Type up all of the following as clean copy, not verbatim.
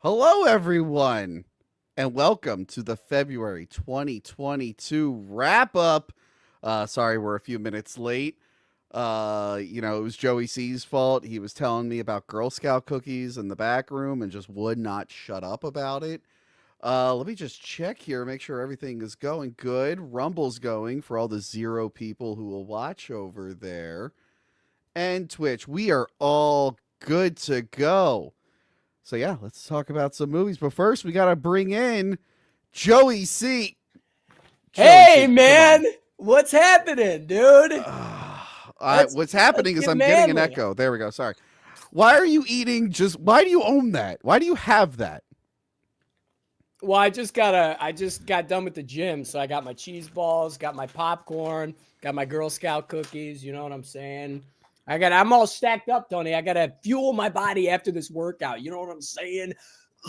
Hello, everyone, and welcome to the February 2022 wrap up. Sorry, we're a few minutes late. It was Joey C's fault. He was telling me about Girl Scout cookies in the back room and just would not shut up about it. Let me just check here, make sure everything is going good. Rumble's going for all the 0 people who will watch over there. And Twitch, we are all good to go. So yeah, let's talk about some movies. But first, we gotta bring in Joey C. Hey man, what's happening, dude? What's happening is I'm getting an echo. There we go. Sorry. Why are you eating? Why do you own that? Why do you have that? Well, I just got done with the gym, so I got my cheese balls, got my popcorn, got my Girl Scout cookies. You know what I'm saying? I'm all stacked up, Tony. I gotta fuel my body after this workout. You know what I'm saying?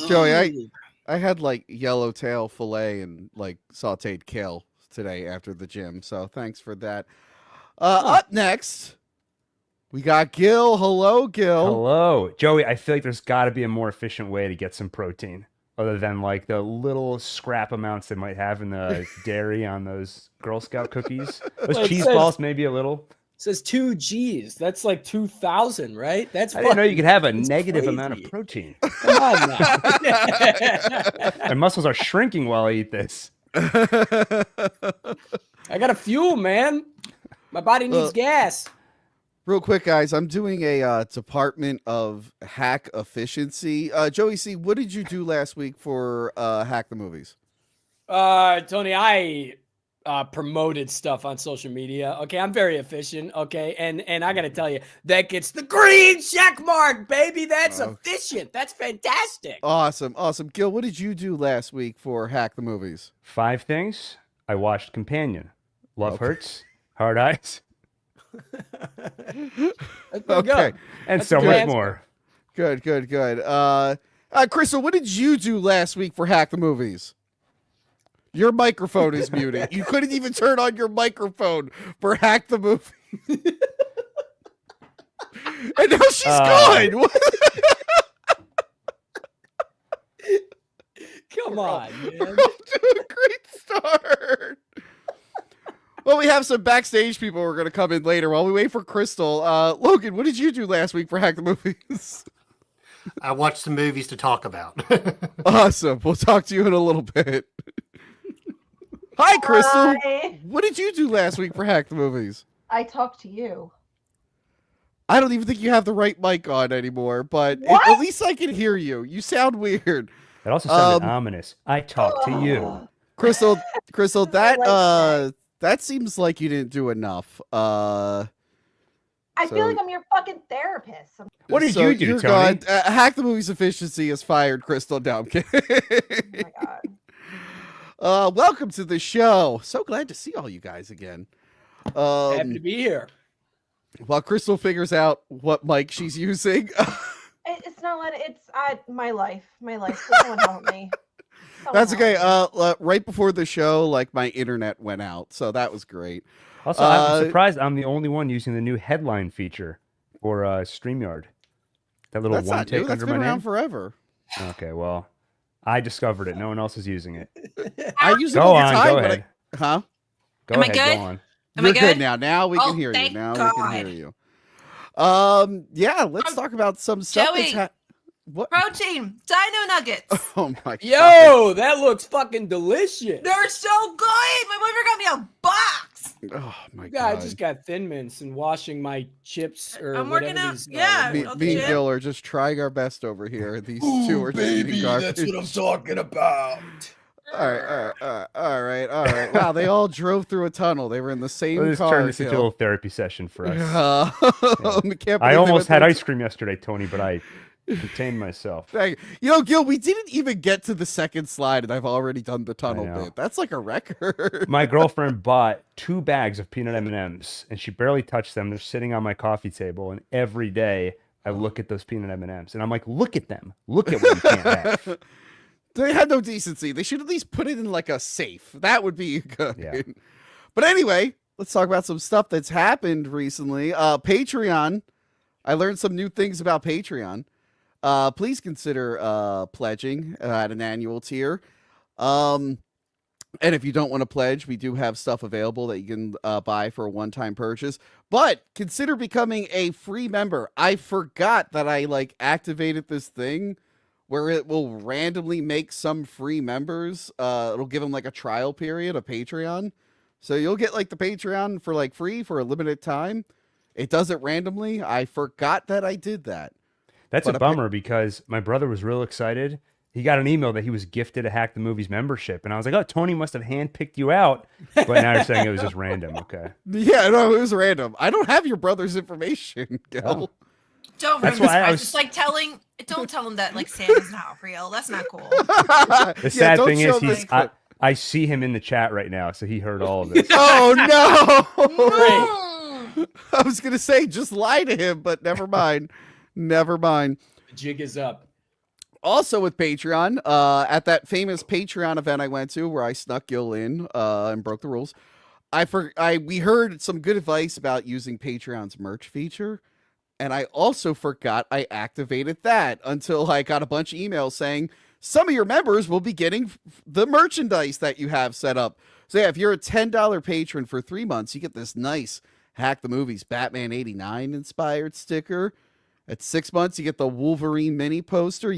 Joey, I had like yellowtail fillet and like sauteed kale today after the gym. So thanks for that. Up next, we got Gil. Hello, Gil. Hello, Joey. I feel like there's got to be a more efficient way to get some protein other than like the little scrap amounts they might have in the dairy on those Girl Scout cookies. Those cheese balls, maybe a little. It says 2 G's. That's like 2,000, right? I didn't know you could have a negative amount of protein. Come on now. My muscles are shrinking while I eat this. I gotta fuel, man. My body needs gas. Real quick, guys, I'm doing a Department of Hack Efficiency. Joey C., what did you do last week for Hack the Movies? Tony, I promoted stuff on social media. Okay, I'm very efficient. Okay, and I gotta tell you, that gets the green check mark, baby. That's efficient. That's fantastic. Awesome. Gil, what did you do last week for Hack the Movies? 5 things. I watched Companion, Love Hurts, Hard Eyes. Okay, and so much more. Good. Crystal, what did you do last week for Hack the Movies? Your microphone is muted. You couldn't even turn on your microphone for Hack the Movie. And now she's gone. Come on, man. We're off to a great start. Well, we have some backstage people who are going to come in later while we wait for Crystal. Logan, what did you do last week for Hack the Movies? I watched some movies to talk about. Awesome. We'll talk to you in a little bit. Hi, Crystal. Hi. What did you do last week for Hack the Movies? I talked to you. I don't even think you have the right mic on anymore, but at least I can hear you. You sound weird. It also sounded ominous. I talked to you. Crystal, that seems like you didn't do enough. I feel like I'm your fucking therapist. What did you do, Tony? Hack the Movie's efficiency has fired Crystal. No, I'm kidding. Oh my god. Welcome to the show. So glad to see all you guys again. Happy to be here. While Crystal figures out what mic she's using. It's not letting. It's my life. My life. Someone help me. That's okay. Right before the show, like my internet went out, so that was great. Also, I'm surprised I'm the only one using the new headline feature for StreamYard. That little that's one not take new. That's under been my around name. Forever. Okay, well, I discovered it. No one else is using it. I use it Go all the on, time. go ahead. Huh? Go Am I ahead. good? Go on. Am You're I good? good now. Now we can hear you. Thank Now we God. can hear you. Yeah, let's talk about some stuff Joey. that's what? Protein, Dino Nuggets. Oh my god. Yo, that looks fucking delicious. They're so good. My boyfriend got me a box. Oh my Yeah, I god. just got Thin Mints and washing my chips or I'm whatever working out. these, Yeah. Me, I'll me and chip. Gil are just trying our best over here. These two are just eating garbage. talking about. All right. Wow, they all drove through a tunnel. They were in the same Let's car. turn this into a Gil. little therapy session for us. Can't I believe almost they had went ice cream yesterday, Tony, but I contained myself. through- You know, Gil, we didn't even get to the second slide, and I've already done the tunnel know. bit. That's like a record. My girlfriend bought 2 bags of peanut M&Ms, and she barely touched them. They're sitting on my coffee table, and every day I look at those peanut M&Ms, and I'm like, look at them. Look at what you can't have. They had no decency. They should at least put it in like a safe. That would be good. Yeah. But anyway, let's talk about some stuff that's happened recently. Patreon. I learned some new things about Patreon. please consider pledging at an annual tier. And if you don't want to pledge, we do have stuff available that you can buy for a one-time purchase. But consider becoming a free member. I forgot that I activated this thing where it will randomly make some free members. It'll give them a trial period of Patreon. So you'll get the Patreon for free for a limited time. It does it randomly. I forgot that I did that. That's a bummer because my brother was real excited. He got an email that he was gifted a Hack the Movies membership. And I was like, oh, Tony must have handpicked you out. But now you're saying it was just random. Okay. Yeah, no, it was random. I don't have your brother's information, Gil. Oh. Don't That's ruin why I this. was- Just don't tell him that Santa's not real. That's not cool. The sad don't thing show is this I see him in the chat right now. So he heard all of this. Oh, no. Mm. I was going to say, just lie to him, but never mind. Never mind. The jig is up. Also with Patreon, at that famous Patreon event I went to where I snuck Gil in and broke the rules, we heard some good advice about using Patreon's merch feature, and I also forgot I activated that until I got a bunch of emails saying some of your members will be getting the merchandise that you have set up. So yeah, if you're a $10 patron for 3 months, you get this nice Hack the Movies Batman 89 inspired sticker. At 6 months, you get the Wolverine mini poster.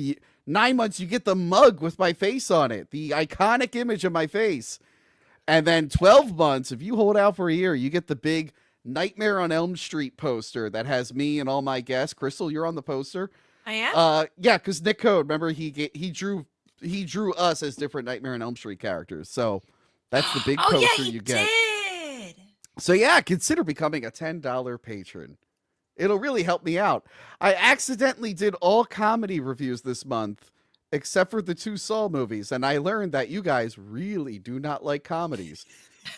9 months, you get the mug with my face on it, the iconic image of my face. And then 12 months, if you hold out for a year, you get the big Nightmare on Elm Street poster that has me and all my guests. Crystal, you're on the poster. I am. Yeah, because Nick Code, remember he drew us as different Nightmare on Elm Street characters. So that's the big Oh poster yeah, he you get. did. So yeah, consider becoming a $10 patron. It'll really help me out. I accidentally did all comedy reviews this month, except for the 2 Saw movies, and I learned that you guys really do not like comedies.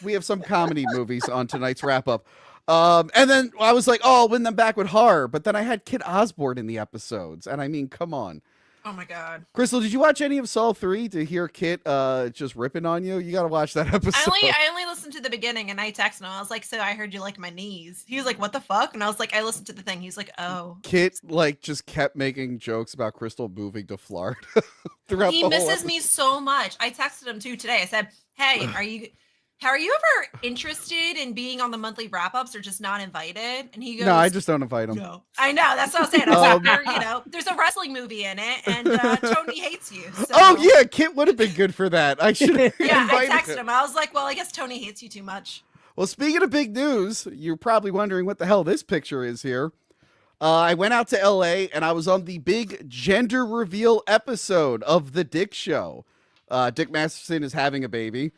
We have some comedy movies on tonight's wrap-up. And then I was like, oh, I'll win them back with horror, but then I had Kit Osborne in the episodes, and I mean, come on. Oh my god. Crystal, did you watch any of Saw 3 to hear Kit just ripping on you? You got to watch that episode. I only listened to the beginning, and I texted him. I was like, "So I heard you like my knees." He was like, "What the fuck?" And I was like, "I listened to the thing." He's like, "Oh." Kit just kept making jokes about Crystal moving to Florida throughout He the whole misses me so much. I texted him too today. I said, "Hey, are you ever interested in being on the monthly wrap-ups or just not invited?" And he goes, No, I just don't invite him. No. I know. That's what I was saying. I was like, there's a wrestling movie in it, and Tony hates you. So. Oh yeah, Kit would have been good for that. I should have Yeah, I invited texted him. him. I was like, well, I guess Tony hates you too much. Well, speaking of big news, you're probably wondering what the hell this picture is here. I went out to LA and I was on the big gender reveal episode of The Dick Show. Dick Masterson is having a baby,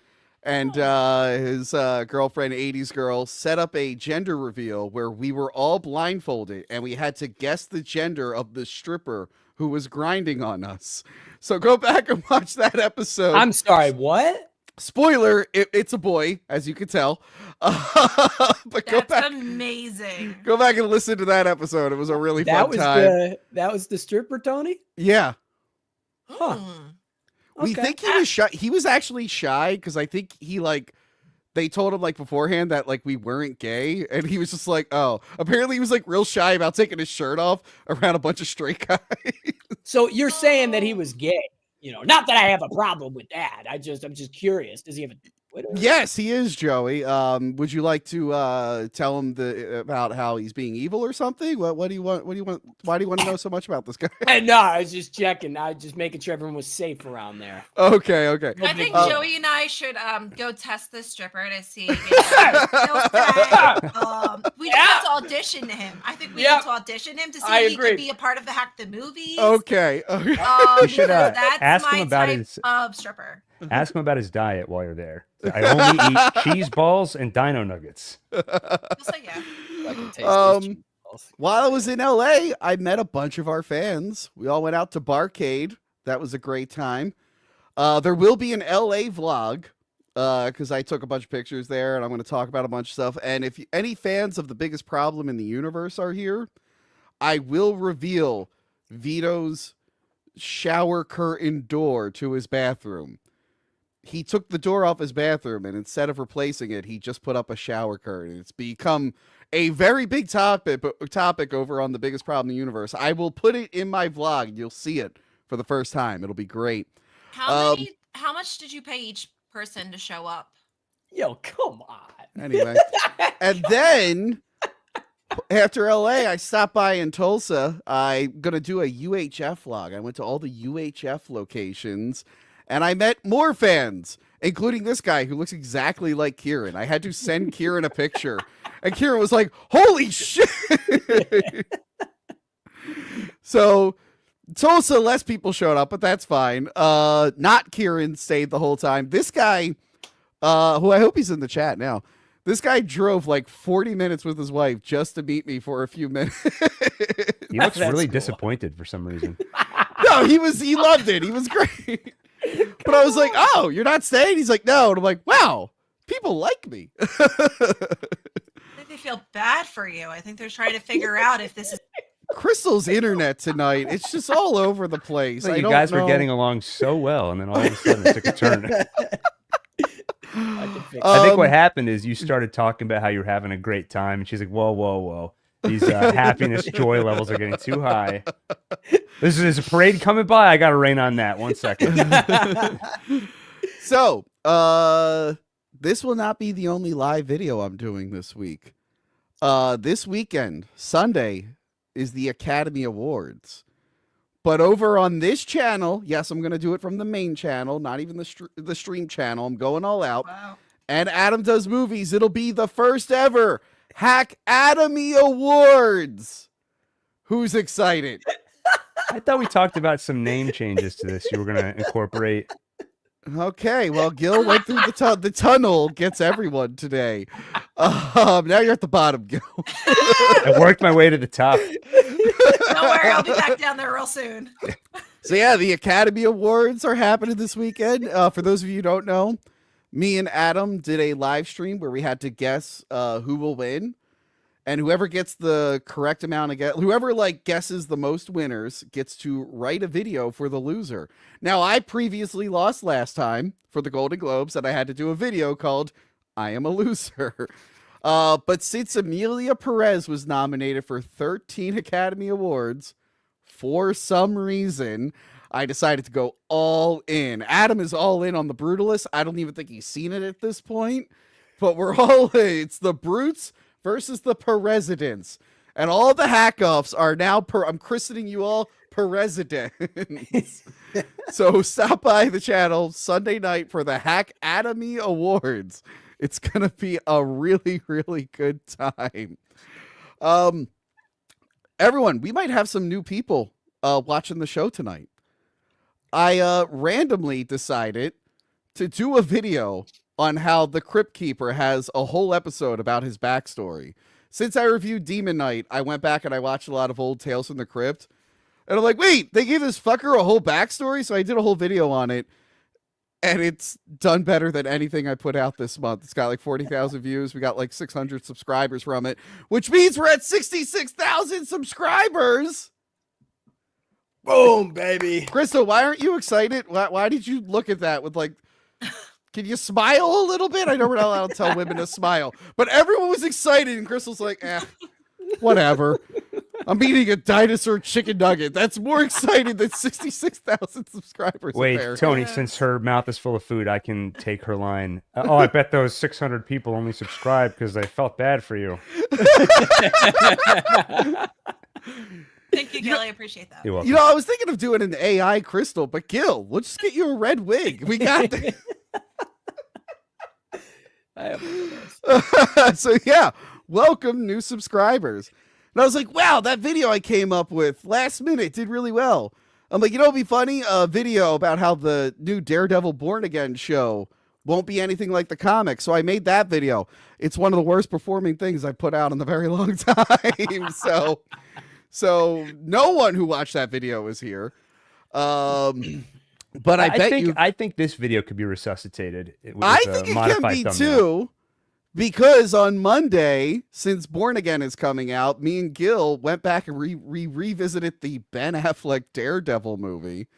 and his girlfriend, 80s girl, set up a gender reveal where we were all blindfolded and we had to guess the gender of the stripper who was grinding on us. So go back and watch that episode. I'm sorry, what? Spoiler, it's a boy, as you can tell. But go That's back. amazing. Go back and listen to that episode. It was a really fun time. That was the stripper, Tony? Yeah. Huh. Hmm. We Okay. think he was shy. He was actually shy because I think he they told him beforehand that we weren't gay, and he was just oh. Apparently he was real shy about taking his shirt off around a bunch of straight guys. So you're saying that he was gay? Not that I have a problem with that. I'm just curious. Does he have a Twitter? Yes, he is, Joey. Would you like to tell him about how he's being evil or something? What do you want? What do you want? Why do you want to know so much about this guy? No, I was just checking. I was just making sure everyone was safe around there. Okay. I think Uh, Joey and I should go test this stripper to see. He'll say, we just have to audition him. I think we Yep. need to audition him to see I if he agree. could be a part of the Hack the Movies. Okay. You should, Because that's ask my him about type his- of stripper. Ask him about his diet while you're there. I only eat cheese balls and dino nuggets. He'll say yeah. I can taste those cheese balls. While I was in LA, I met a bunch of our fans. We all went out to Barcade. That was a great time. There will be an LA vlog because I took a bunch of pictures there, and I'm going to talk about a bunch of stuff. And if any fans of The Biggest Problem in the Universe are here, I will reveal Vito's shower curtain door to his bathroom. he took the door off his bathroom, and instead of replacing it, he just put up a shower curtain. It's become a very big topic over on The Biggest Problem in the Universe. I will put it in my vlog, and you'll see it for the first time. It'll be great. How much did you pay each person to show up? Yo, come on. Anyway, and then after LA, I stopped by in Tulsa. I'm gonna do a UHF vlog. I went to all the UHF locations, and I met more fans, including this guy who looks exactly like Kieran. I had to send Kieran a picture, and Kieran was like, "Holy shit!" So Tulsa, less people showed up, but that's fine. Not Kieran stayed the whole time. This guy, who I hope he's in the chat now. This guy drove like 40 minutes with his wife just to meet me for a few minutes. He looks That's really cool. disappointed for some reason. No, he loved it. He was great. But I was like, "Oh, you're not staying?" He's like, "No." And I'm like, "Wow, people like me." I think they feel bad for you. I think they're trying to figure out if this is Crystal's internet tonight, it's just all over the place. So I you don't guys know. were getting along so well, and then all of a sudden it took a turn. I can fix I think what Um, happened is you started talking about how you're having a great time, and she's like, "Whoa, whoa, whoa! These happiness, joy levels are getting too high. There's a parade coming by. I got to rein on that. 1 second." So, this will not be the only live video I'm doing this week. This weekend, Sunday, is the Academy Awards. But over on this channel, yes, I'm going to do it from the main channel, not even the stream channel. I'm going all out. wow. And Adam Does Movies. It'll be the first ever Hack Academy Awards. Who's excited? I thought we talked about some name changes to this. You were going to incorporate. Okay, well, Gil went through the tunnel, gets everyone today. Now you're at the bottom, Gil. I worked my way to the top. Don't worry, I'll be back down there real soon. So yeah, the Academy Awards are happening this weekend. For those of you who don't know, me and Adam did a live stream where we had to guess who will win, and whoever gets the correct amount of whoever guesses the most winners gets to write a video for the loser. Now, I previously lost last time for the Golden Globes, and I had to do a video called "I Am a Loser." But since Amelia Perez was nominated for 13 Academy Awards, for some reason, I decided to go all in. Adam is all in on The Brutalist. I don't even think he's seen it at this point, but we're all in. It's the Brutes versus the Perezidents. And all the hack-offs are now, I'm christening you all Perezidents. So stop by the channel Sunday night for the Hack Academy Awards. It's going to be a really, really good time. Everyone, we might have some new people watching the show tonight. I randomly decided to do a video on how the Crypt Keeper has a whole episode about his backstory. Since I reviewed Demon Knight, I went back and I watched a lot of old Tales from the Crypt. And I'm like, wait, they gave this fucker a whole backstory? So I did a whole video on it. And it's done better than anything I put out this month. It's got like 40,000 views. We got like 600 subscribers from it, which means we're at 66,000 subscribers. Boom, baby. Crystal, why aren't you excited? Why did you look at that with can you smile a little bit? I know we're not allowed to tell women to smile, but everyone was excited, and Crystal's like, whatever. I'm eating a dinosaur chicken nugget. That's more exciting than 66,000 subscribers. Wait, apparently. Tony, since her mouth is full of food, I can take her line. Oh, I bet those 600 people only subscribed because they felt bad for you. Thank you, Gil. I appreciate that. You're welcome. You know, I was thinking of doing an AI Crystal, but Gil, we'll just get you a red wig. We got this. I have So yeah, welcome new subscribers. And I was like, wow, that video I came up with last minute did really well. I'm like, it'd be funny, a video about how the new Daredevil Born Again show won't be anything like the comic. So I made that video. It's one of the worst performing things I put out in a very long time. So no one who watched that video is here. But I think this video could be resuscitated. With I a think it can modified be thumbnail. too, because on Monday, since Born Again is coming out, me and Gil went back and revisited the Ben Affleck Daredevil movie.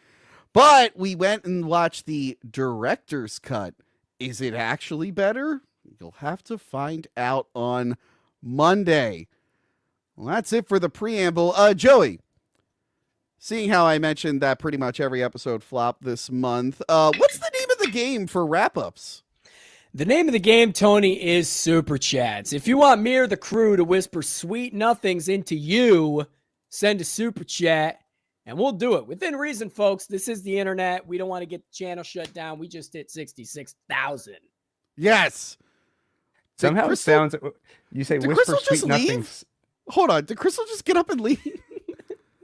But we went and watched the director's cut. Is it actually better? You'll have to find out on Monday. Well, that's it for the preamble. Joey, seeing how I mentioned that pretty much every episode flopped this month, what's the name of the game for wrap-ups? The name of the game, Tony, is Super Chats. If you want me or the crew to whisper sweet nothings into you, send a Super Chat, and we'll do it. Within reason, folks. This is the internet. We don't want to get the channel shut down. We just hit 66,000. Yes. Somehow it sounds. You say did whisper Crystal sweet just leave? nothings. Hold on. Did Crystal just get up and leave?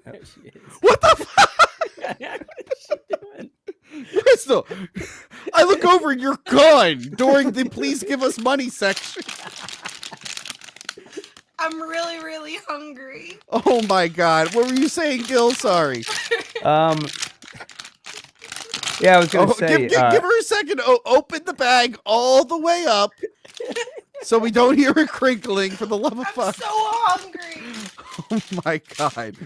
There she is. What the fuck? What's she doing? Crystal, I look over and you're gone during the please give us money section. I'm really, really hungry. Oh my God. What were you saying, Gil? Sorry. Yeah, I was gonna say. Give her a second. Open the bag all the way up so we don't hear it crinkling, for the love of I'm fuck. so hungry. Oh my God.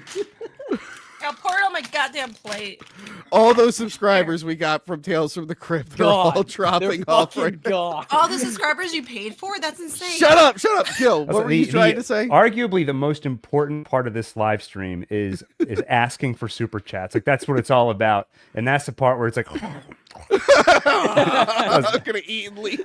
I'll pour it on my goddamn plate. All those subscribers we got from Tales from the Crypt, they're all Gone. dropping They're off fucking right now. gone. All the subscribers you paid for? That's insane. Shut up, Gil. What were you trying to say? Arguably, the most important part of this live stream is asking for super chats. Like that's what it's all about, and that's the part where it's like, I'm gonna eat and leave.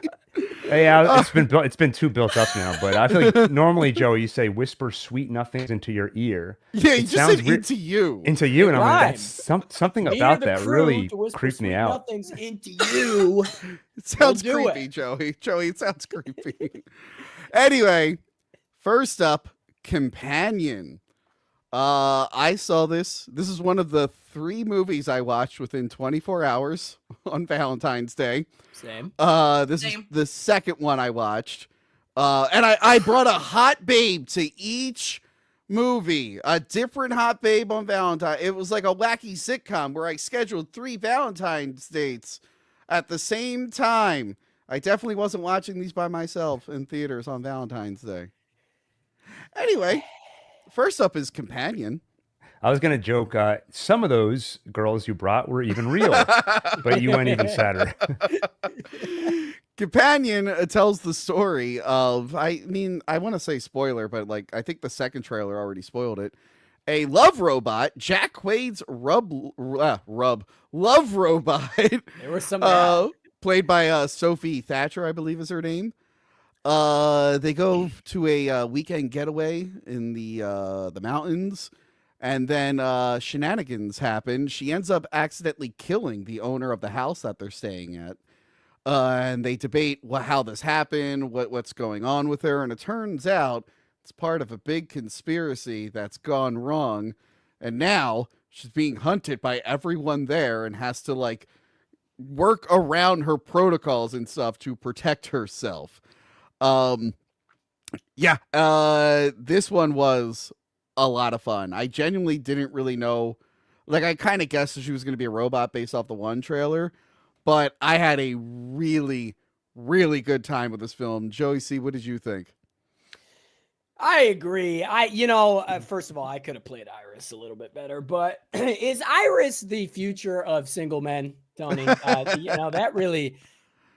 yeah, it's been too built up now. But I feel like normally, Joey, you say whisper sweet nothings into your ear. Yeah, you It just sounds said weird- into you. Into you, and I'm like, Rhymes. that's something Me or about the that crew really to whisper creeped me sweet out. Nothings into you. It sounds We'll do creepy, it. Joey. Joey, it sounds creepy. Anyway, first up, Companion. I saw this. This is one of the 3 movies I watched within 24 hours on Valentine's Day. Same. This is Same. the second one I watched. And I brought a hot babe to each movie, a different hot babe on Valentine. It was like a wacky sitcom where I scheduled 3 Valentine's dates at the same time. I definitely wasn't watching these by myself in theaters on Valentine's Day. Anyway, first up is Companion. I was gonna joke. Some of those girls you brought were even real, but you went even sadder. Companion tells the story of, I want to say spoiler, but like I think the second trailer already spoiled it. A love robot, Jack Quaid's love robot, There was some. played by Sophie Thatcher, I believe is her name. They go to a weekend getaway in the mountains, and then shenanigans happen. She ends up accidentally killing the owner of the house that they're staying at. And they debate how this happened, what's going on with her, and it turns out it's part of a big conspiracy that's gone wrong, and now she's being hunted by everyone there and has to like work around her protocols and stuff to protect herself. This one was a lot of fun. I genuinely didn't really know, like I kind of guessed she was going to be a robot based off the one trailer. But I had a really, really good time with this film. Joey C., what did you think? I agree. First of all, I could have played Iris a little bit better, but is Iris the future of single men, Tony? That really,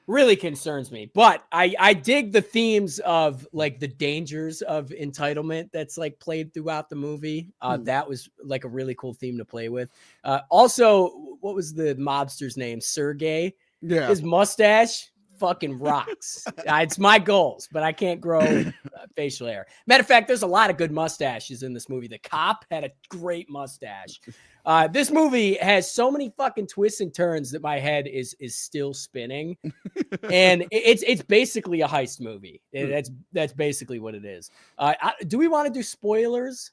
really concerns me. But I dig the themes of like the dangers of entitlement that's like played throughout the movie. That was like a really cool theme to play with. Also, what was the mobster's name? Sergey. Yeah. His mustache fucking rocks. It's my goals, but I can't grow facial hair. Matter of fact, there's a lot of good mustaches in this movie. The cop had a great mustache. This movie has so many fucking twists and turns that my head is still spinning, and it's basically a heist movie. That's basically what it is. Do we want to do spoilers?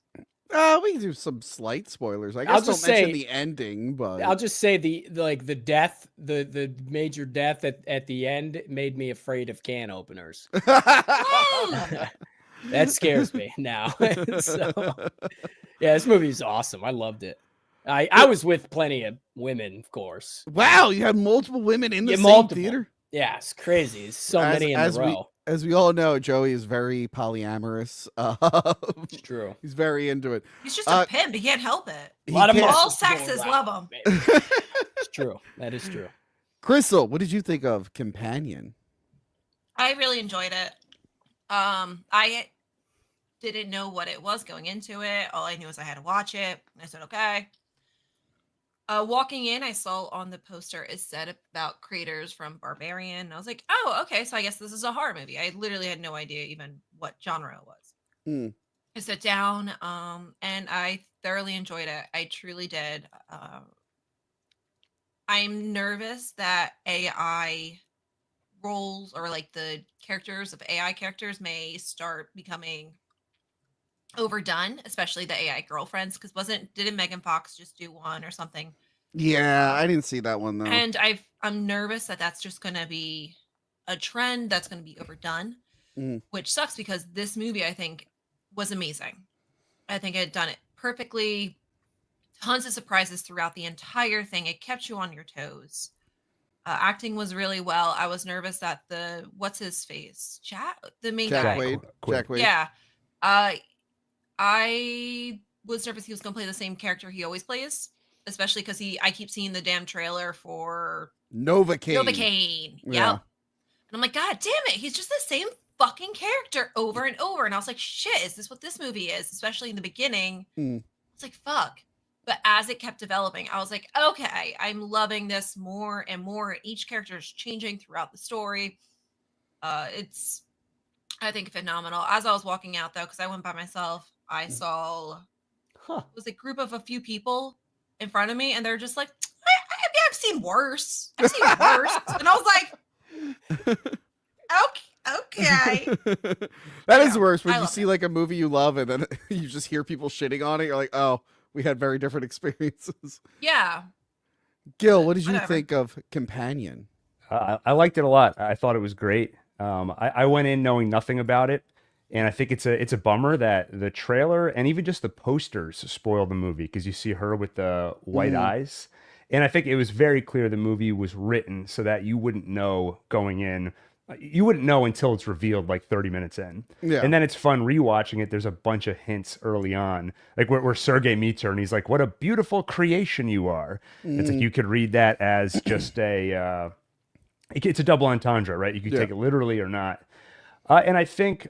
We can do some slight spoilers. I guess don't mention the ending, but I'll just say the death, the major death at the end made me afraid of can openers. That scares me now. So, yeah, this movie is awesome. I loved it. I was with plenty of women, of course. Wow, you had multiple women in the same multiple. theater? Yeah, it's crazy. It's so many in a row. As we all know, Joey is very polyamorous. It's true. He's very into it. He's just a pimp. He can't help it. A lot of can't- All muscles going sexes around, love him. baby. true. That is true. Crystal, what did you think of Companion? I really enjoyed it. I didn't know what it was going into it. All I knew was I had to watch it. I said, okay. Walking in, I saw on the poster it said about creators from Barbarian. And I was like, oh, okay. So I guess this is a horror movie. I literally had no idea even what genre it was. Hmm. I sat down and I thoroughly enjoyed it. I truly did. I'm nervous that AI roles or like the characters of AI characters may start becoming overdone, especially the AI girlfriends. Because didn't Megan Fox just do one or something? Yeah, I didn't see that one though. And I'm nervous that that's just going to be a trend that's going to be overdone, which sucks because this movie I think was amazing. I think it had done it perfectly. Tons of surprises throughout the entire thing. It kept you on your toes. Acting was really well. I was nervous that what's his face? The main Jack guy. Quaid. Jack Quaid. Yeah. I was nervous he was going to play the same character he always plays, especially because I keep seeing the damn trailer for Novocaine. Novocaine. Yeah. Yep. And I'm like, God damn it. He's just the same fucking character over and over. And I was like, shit, is this what this movie is? Especially in the beginning. It's like, fuck. But as it kept developing, I was like, okay, I'm loving this more and more. Each character is changing throughout the story. It's, I think, phenomenal. As I was walking out, though, because I went by myself, I saw it was a group of a few people in front of me, and they're just like, I've seen worse. I've seen worse. And I was like, okay. That is worse when I you love see it. like a movie you love and then you just hear people shitting on it. You're like, oh, we had very different experiences. Yeah. Gil, what did you Whatever. think of Companion? I liked it a lot. I thought it was great. I went in knowing nothing about it, and I think it's a bummer that the trailer and even just the posters spoil the movie because you see her with the white eyes. And I think it was very clear the movie was written so that you wouldn't know going in. You wouldn't know until it's revealed like 30 minutes in. Yeah. And then it's fun rewatching it. There's a bunch of hints early on, like where Sergey meets her and he's like, what a beautiful creation you are. It's like you could read that as just it's a double entendre, right? You could take it literally or not. And I think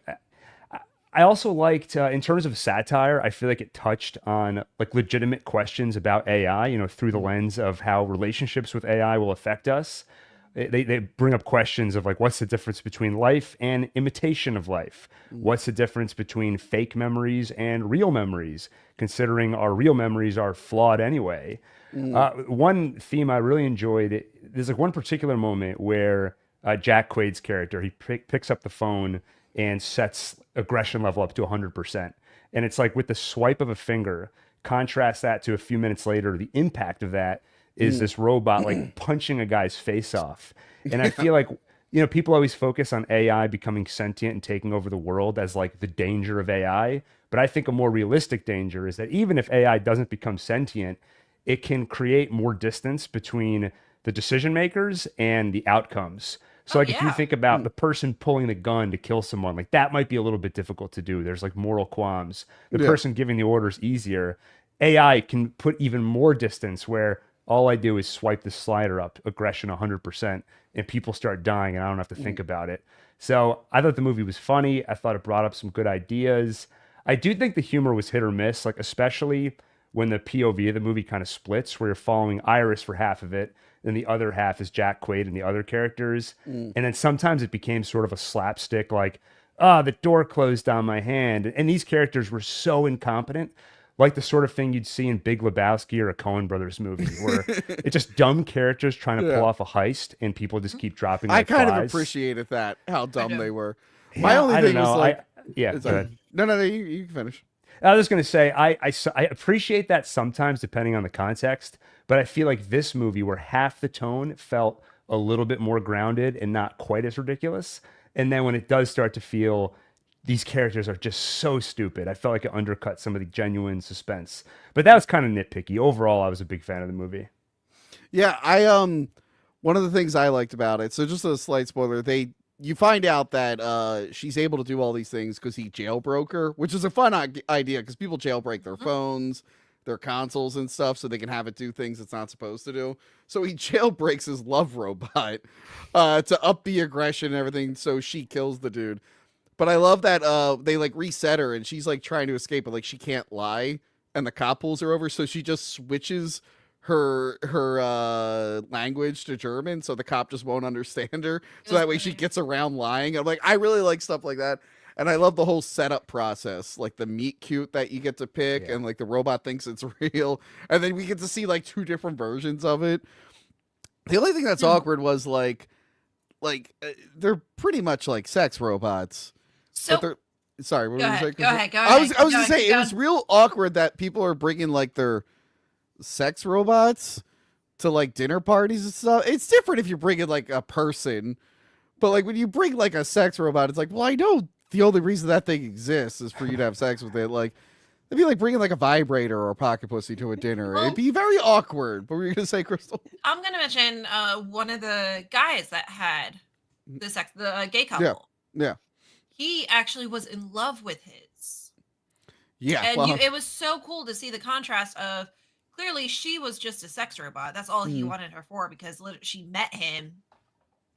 I also liked, in terms of satire, I feel like it touched on like legitimate questions about AI, through the lens of how relationships with AI will affect us. They bring up questions of like, what's the difference between life and imitation of life? What's the difference between fake memories and real memories, considering our real memories are flawed anyway? One theme I really enjoyed, there's like one particular moment where Jack Quaid's character, he picks up the phone and sets aggression level up to 100%. And it's like with the swipe of a finger, contrast that to a few minutes later, the impact of that is this robot like punching a guy's face off. And I feel like, people always focus on AI becoming sentient and taking over the world as like the danger of AI. But I think a more realistic danger is that even if AI doesn't become sentient, it can create more distance between the decision makers and the outcomes. So like if you think about the person pulling the gun to kill someone, like that might be a little bit difficult to do. There's like moral qualms. The person giving the orders easier. AI can put even more distance where all I do is swipe the slider up, aggression 100%, and people start dying and I don't have to think about it. So I thought the movie was funny. I thought it brought up some good ideas. I do think the humor was hit or miss, like especially when the POV of the movie kind of splits, where you're following Iris for half of it, then the other half is Jack Quaid and the other characters. And then sometimes it became sort of a slapstick, like, the door closed on my hand. And these characters were so incompetent, like the sort of thing you'd see in Big Lebowski or a Coen Brothers movie, where it's just dumb characters trying to pull off a heist and people just keep dropping I like kind of flies. appreciated that, how dumb do. they were. Yeah, My only I thing don't know. was like, go like ahead. no, you can finish. I was just going to say, I appreciate that sometimes depending on the context, but I feel like this movie where half the tone felt a little bit more grounded and not quite as ridiculous. And then when it does start to feel these characters are just so stupid, I felt like it undercut some of the genuine suspense. But that was kind of nitpicky. Overall, I was a big fan of the movie. Yeah, one of the things I liked about it, so just a slight spoiler, you find out that she's able to do all these things because he jailbroke her, which is a fun idea because people jailbreak their phones, their consoles and stuff so they can have it do things it's not supposed to do. So he jailbreaks his love robot to up the aggression and everything, so she kills the dude. But I love that they like reset her and she's like trying to escape, but like she can't lie, and the cop pulls her over, so she just switches her language to German, so the cop just won't understand her. So that way she gets around lying. I'm like, I really like stuff like that. And I love the whole setup process, like the meet cute that you get to pick, and like the robot thinks it's real, and then we get to see like 2 different versions of it. The only thing that's awkward was like they're pretty much like sex robots. So but they're sorry. What go were you ahead. saying? Go ahead. Go I ahead. was keep gonna going, say keep it going. was real awkward that people are bringing like their sex robots to like dinner parties and stuff. It's different if you're bringing like a person, but like when you bring like a sex robot, it's like, well, I know the only reason that thing exists is for you to have sex with it. Like, it'd be like bringing like a vibrator or a pocket pussy to a dinner. Well, It'd be very awkward. What were you gonna say, Crystal? I'm gonna mention one of the guys that had the gay couple. Yeah. He actually was in love with his. Yeah, And well, it was so cool to see the contrast of clearly she was just a sex robot. That's all he wanted her for, because she met him,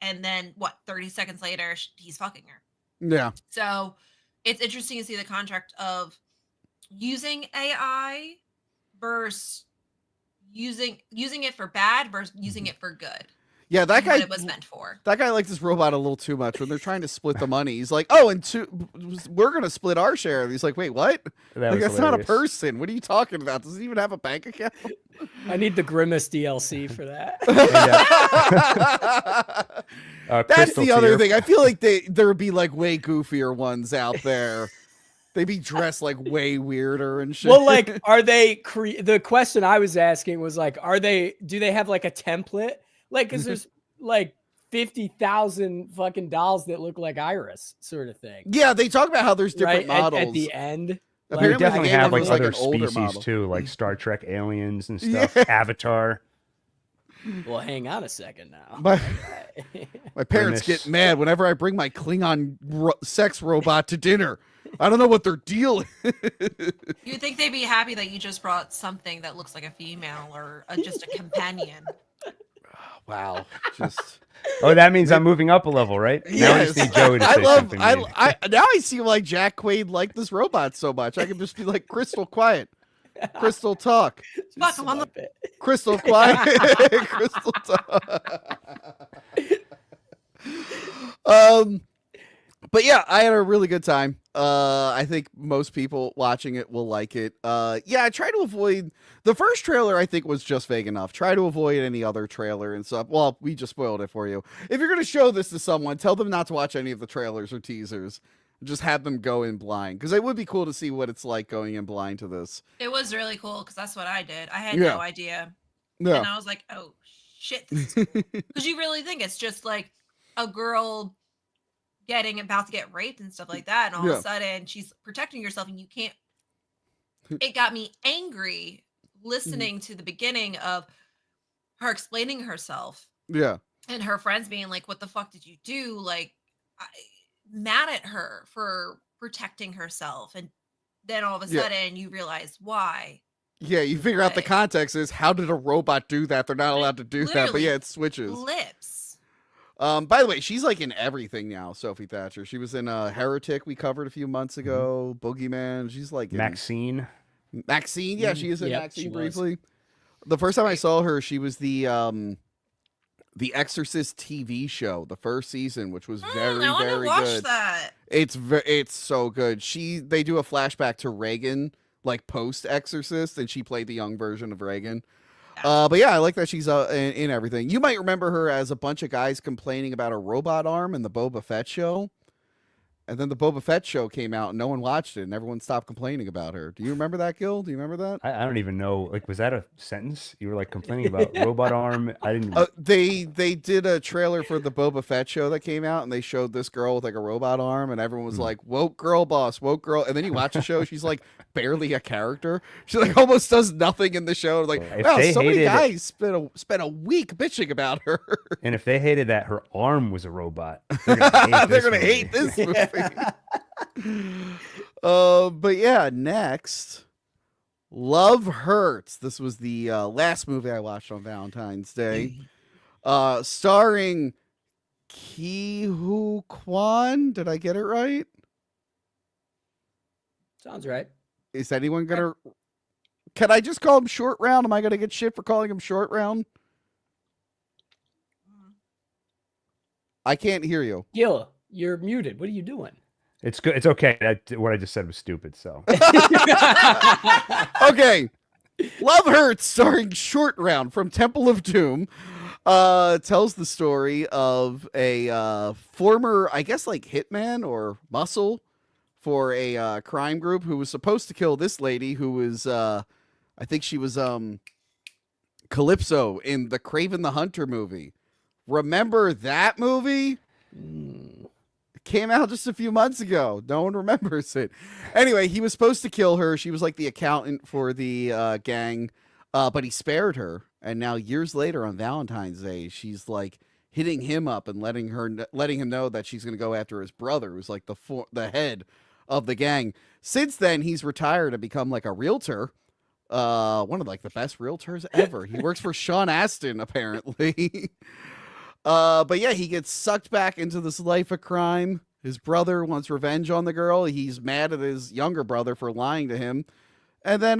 and then 30 seconds later he's fucking her. yeah, So it's interesting to see the contract of using AI versus using it for bad versus using it for good. yeah. That and guy what it was meant for. That guy likes this robot a little too much when they're trying to split the money. He's like, "Oh, and we're gonna split our share." And he's like, "Wait, what? That Like, was that's not a hilarious. person. What are you talking about? Does it even have a bank account?" I need the Grimace DLC for that. That's Crystal the other Tier. thing. I feel like there would be like way goofier ones out there. They'd be dressed like way weirder and shit. Well, like, are they the question I was asking was like, do they have like a template? Like, because there's like 50,000 fucking dolls that look like Iris, sort of thing. yeah, they talk about how there's different Right? models. At the end. You Apparently the definitely game have was like like other an older species model. too, like Star Trek aliens and Yeah. stuff. Avatar. Well, hang on a second now. My parents Grimace. get mad whenever I bring my Klingon sex robot to dinner. I don't know what their deal is. You'd think they'd be happy that you just brought something that looks like a female or just a companion. Wow. Just Oh, that means I'm moving up a level, right? Now I just need Joey to say something. mean. Now I see why Jack Quaid liked this robot so much. I can just be like, Crystal, quiet. Crystal, talk. Fuck, I'm on the- Crystal, quiet. Crystal, talk. But yeah, I had a really good time. I think most people watching it will like it. Yeah, I try to avoid the first trailer. I think was just vague enough. Try to avoid any other trailer and stuff. Well, we just spoiled it for you. If you're gonna show this to someone, tell them not to watch any of the trailers or teasers. Just have them go in blind, because it would be cool to see what it's like going in blind to this. It was really cool because that's what I did. I had Yeah. no idea. Yeah. And I was like, oh shit. Because you really think it's just like a girl about to get raped and stuff like that. And all of Yeah. a sudden she's protecting herself and you can't. It got me angry listening to the beginning of her explaining herself Yeah. and her friends being like, what the fuck did you do? Like, mad at her for protecting herself. And then all of a Yeah. sudden you realize why. Yeah, you figure out the Right. context is how did a robot do that? They're not Like, allowed to do that, but literally yeah, it switches. Lips. By the way, she's like in everything now, Sophie Thatcher. She was in Heretic we covered a few months ago, Boogeyman. She's like in Maxine. Maxine. Yeah, she is in Yep, Maxine she was. briefly. The first time I saw her, she was the Exorcist TV show, the first season, which was very, I want to very watch good. that. It's so good. They do a flashback to Reagan, like post Exorcist, and she played the young version of Reagan. But yeah, I like that she's in everything. You might remember her as a bunch of guys complaining about a robot arm in the Boba Fett show. And then the Boba Fett show came out and no one watched it and everyone stopped complaining about her. Do you remember that, Gil? Do you remember that? I don't even know. Like, was that a sentence? You were like complaining about robot arm. I didn't. They did a trailer for the Boba Fett show that came out and they showed this girl with like a robot arm and everyone was like, woke girl boss, woke girl. And then you watch the show, she's like barely a character. She like almost does nothing in the show. Like, If wow, they so many hated- guys spent a week bitching about her. And if they hated that her arm was a robot, they're gonna hate They're this gonna movie. hate this movie. But yeah, next Love Hurts. This was the last movie I watched on Valentine's Day. Starring Ki-Hoo Kwan. Did I get it right? Sounds right. Is anyone gonna? Can I just call him Short Round? Am I gonna get shit for calling him Short Round? I can't hear you. Gil, you're muted. What are you doing? It's good. It's okay. What I just said was stupid. So Okay. Love Hurts, starring Short Round from Temple of Doom, tells the story of a former, I guess, like hitman or muscle for a crime group who was supposed to kill this lady who was, I think she was Calypso in the Kraven the Hunter movie. Remember that movie? It came out just a few months ago. No one remembers it. Anyway, he was supposed to kill her. She was like the accountant for the gang, but he spared her. And now years later on Valentine's Day, she's like hitting him up and letting him know that she's going to go after his brother, who's like the head of the gang. Since then, he's retired and become like a realtor. One of like the best realtors ever. He works for Sean Astin, apparently. But yeah, he gets sucked back into this life of crime. His brother wants revenge on the girl. He's mad at his younger brother for lying to him. And then,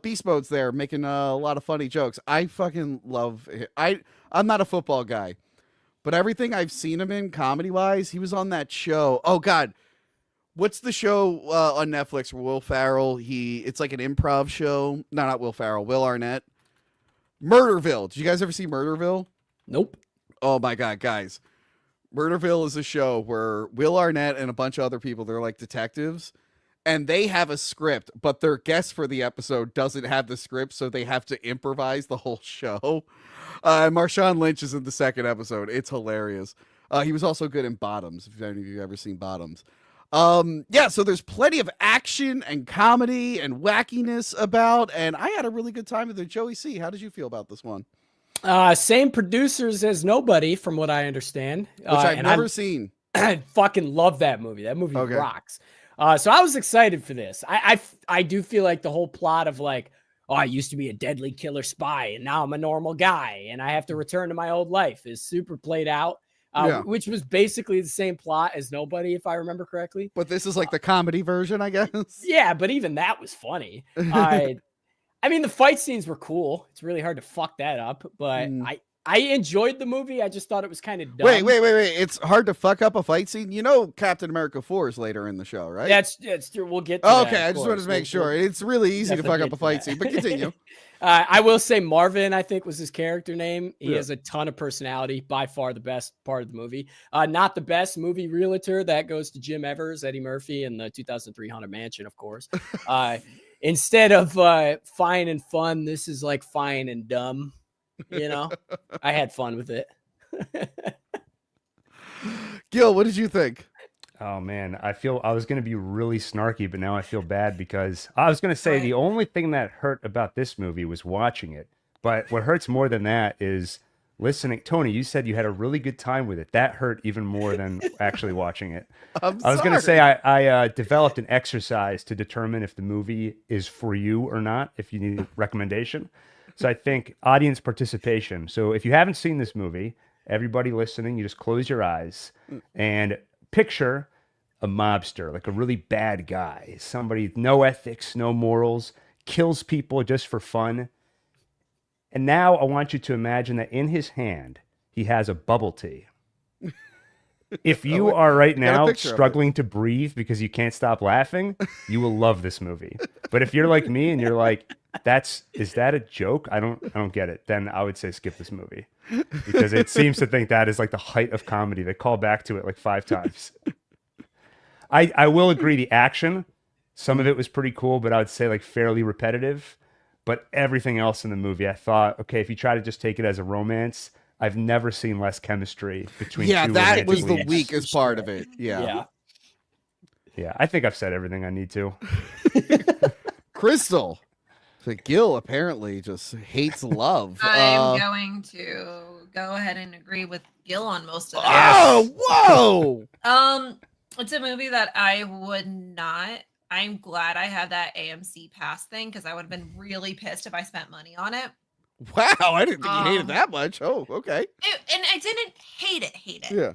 Beast Mode's there making a lot of funny jokes. I fucking love it. I'm not a football guy, but everything I've seen him in comedy-wise, he was on that show. Oh, God. What's the show on Netflix where Will Ferrell, it's like an improv show. No, not Will Ferrell, Will Arnett. Murderville. Did you guys ever see Murderville? Nope. Oh my God, guys. Murderville is a show where Will Arnett and a bunch of other people, they're like detectives, and they have a script, but their guest for the episode doesn't have the script, so they have to improvise the whole show. Marshawn Lynch is in the second episode. It's hilarious. He was also good in Bottoms, if any of you have ever seen Bottoms. Yeah, so there's plenty of action and comedy and wackiness about, and I had a really good time with it. Joey C., how did you feel about this one? Same producers as Nobody, from what I understand. Which I've never seen. I fucking love that movie. That movie rocks. So I was excited for this. I do feel like the whole plot of like, oh, I used to be a deadly killer spy, and now I'm a normal guy, and I have to return to my old life is super played out. Which was basically the same plot as Nobody, if I remember correctly. But this is like the comedy version, I guess. Yeah, but even that was funny. I mean, the fight scenes were cool. It's really hard to fuck that up, but I enjoyed the movie. I just thought it was kind of dumb. Wait. It's hard to fuck up a fight scene? You know Captain America 4 is later in the show, right? That's true. We'll get to that. Okay, I just wanted to make sure. It's really easy to fuck up a fight scene, but continue. I will say Marvin, I think, was his character name. He has a ton of personality, by far the best part of the movie. Not the best movie realtor. That goes to Jim Evers, Eddie Murphy, and the 2003 Haunted Mansion, of course. Instead of fine and fun, this is like fine and dumb. You know, I had fun with it. Gil, what did you think? Oh man, I was going to be really snarky, but now I feel bad because I was going to say the only thing that hurt about this movie was watching it. But what hurts more than that is listening. Tony, you said you had a really good time with it. That hurt even more than actually watching it. I was going to say I developed an exercise to determine if the movie is for you or not, if you need a recommendation. So I think audience participation. So if you haven't seen this movie, everybody listening, you just close your eyes and picture a mobster, like a really bad guy, somebody, no ethics, no morals, kills people just for fun. And now I want you to imagine that in his hand, he has a bubble tea. If you are right now struggling to breathe because you can't stop laughing, you will love this movie. But if you're like me and you're like, is that a joke? I don't get it. Then I would say skip this movie because it seems to think that is like the height of comedy. They call back to it like 5 times. I will agree. The action, some of it was pretty cool, but I would say like fairly repetitive. But everything else in the movie, I thought, okay, if you try to just take it as a romance, I've never seen less chemistry between two that was leads. The weakest part of it. Yeah, I think I've said everything I need to. Crystal. So Gil apparently just hates love. I'm going to go ahead and agree with Gil on most of it. Oh, whoa! It's a movie that I would not I'm glad I have that AMC Pass thing because I would have been really pissed if I spent money on it. Wow, I didn't think you hated Um, that much. Oh, okay. And I didn't hate it. Yeah.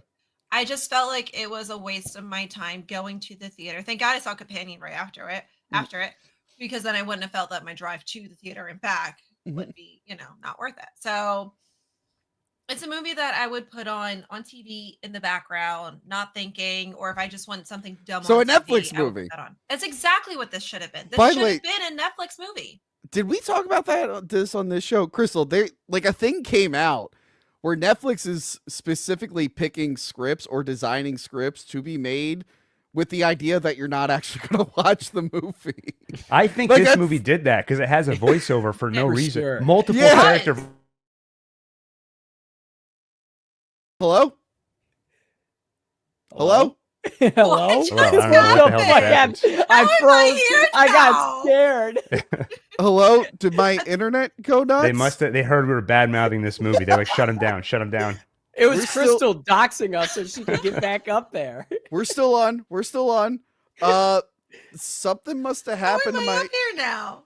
I just felt like it was a waste of my time going to the theater. Thank God I saw Companion right after it, because then I wouldn't have felt that my drive to the theater and back would be, not worth it. So it's a movie that I would put on TV in the background, not thinking, or if I just want something dumb. So on a TV, Netflix I would movie. put that on. That's exactly what this should have been. This By the should way- have been a Netflix movie. Did we talk about this on this show, Crystal? A thing came out where Netflix is specifically picking scripts or designing scripts to be made with the idea that you're not actually going to watch the movie. I think Like, this that's- movie did that because it has a voiceover for no For reason. sure. Multiple Yeah. character. Hello? Hello? Hello? What? Hello, I don't know What what the the hell fuck just happened. happened? How am I I froze. here I got now? scared. Hello? Did my internet go nuts? They must have. They heard we were bad mouthing this movie. They're like, shut him down, shut him down. It was We're still- Crystal doxing us so she could get back up there. We're still on. We're still on. Something must have How happened am to I my up here now?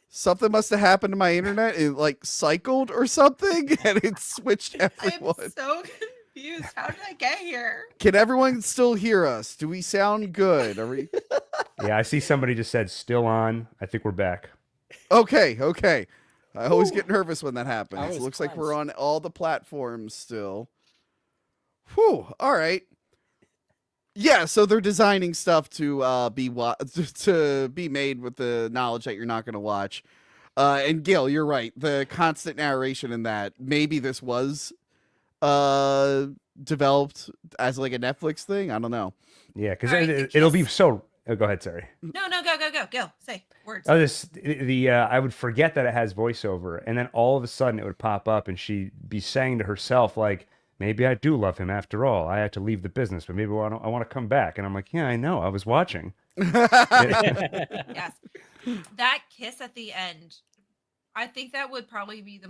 something must have happened to my internet. It cycled or something, and it switched I'm everyone. so confused. How did I get here? Can everyone still hear us? Do we sound good? Are we Yeah, I see somebody just said still on. I think we're back. okay? Okay. I always get nervous when that happens. was It looks like we're close. on all the platforms still. Whew. All right. Yeah, so they're designing stuff to be made with the knowledge that you're not going to watch. And Gil, you're right. The constant narration in that, maybe this was developed as like a Netflix thing. I don't know. Yeah, because All right, it'll be kiss. so. Oh, go ahead, sorry. No, go. Say words. Oh, I would forget that it has voiceover, and then all of a sudden it would pop up, and she'd be saying to herself like, "Maybe I do love him after all. I had to leave the business, but maybe I want to come back." And I'm like, "Yeah, I know. I was watching." Yes. That kiss at the end, I think that would probably be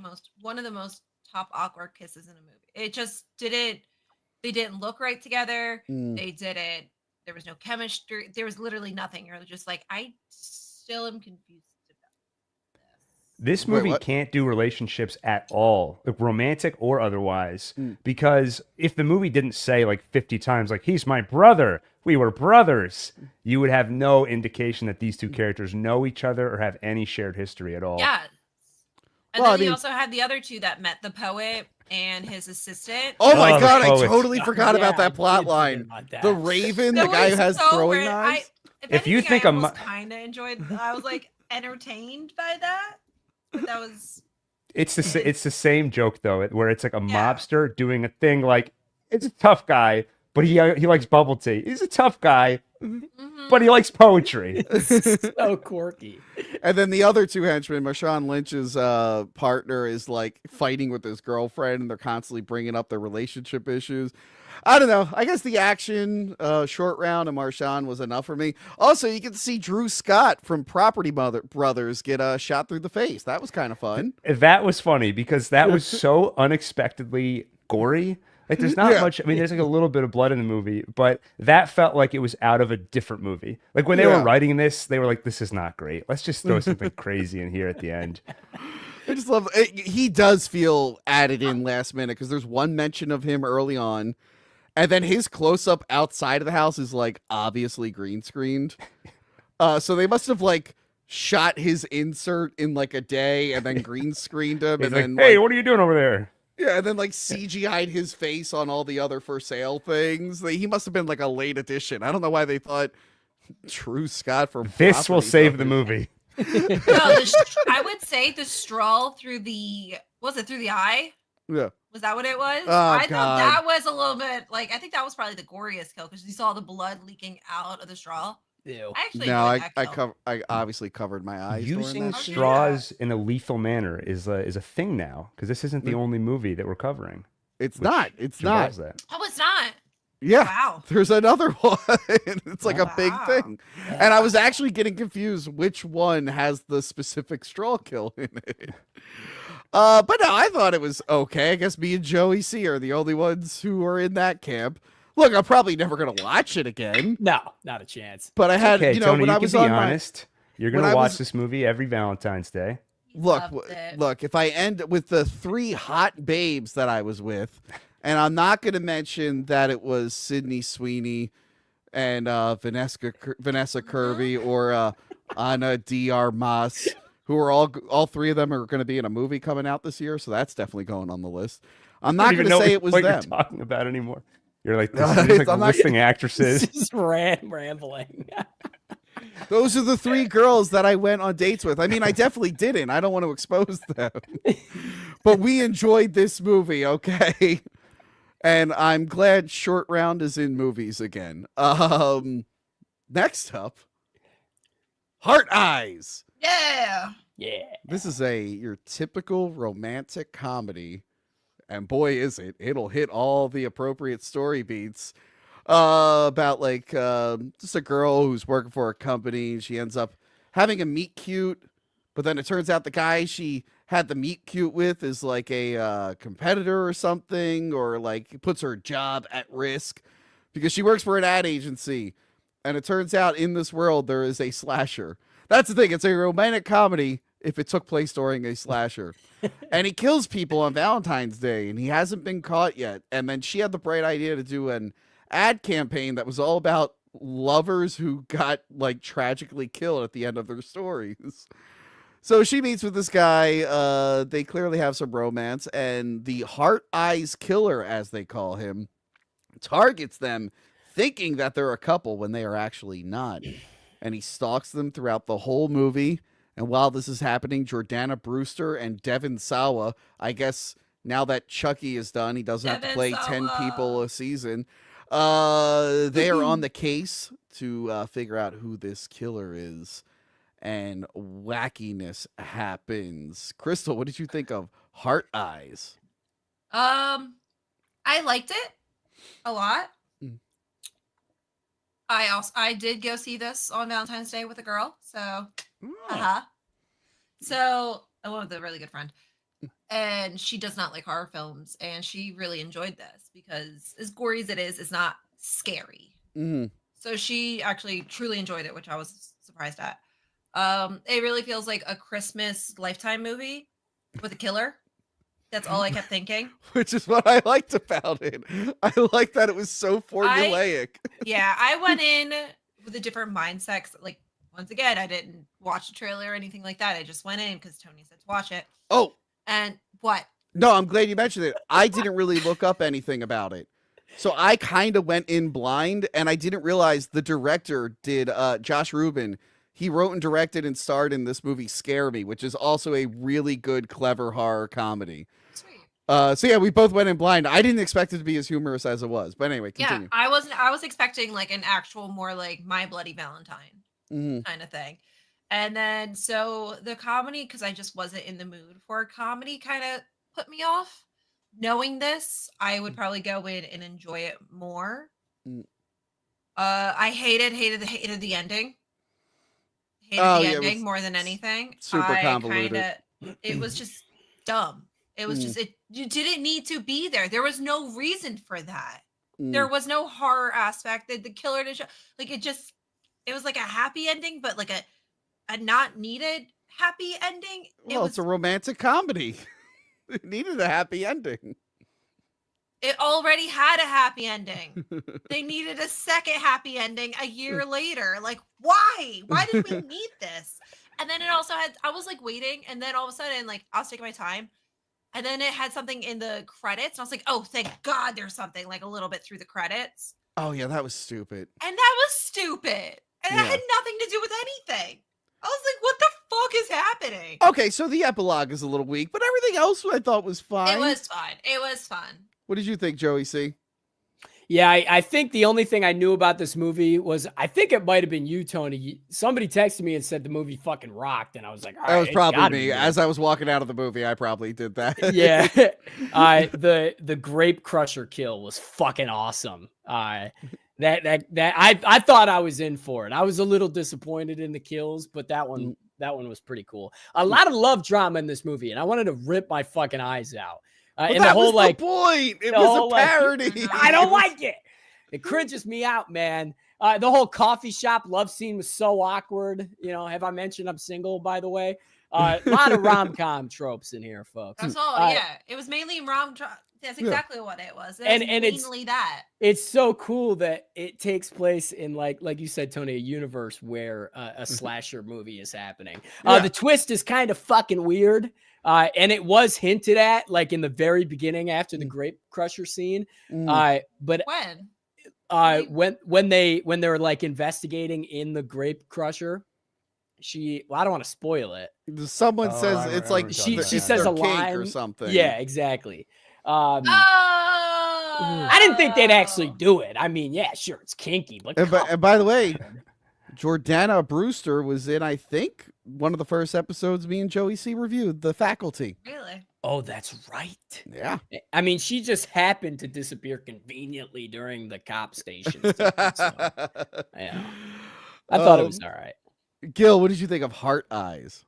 one of the most top awkward kisses in a movie. It just didn't, they didn't look right together. Mm. They didn't, there was no chemistry. There was literally nothing. You're just like, I still am confused about This Wait, movie what? can't do relationships at all, like romantic or otherwise, Mm. because if the movie didn't say like 50 times, like, he's my brother, we were brothers, you would have no indication that these two characters know each other or have any shared history at all. Yeah. And Well, then I mean- you also had the other two that met, the poet and his assistant. Oh my Oh, the god, I poets. totally forgot Yeah, about I that did plot forget line. about that. The Raven, That the guy who was has so throwing weird. knives. If you think I a mo- almost kind of enjoyed, I was like entertained by that. But that was It's the same joke though, where it's like a Yeah. mobster doing a thing like, it's a tough guy, but he likes bubble tea. He's a tough guy, mhm. but he likes poetry. So quirky. And then the other two henchmen, Marshawn Lynch's partner, is like fighting with his girlfriend, and they're constantly bringing up their relationship issues. I don't know. I guess the action, short round, and Marshawn was enough for me. Also, you get to see Drew Scott from Property Brothers get shot through the face. That was kind of fun. That was funny because that was so unexpectedly gory. Like, there's not Yeah. much. I mean, there's like a little bit of blood in the movie, but that felt like it was out of a different movie. Like when they Yeah. were writing this, they were like, "This is not great. Let's just throw something crazy in here at the end." I just love he does feel added in last minute because there's one mention of him early on, and then his close up outside of the house is like obviously green screened. So they must have like shot his insert in like a day and then green screened him, He's and like, then "Hey, like, what are you doing over there?" yeah, and then like CGI'd his face on all the other for sale things. He must have been like a late addition. I don't know why they thought Drew Scott from This will Property save the Brothers- movie. No, I would say the straw through the through the eye? Yeah. Was that what it was? Oh, I thought God. that was a little bit like, I think that was probably the goriest kill because you saw the blood leaking out of the straw. Ew. I actually No, enjoyed that kill. I obviously covered my eyes. during Using that. Oh, yeah. straws in a lethal manner is a thing now because this isn't the only movie that we're covering. It's which not. It's not. involves that. Oh, it's not. Yeah. Wow. There's another one. It's like a big Wow. thing. And I was actually getting confused which one has the specific straw kill in it. But no, I thought it was okay. I guess me and Joey C are the only ones who are in that camp. Look, I'm probably never gonna watch it again. No, not a chance. But I had, Okay, you know, Tony, when you I can was be on honest. You're when gonna I watch was- this movie every Valentine's Day. look, Loved it. look. If I end with the 3 hot babes that I was with, and I'm not gonna mention that it was Sydney Sweeney and Vanessa Kirby or Anna D. Armas, who are all 3 of them are going to be in a movie coming out this year, so that's definitely going on the list. I'm I not don't going even to know say it was what them. you're talking about anymore. You're like, No, this is like I'm not- listing actresses. Just rambling. Those are the 3 girls that I went on dates with. I mean, I definitely didn't. I don't want to expose them. But we enjoyed this movie, okay? And I'm glad Short Round is in movies again. Next up, Heart Eyes. Yeah. Yeah. This is your typical romantic comedy, and boy is it, it'll hit all the appropriate story beats. About like just a girl who's working for a company. She ends up having a meet cute, but then it turns out the guy she had the meet cute with is like a competitor or something, or like puts her job at risk because she works for an ad agency. And it turns out in this world there is a slasher. That's the thing. It's a romantic comedy if it took place during a slasher. And he kills people on Valentine's Day, and he hasn't been caught yet. And then she had the bright idea to do an ad campaign that was all about lovers who got like tragically killed at the end of their stories. So she meets with this guy. They clearly have some romance, and the Heart Eyes Killer, as they call him, targets them thinking that they're a couple when they are actually not. And he stalks them throughout the whole movie. And while this is happening, Jordana Brewster and Devin Sawa, I guess now that Chucky is done, he doesn't have to Devin play 10 Sawa. people a season. They are on the case to figure out who this killer is. And wackiness happens. Crystal, what did you think of Heart Eyes? I liked it a lot. Mm. I did go see this on Valentine's Day with a girl, so Oh. So I went with a really good friend, and she does not like horror films, and she really enjoyed this because as gory as it is, it's not scary. Mhm. So she actually truly enjoyed it, which I was surprised at. It really feels like a Christmas Lifetime movie with a killer. That's all I kept thinking. Which is what I liked about it. I like that it was so formulaic. Yeah, I went in with a different mindset. 'Cause, like, once again, I didn't watch the trailer or anything like that. I just went in because Tony said to watch it. Oh, And what? no, I'm glad you mentioned it. I didn't really look up anything about it. So I kind of went in blind, and I didn't realize the director did, Josh Rubin. He wrote and directed and starred in this movie Scare Me, which is also a really good, clever horror comedy. Sweet. So yeah, we both went in blind. I didn't expect it to be as humorous as it was. But anyway, Yeah, continue. I was expecting like an actual more like My Bloody Valentine Mhm. kind of thing. And then so the comedy, because I just wasn't in the mood for a comedy, kind of put me off. Knowing this, I would probably go in and enjoy it more. Mm. I hated the ending. Hated Oh, the yeah, it ending was more than anything. super convoluted. It was just dumb. It was Mm. just you didn't need to be there. There was no reason for that. Mm. There was no horror aspect. The killer didn't show, like it was like a happy ending, but like a not needed happy ending. Well, it's a romantic comedy. It needed a happy ending. It already had a happy ending. They needed a second happy ending a year later. Like, why? Why did we need this? And then it also had, I was like waiting, and then all of a sudden, like, I was taking my time. And then it had something in the credits. And I was like, oh, thank God there's something like a little bit through the credits. Oh yeah, that was stupid. And that was stupid. And Yeah. it had nothing to do with anything. I was like, what the fuck is happening? Okay, so the epilogue is a little weak, but everything else I thought was fine. It was fun. It was fun. What did you think, Joey C? Yeah, I think the only thing I knew about this movie was, I think it might have been you, Tony. Somebody texted me and said the movie fucking rocked, and I was like, all That right, was it's probably gotta me. be good. As I was walking out of the movie, I probably did that. Yeah. The Grape Crusher kill was fucking awesome. I thought I was in for it. I was a little disappointed in the kills, but that one was pretty cool. A lot of love drama in this movie, and I wanted to rip my fucking eyes out. But And the that whole was like the point. It the was whole, a like, parody. I don't like it. It cringes me out, man. The whole coffee shop love scene was so awkward. You know, have I mentioned I'm single, by the way? A lot of rom-com tropes in here, folks. That's all. Yeah, it was mainly That's exactly what it was. And mainly it's that. It's so cool that it takes place in like you said, Tony, a universe where a slasher movie is happening. The twist is kind of fucking weird. And it was hinted at like in the very beginning after the Grape Crusher scene. But when they're like investigating in the Grape Crusher, I don't want to spoil it. Someone says it's like she says a line or something. Yeah, exactly. I didn't think they'd actually do it. I mean, yeah, sure, it's kinky, but and by the way, Jordana Brewster was in, I think, one of the first episodes me and Joey C reviewed, The Faculty. Really? Oh, that's right. Yeah. I mean, she just happened to disappear conveniently during the cop station. Yeah. I thought it was all right. Gil, what did you think of Heart Eyes?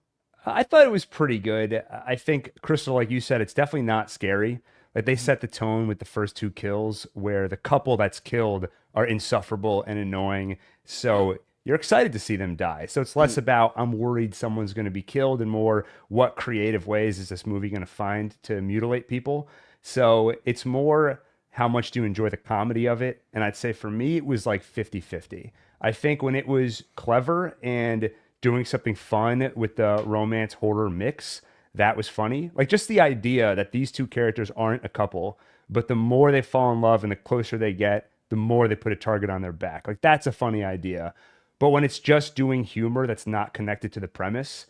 I thought it was pretty good. I think, Crystal, like you said, it's definitely not scary. Like they set the tone with the first 2 kills where the couple that's killed are insufferable and annoying. So you're excited to see them die. So it's less about I'm worried someone's going to be killed and more what creative ways is this movie going to find to mutilate people. So it's more how much do you enjoy the comedy of it? And I'd say for me, it was like 50-50. I think when it was clever and doing something fun with the romance horror mix, that was funny. Like just the idea that these 2 characters aren't a couple, but the more they fall in love and the closer they get, the more they put a target on their back. Like that's a funny idea. But when it's just doing humor that's not connected to the premise,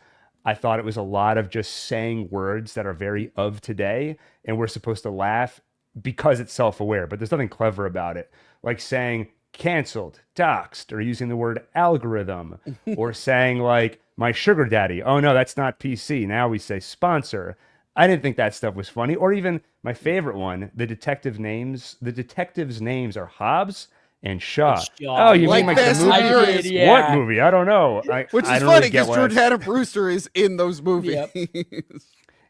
I thought it was a lot of just saying words that are very of today, and we're supposed to laugh because it's self-aware, but there's nothing clever about it. Like saying canceled, doxed, or using the word algorithm, or saying like my sugar daddy. Oh no, that's not PC. Now we say sponsor. I didn't think that stuff was funny. Or even my favorite one, the detectives' names are Hobbs and Shaw. Shaw. Oh, you Like mean like Fast the and movie? Furious. Yeah. What movie? I don't know. Which is I don't funny really get because what- Jordana Brewster is in those movies. Yep.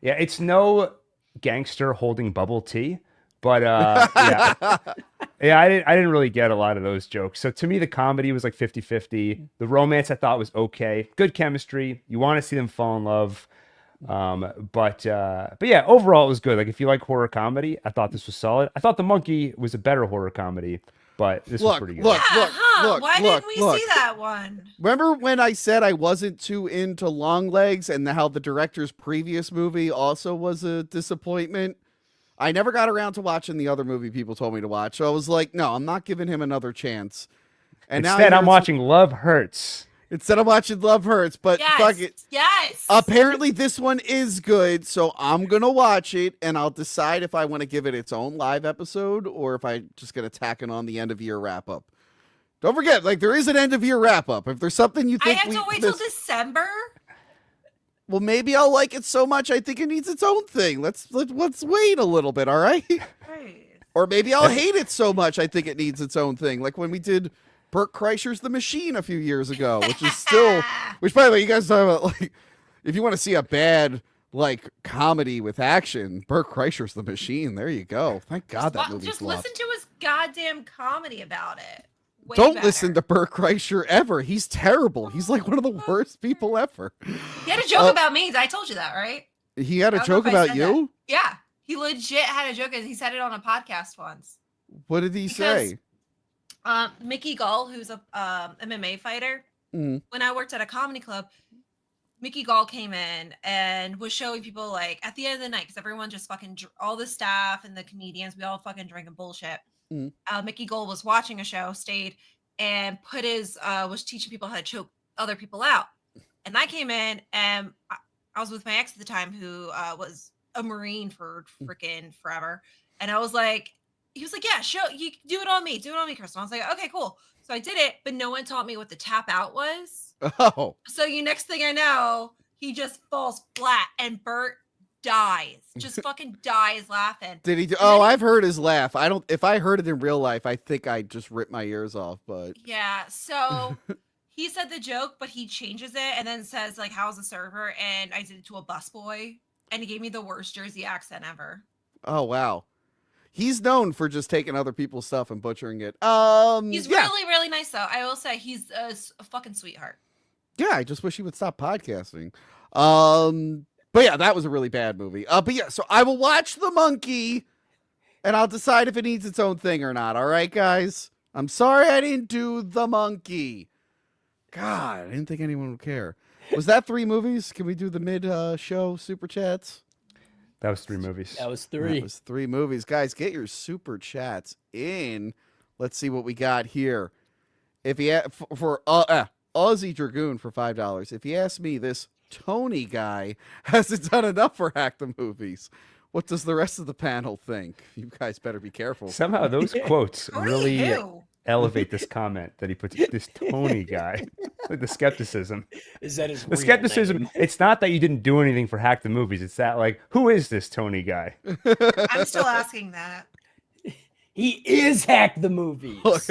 Yeah, it's no gangster holding bubble tea, but yeah. Yeah, I didn't really get a lot of those jokes. So to me, the comedy was like 50-50. The romance I thought was okay. Good chemistry. You want to see them fall in love. But yeah, overall it was good. Like if you like horror comedy, I thought this was solid. I thought The Monkey was a better horror comedy, but this was pretty good. Look. Why didn't we see that one? Remember when I said I wasn't too into Longlegs and how the director's previous movie also was a disappointment? I never got around to watching the other movie people told me to watch. So I was like, no, I'm not giving him another chance. And Instead, now I'm watching Love Hurts. Instead of watching Love Hurts, but fuck it. Yes. Apparently this one is good, so I'm going to watch it, and I'll decide if I want to give it its own live episode or if I just going to tack it on the end-of-year wrap-up. Don't forget, like, there is an end-of-year wrap-up. If there's something you I think have to wait till December? well, maybe I'll like it so much I think it needs its own thing. Let's wait a little bit, all right? Right. Or maybe I'll hate it so much I think it needs its own thing, like when we did Burt Kreischer's The Machine a few years ago, which is still, which by the way, you guys talk about, like, if you want to see a bad, like, comedy with action, Burt Kreischer's The Machine, there you go. Thank God that movie's Just lost. listen to his goddamn comedy about it. Way Don't better. listen to Burt Kreischer ever. He's terrible. He's like one of the worst people ever. He had a joke about me. I told you that, right? He had a I don't know joke if I about said you? Yeah. He legit had a joke. He said it on a podcast once. What did he Because- say? Mickey Gall, who's a MMA fighter, Mhm. when I worked at a comedy club, Mickey Gall came in and was showing people like at the end of the night, because everyone just fucking all the staff and the comedians, we all fucking drinking bullshit. Mhm. Mickey Gall was watching a show, stayed and put his was teaching people how to choke other people out. And I came in and I was with my ex at the time who was a Marine for freaking forever. And I was like, he was like, yeah, you do it on me, Kristen. I was like, okay, cool. So I did it, but no one taught me what the tap out was. Oh. So next thing I know, he just falls flat and Bert dies. Just fucking dies laughing. Did he do? And Oh, then- I've heard his laugh. I don't. If I heard it in real life, I think I'd just rip my ears off. But Yeah. So he said the joke, but he changes it and then says like, "How's the server?" And I did it to a busboy, and he gave me the worst Jersey accent ever. oh wow, He's known for just taking other people's stuff and butchering it. He's yeah. really, really nice, though. I will say he's a fucking sweetheart. Yeah, I just wish he would stop podcasting. But yeah, that was a really bad movie. But yeah, so I will watch The Monkey, and I'll decide if it needs its own thing or not. All right, guys? I'm sorry I didn't do The Monkey. God, I didn't think anyone would care. Was that 3 movies? Can we do the mid-show super chats? That was 3 movies. That was 3. That was 3 movies. Guys, get your super chats in. Let's see what we got here. If you for Aussie Dragoon for $5. If you ask me, this Tony guy hasn't done enough for Hack the Movies. What does the rest of the panel think? You guys better be careful. Somehow those quotes Tony really who? elevate this comment that he puts. This Tony guy, like the skepticism. Is that his The real skepticism. name? It's not that you didn't do anything for Hack the Movies. It's that like, who is this Tony guy? I'm still asking that. He is Hack the Movies. Look,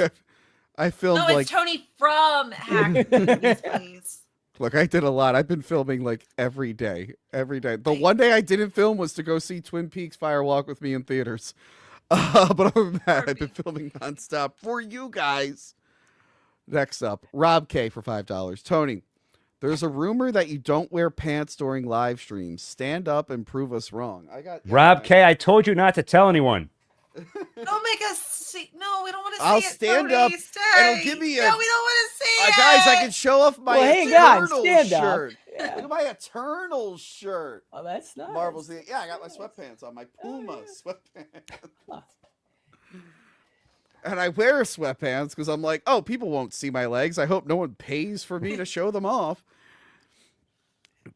I filmed No, it's like Tony from Hack the Movies, please. look, I did a lot. I've been filming like every day. Every day. The Right. one day I didn't film was to go see Twin Peaks Fire Walk with Me in theaters. But other than that, I've been filming nonstop for you guys. Next up, Rob K for $5. Tony, there's a rumor that you don't wear pants during live streams. Stand up and prove us wrong. I got Rob K. I told you not to tell anyone. Don't make us see. No, we don't want to see I'll it. stand Tony, up stay. and it'll give me a- No, we don't want to see it. guys, I can show off my Well, hang on, Eternal stand up. shirt. Yeah. Look at my Eternal shirt. Oh, that's nice. Marvel's the yeah, I got my sweatpants on, my Puma sweatpants. And I wear sweatpants because I'm like, oh, people won't see my legs. I hope no one pays for me to show them off.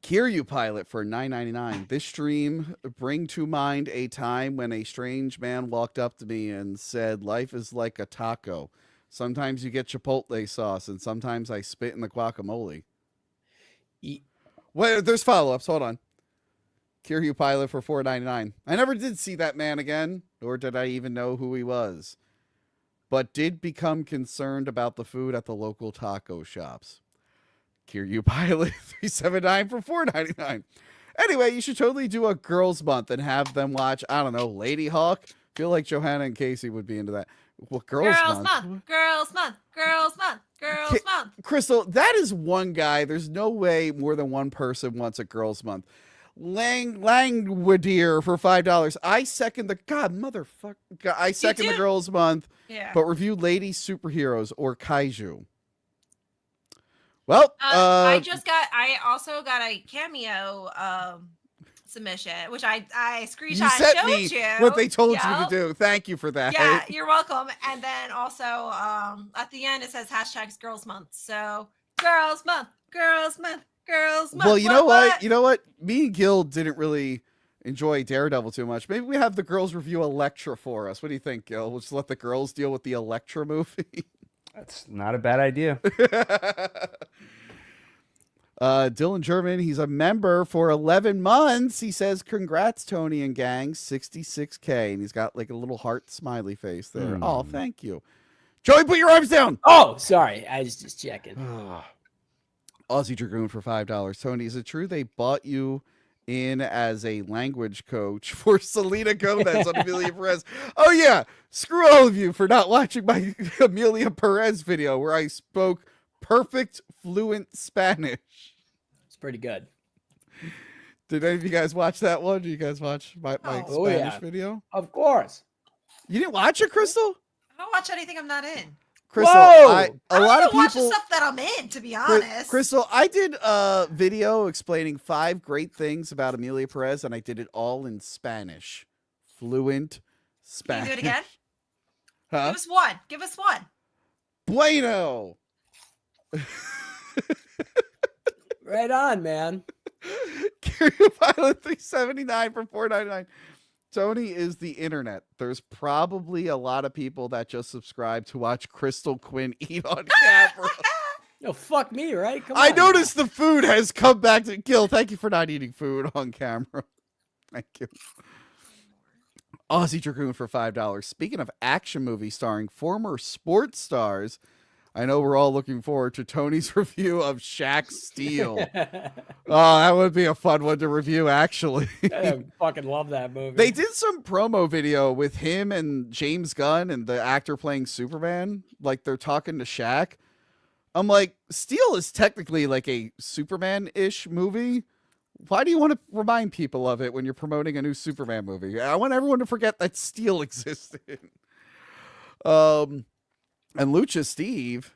Kiryu Pilot for $9.99. This stream bring to mind a time when a strange man walked up to me and said, life is like a taco. Sometimes you get Chipotle sauce, and sometimes I spit in the guacamole. Wait, there's follow-ups. Hold on. Kiryu Pilot for $4.99. I never did see that man again, nor did I even know who he was, but did become concerned about the food at the local taco shops. Kiryu Pilot 379 for $4.99. Anyway, you should totally do a girls' month and have them watch, I don't know, Lady Hawk. Feel like Johanna and Casey would be into that. Well, girls' month. Girls month. Girls month. Girls month. Crystal, that is one guy. There's no way more than one person wants a girls' month. Langwedier for $5. I second the motherfucker. I second the do? girls' month, Yeah. but review lady superheroes or kaiju. Well, I also got a Cameo submission, which I screenshot you and sent showed me you. what they told you to Yep. do. Thank you for that. Yeah, you're welcome. And then also at the end it says hashtags Girls Month. So Girls Month, Girls Month, Girls Month. Well, you know what? You know what? Me and Gil didn't really enjoy Daredevil too much. Maybe we have the girls review Elektra for us. What do you think, Gil? We'll just let the girls deal with the Elektra movie. That's not a bad idea. Dylan German, he's a member for 11 months. He says, congrats, Tony and gang, 66K. And he's got like a little heart smiley face there. Oh, thank you. Joey, put your arms down. Oh, sorry. I was just checking. Aussie Dragoon for $5. Tony, is it true they bought you in as a language coach for Selena Gomez on Amelia Perez? Oh, yeah. Screw all of you for not watching my Amelia Perez video where I spoke perfect, fluent Spanish. It's pretty good. Did any of you guys watch that one? Did you guys watch my Oh, Spanish yeah. video? Of course. You didn't watch it, Crystal? I don't watch anything I'm not in. Crystal, Whoa! I a don't lot even of watch the people. stuff that I'm in, to be honest. Crystal, I did a video explaining 5 great things about Amelia Perez, and I did it all in Spanish. Fluent Can Spanish. you do it again? Huh? Give us one. Give us one. Bueno. Right on, man. Curio Pilot 379 for $4.99. Tony is the internet. There's probably a lot of people that just subscribe to watch Crystal Quinn eat on camera. No, fuck me, right? Come I on, noticed the food has come back to Gil. Thank you for not eating food on camera. Thank you. Aussie Dragoon for $5. Speaking of action movies starring former sports stars, I know we're all looking forward to Tony's review of Shaq Steel. Oh, that would be a fun one to review, actually. I fucking love that movie. They did some promo video with him and James Gunn and the actor playing Superman. Like, they're talking to Shaq. I'm like, Steel is technically like a Superman-ish movie. Why do you want to remind people of it when you're promoting a new Superman movie? I want everyone to forget that Steel existed. And Lucha Steve,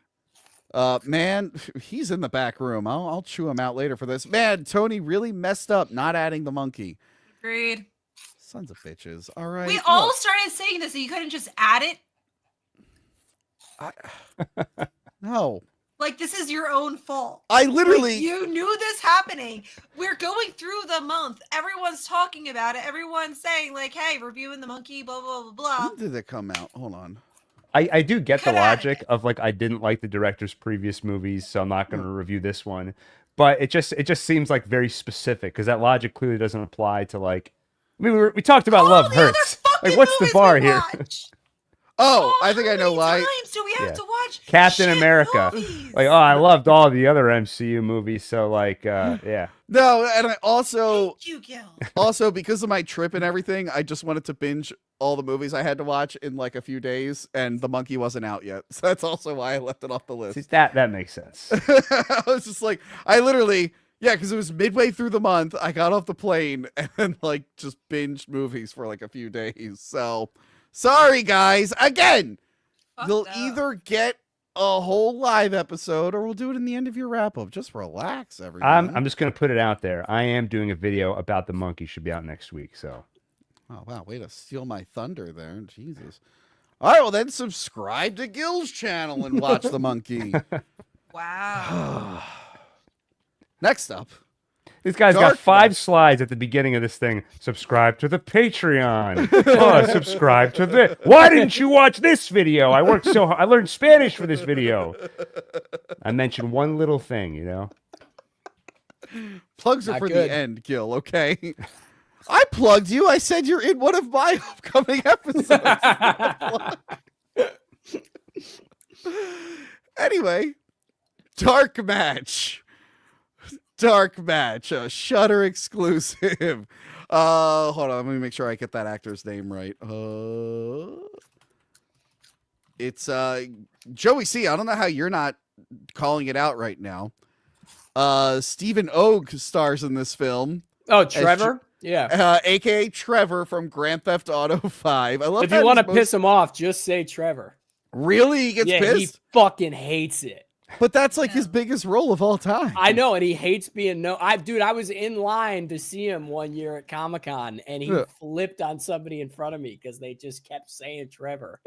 man, he's in the back room. I'll chew him out later for this. Man, Tony really messed up not adding the monkey. Agreed. Sons of bitches. All right. We all started saying this, so you couldn't just add it. No. Like, this is your own fault. I literally. Like, you knew this happening. We're going through the month. Everyone's talking about it. Everyone's saying, like, hey, reviewing the monkey, blah, blah, blah, blah. When did it come out? Hold on. I do get the Could add logic it. of like I didn't like the director's previous movies, so I'm not going to review this one. But it just seems like very specific because that logic clearly doesn't apply to like. I mean, we talked about All Love the other Hurts. fucking Like, what's the movies bar we here? watch. Oh, Oh, I think how I know many why. times do we have Yeah. to watch Captain shit America. movies? Like, oh, I loved all the other MCU movies, so like, yeah. No, and I also Thank you, Gil. because of my trip and everything, I just wanted to binge all the movies I had to watch in like a few days, and The Monkey wasn't out yet. So that's also why I left it off the list. See, that makes sense. I was just like, I literally, yeah, because it was midway through the month. I got off the plane and then like just binged movies for like a few days. So sorry, guys. Again, Fucked you'll up. either get a whole live episode or we'll do it in the end of your wrap up. Just relax, everyone. I'm just gonna put it out there. I am doing a video about the monkey. Should be out next week. So Oh, wow. Way to steal my thunder there. Jesus. All right. Well, then subscribe to Gil's channel and watch The Monkey. Wow. Next up. this guy's Dark got 5 Knight. slides at the beginning of this thing. Subscribe to the Patreon. Oh, subscribe to this. Why didn't you watch this video? I worked so hard. I learned Spanish for this video. I mentioned one little thing, you know. Plugs are Not for good. the end, Gil, okay? I plugged you. I said you're in one of my upcoming episodes. Anyway, Dark Match. Dark Match, a Shudder exclusive. Hold on, let me make sure I get that actor's name right. It's Joey C. I don't know how you're not calling it out right now. Stephen Ogg stars in this film, Oh, Trevor? Yeah. aka Trevor from Grand Theft Auto 5. I love If that you want to his most- piss him off, just say Trevor. Really, he gets Yeah, pissed, he fucking hates it. but that's like his biggest role of all time. I know, and he hates being known. I was in line to see him one year at Comic-Con, and he Yeah. flipped on somebody in front of me because they just kept saying Trevor.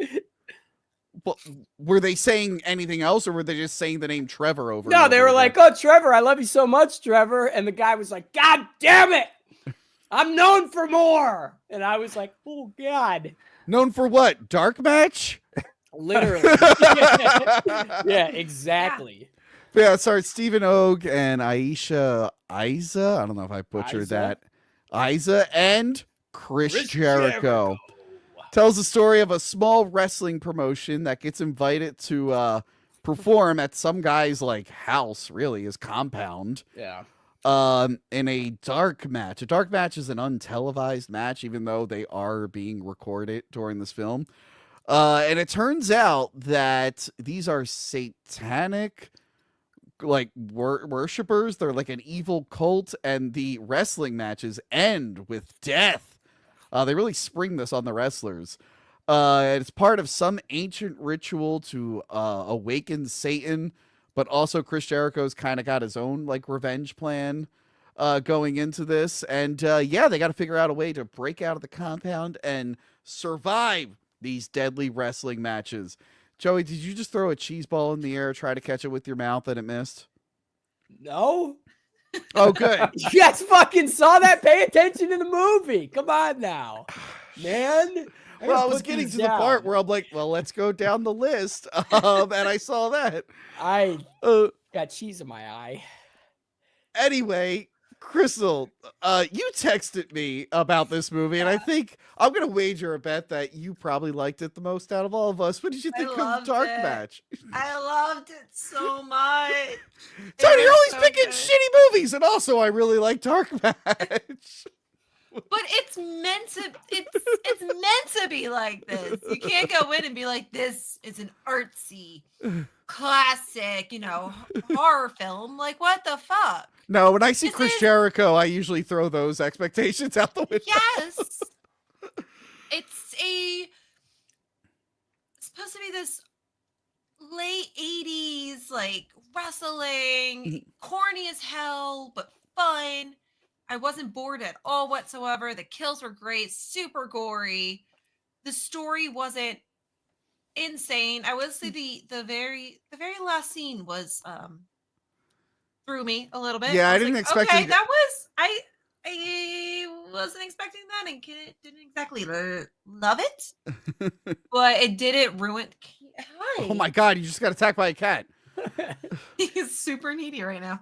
Well, were they saying anything else, or were they just saying the name Trevor over? No, and they over were like, again? "Oh, Trevor, I love you so much, Trevor," and the guy was like, "God damn it, I'm known for more," and I was like, "Oh God." known for what? Dark Match? Literally. Yeah, exactly. Yeah, sorry, Stephen Ogg and Aisha Isa. I don't know if I butchered Isa? that. Isa and Chris Chris Jericho. Tells the story of a small wrestling promotion that gets invited to perform at some guy's like house, really, his compound. Yeah. In a dark match. A dark match is an untelevised match, even though they are being recorded during this film. And it turns out that these are satanic, like worshippers. They're like an evil cult, and the wrestling matches end with death. They really spring this on the wrestlers. It's part of some ancient ritual to awaken Satan, but also Chris Jericho's kind of got his own like revenge plan going into this. And yeah, they got to figure out a way to break out of the compound and survive these deadly wrestling matches. Joey, did you just throw a cheese ball in the air, try to catch it with your mouth, and it missed? No. Oh, good. You guys fucking saw that? Pay attention to the movie. Come on now, man. Well, I was getting to the part where I'm like, well, let's go down the list. And I saw that. I Uh, got cheese in my eye. anyway, Crystal, you texted me about this movie, and I think I'm gonna wager a bet that you probably liked it the most out of all of us. What did you I think of loved Dark it. Match? I loved it so much. Tony, you're always so picking good. shitty movies, and also I really like Dark Match. But it's meant to be like this. You can't go in and be like, this is an artsy classic, horror film. Like, what the fuck? No, when I see This Chris is- Jericho, I usually throw those expectations out the window. Yes. It's supposed to be this late 80s, like wrestling, corny as hell, but fun. I wasn't bored at all whatsoever. The kills were great, super gory. The story wasn't insane. I would say the very last scene was threw me a little bit. Yeah, I was didn't like, expect okay, it to- that was I wasn't expecting that and didn't exactly love it, but it didn't ruin. Hi. Oh my god, you just got attacked by a cat. He's super needy right now.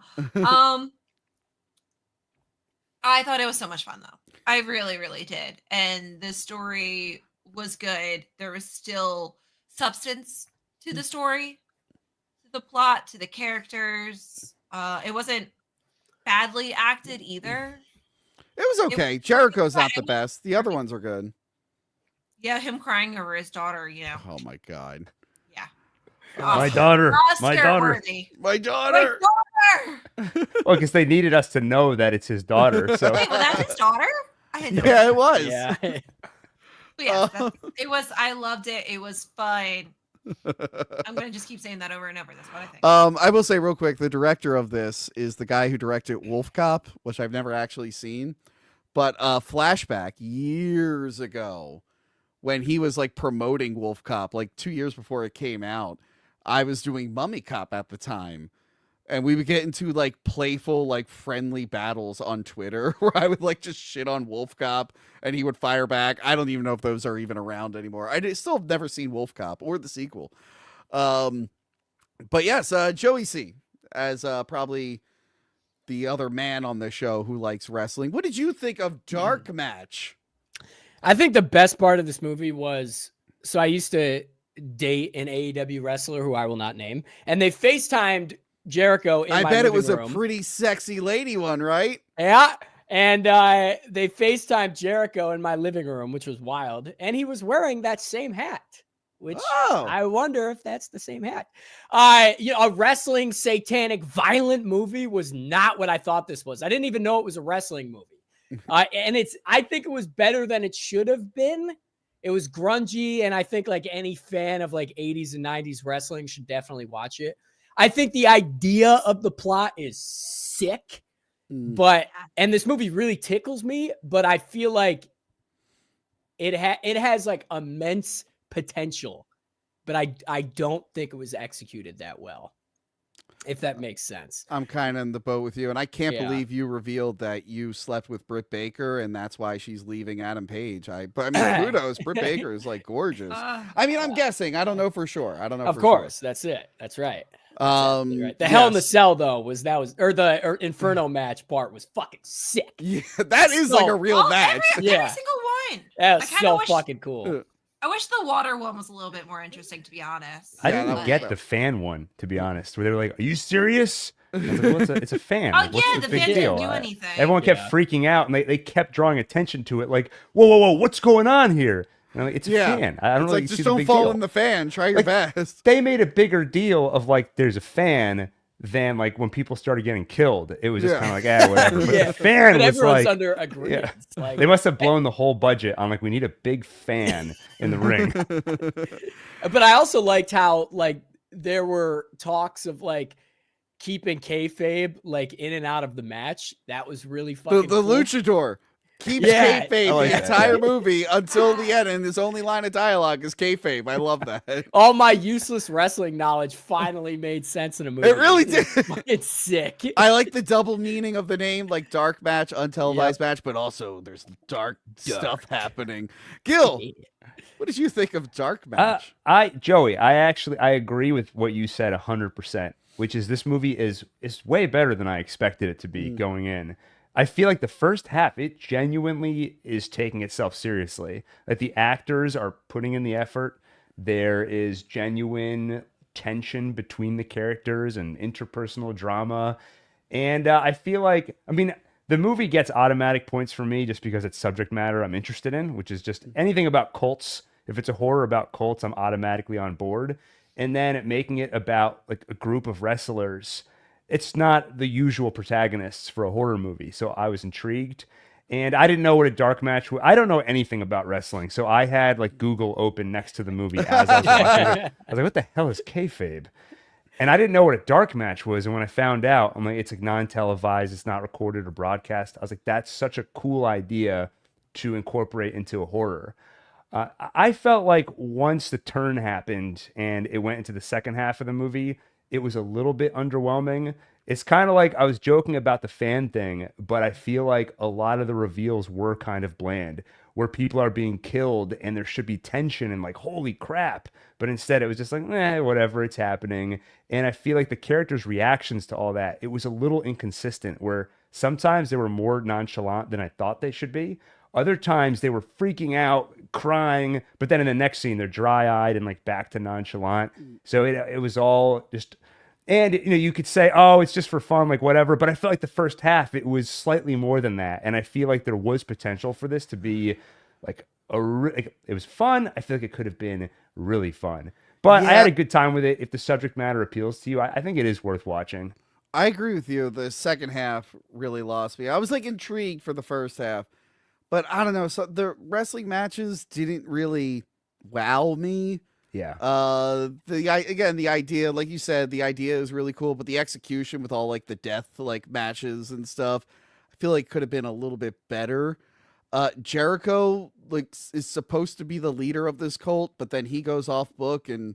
I thought it was so much fun though. I really, really did. And the story was good. There was still substance to the story, to the plot, to the characters. It wasn't badly acted either. It was okay. Jericho's not the best. The other ones are good. Yeah, him crying over his daughter, Oh my god. Yeah. My daughter. My Oscar daughter. worthy. My My daughter. daughter! Well, because they needed us to know that it's his daughter. So Wait, was that his daughter? I had no Yeah, it was. Yeah. But yeah, it was. I loved it. It was fun. I'm gonna just keep saying that over and over. That's what I think. I will say real quick, the director of this is the guy who directed Wolf Cop, which I've never actually seen. But flashback years ago when he was like promoting Wolf Cop, like 2 years before it came out, I was doing Mummy Cop at the time. And we would get into like playful, like friendly battles on Twitter where I would like just shit on Wolf Cop and he would fire back. I don't even know if those are even around anymore. Still have never seen Wolf Cop or the sequel. But yes, Joey C as probably the other man on the show who likes wrestling. What did you think of Dark Match? I think the best part of this movie was, so I used to date an AEW wrestler who I will not name, and they FaceTimed Jericho in I my bet it living was room. a pretty sexy lady one, right? Yeah. And they FaceTimed Jericho in my living room, which was wild. And he was wearing that same hat, which Oh. I wonder if that's the same hat. A wrestling, satanic, violent movie was not what I thought this was. I didn't even know it was a wrestling movie. And I think it was better than it should have been. It was grungy. And I think like any fan of like 80s and 90s wrestling should definitely watch it. I think the idea of the plot is sick. And this movie really tickles me, but I feel like it has like immense potential, but I don't think it was executed that well, if that makes sense. I'm kind of in the boat with you, and I can't Yeah. believe you revealed that you slept with Britt Baker, and that's why she's leaving Adam Page. But I mean, kudos. Britt Baker is like gorgeous. I mean, I'm guessing. I don't know for sure. I don't know. Of for course, that's it. That's right. Sure. Right. The Hell in the yes. Cell though the Inferno match part was fucking sick. Yeah, that is like a real match. Every Yeah. single one. That was I kinda so wish- fucking cool. I wish the water one was a little bit more interesting, to be honest. I Yeah, didn't that get was- the fan one, to be honest, where they were like, "Are you serious?" I was like, well, it's a fan. Oh Like, what's yeah, the big fan deal? didn't do anything. Everyone kept Yeah. freaking out, and they kept drawing attention to it. Like, whoa, what's going on here? And I'm like, it's a Yeah. fan. I don't It's really like see just the don't big fall deal. in the fan. Try your Like, best. They made a bigger deal of like there's a fan than like when people started getting killed. It was just Yeah. kind of like, whatever. But Yeah. the fan But was everyone's like, under agreement. Like, they must have blown the whole budget on like we need a big fan in the ring. but I also liked how like there were talks of like keeping kayfabe like in and out of the match. That was really the fucking cool. luchador keeps Yeah. kayfabe I like the that. entire movie until the end, and his only line of dialogue is kayfabe. I love that. All my useless wrestling knowledge finally made sense in a movie. It really did. It's sick. I like the double meaning of the name, like dark match, untelevised match, but also there's dark stuff happening. Gil, what did you think of Dark Match? Joey, I agree with what you said 100%, which is this movie is way better than I expected it to be going in. I feel like the first half, it genuinely is taking itself seriously. Like the actors are putting in the effort. There is genuine tension between the characters and interpersonal drama. And I feel like, I mean, the movie gets automatic points for me just because it's subject matter I'm interested in, which is just anything about cults. If it's a horror about cults, I'm automatically on board. And then making it about like a group of wrestlers, it's not the usual protagonists for a horror movie. So I was intrigued. And I didn't know what a dark match was. I don't know anything about wrestling. So I had like Google open next to the movie as I was watching it. I was like, what the hell is kayfabe? And I didn't know what a dark match was. And when I found out, I'm like, it's like non-televised, it's not recorded or broadcast. I was like, that's such a cool idea to incorporate into a horror. I felt like once the turn happened and it went into the second half of the movie, it was a little bit underwhelming. It's kind of like I was joking about the fan thing, but I feel like a lot of the reveals were kind of bland, where people are being killed and there should be tension and like, holy crap. But instead it was just like, whatever, it's happening. And I feel like the characters' reactions to all that, it was a little inconsistent, where sometimes they were more nonchalant than I thought they should be. Other times they were freaking out, crying, but then in the next scene they're dry-eyed and like back to nonchalant. So it was all just, and you know, you could say, oh, it's just for fun, like whatever. But I felt like the first half it was slightly more than that, and I feel like there was potential for this to be like like, it was fun. I feel like it could have been really fun, but I had a good time with it. If the subject matter appeals to you, I think it is worth watching. I agree with you. The second half really lost me. I was like intrigued for the first half. But I don't know. So the wrestling matches didn't really wow me. Yeah. The idea, like you said, the idea is really cool, but the execution with all like the death like matches and stuff, I feel like could have been a little bit better. Jericho like is supposed to be the leader of this cult, but then he goes off book and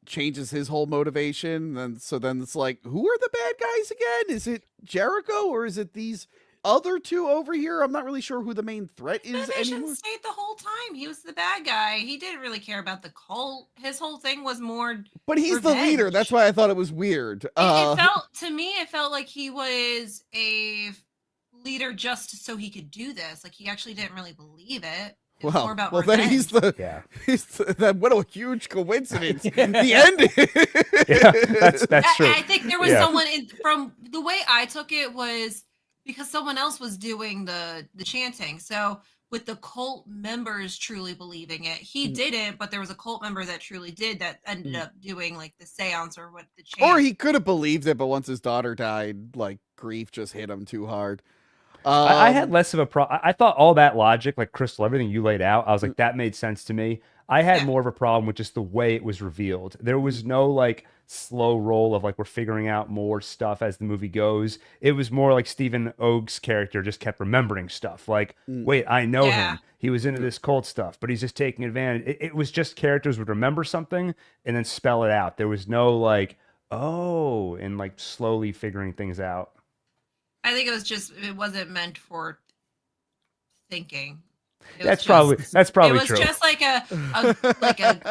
changes his whole motivation. And so then it's like, who are the bad guys again? Is it Jericho or is it these other two over here? I'm not really sure who the main threat is anymore. State the whole time he was the bad guy. He didn't really care about the cult. His whole thing was more. But he's the leader. That's why I thought it was weird. It felt to me. It felt like he was a leader just so he could do this. Like he actually didn't really believe it. It was more about revenge. Then he's the what a huge coincidence. The end. That's true. I think there was someone from the way I took it was. Because someone else was doing the chanting. So with the cult members truly believing it, he didn't, but there was a cult member that truly did that ended up doing like the seance or what the chant. Or he could have believed it, but once his daughter died, like grief just hit him too hard. I had less of a problem. I thought all that logic, like Crystal, everything you laid out, I was like, that made sense to me. I had more of a problem with just the way it was revealed. There was no like slow roll of like we're figuring out more stuff as the movie goes. It was more like Stephen Ogg's character just kept remembering stuff. Like, wait, I know him. He was into this cult stuff, but he's just taking advantage. It was just characters would remember something and then spell it out. There was no like, oh, and like slowly figuring things out. I think it wasn't meant for thinking. That's probably true. It was just like a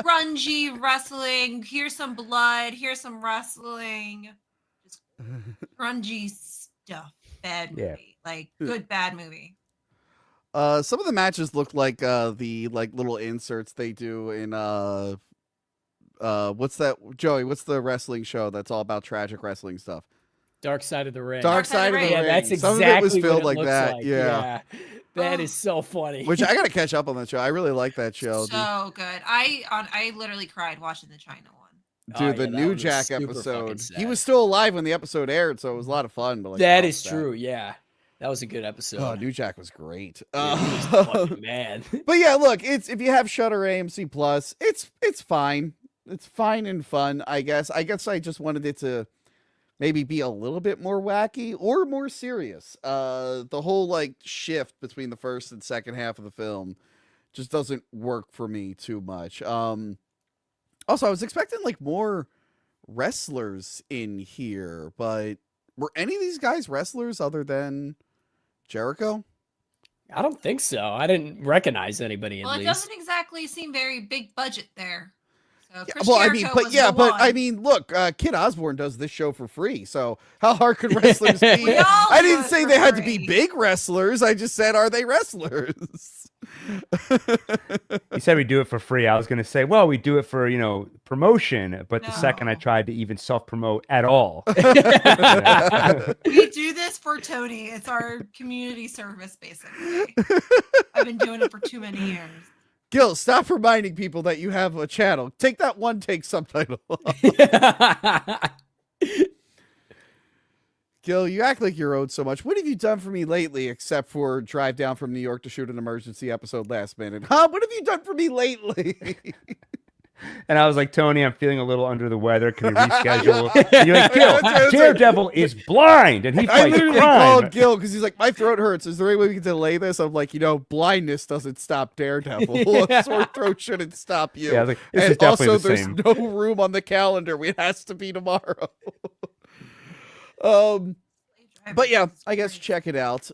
grungy wrestling. Here's some blood. Here's some wrestling. Just grungy stuff. Bad movie. Like good bad movie. Some of the matches looked like the like little inserts they do in what's that, Joey? What's the wrestling show that's all about tragic wrestling stuff? Dark Side of the Ring. Dark Side of the Ring. Yeah, that's exactly Some of it was what filled it like looks that. like. Yeah. That is so funny. Which I gotta catch up on that show. I really like that show. So good. I literally cried watching the China one. Dude, the New Jack episode. He was still alive when the episode aired, so it was a lot of fun. But like, that is true. Yeah, that was a good episode. Oh, New Jack was great. Man. But yeah, look, it's if you have Shudder AMC Plus, it's fine. It's fine and fun. I guess I just wanted it to maybe be a little bit more wacky or more serious. The whole like shift between the first and second half of the film just doesn't work for me too much. Also, I was expecting like more wrestlers in here, but were any of these guys wrestlers other than Jericho? I don't think so. I didn't recognize anybody. Well, it doesn't exactly seem very big budget there. So Yeah, Chris well, I Jericho mean, but was yeah, the but one. I mean, look, Kid Osborne does this show for free. So how hard could wrestlers be? We all I do didn't it say for they had to be free. big wrestlers. I just said, are they wrestlers? You said we do it for free. I was going to say, well, we do it for, promotion. But the second I No. tried to even self-promote at all. We do this for Tony. It's our community service, basically. I've been doing it for too many years. Gil, stop reminding people that you have a channel. Take that one take subtitle off. Gil, you act like you're owed so much. What have you done for me lately except for drive down from New York to shoot an emergency episode last minute? Huh? What have you done for me lately? And I was like, Tony, I'm feeling a little under the weather. Can we reschedule? And you're like, Gil, That's right. Daredevil is blind and he I fights literally crime. called Gil because he's like, my throat hurts. Is there any way we can delay this? I'm like, blindness doesn't stop Daredevil. A sore throat shouldn't stop you. Yeah, I was like, this and is definitely also, the there's same. no room on the calendar. It has to be tomorrow. But yeah, I guess check it out.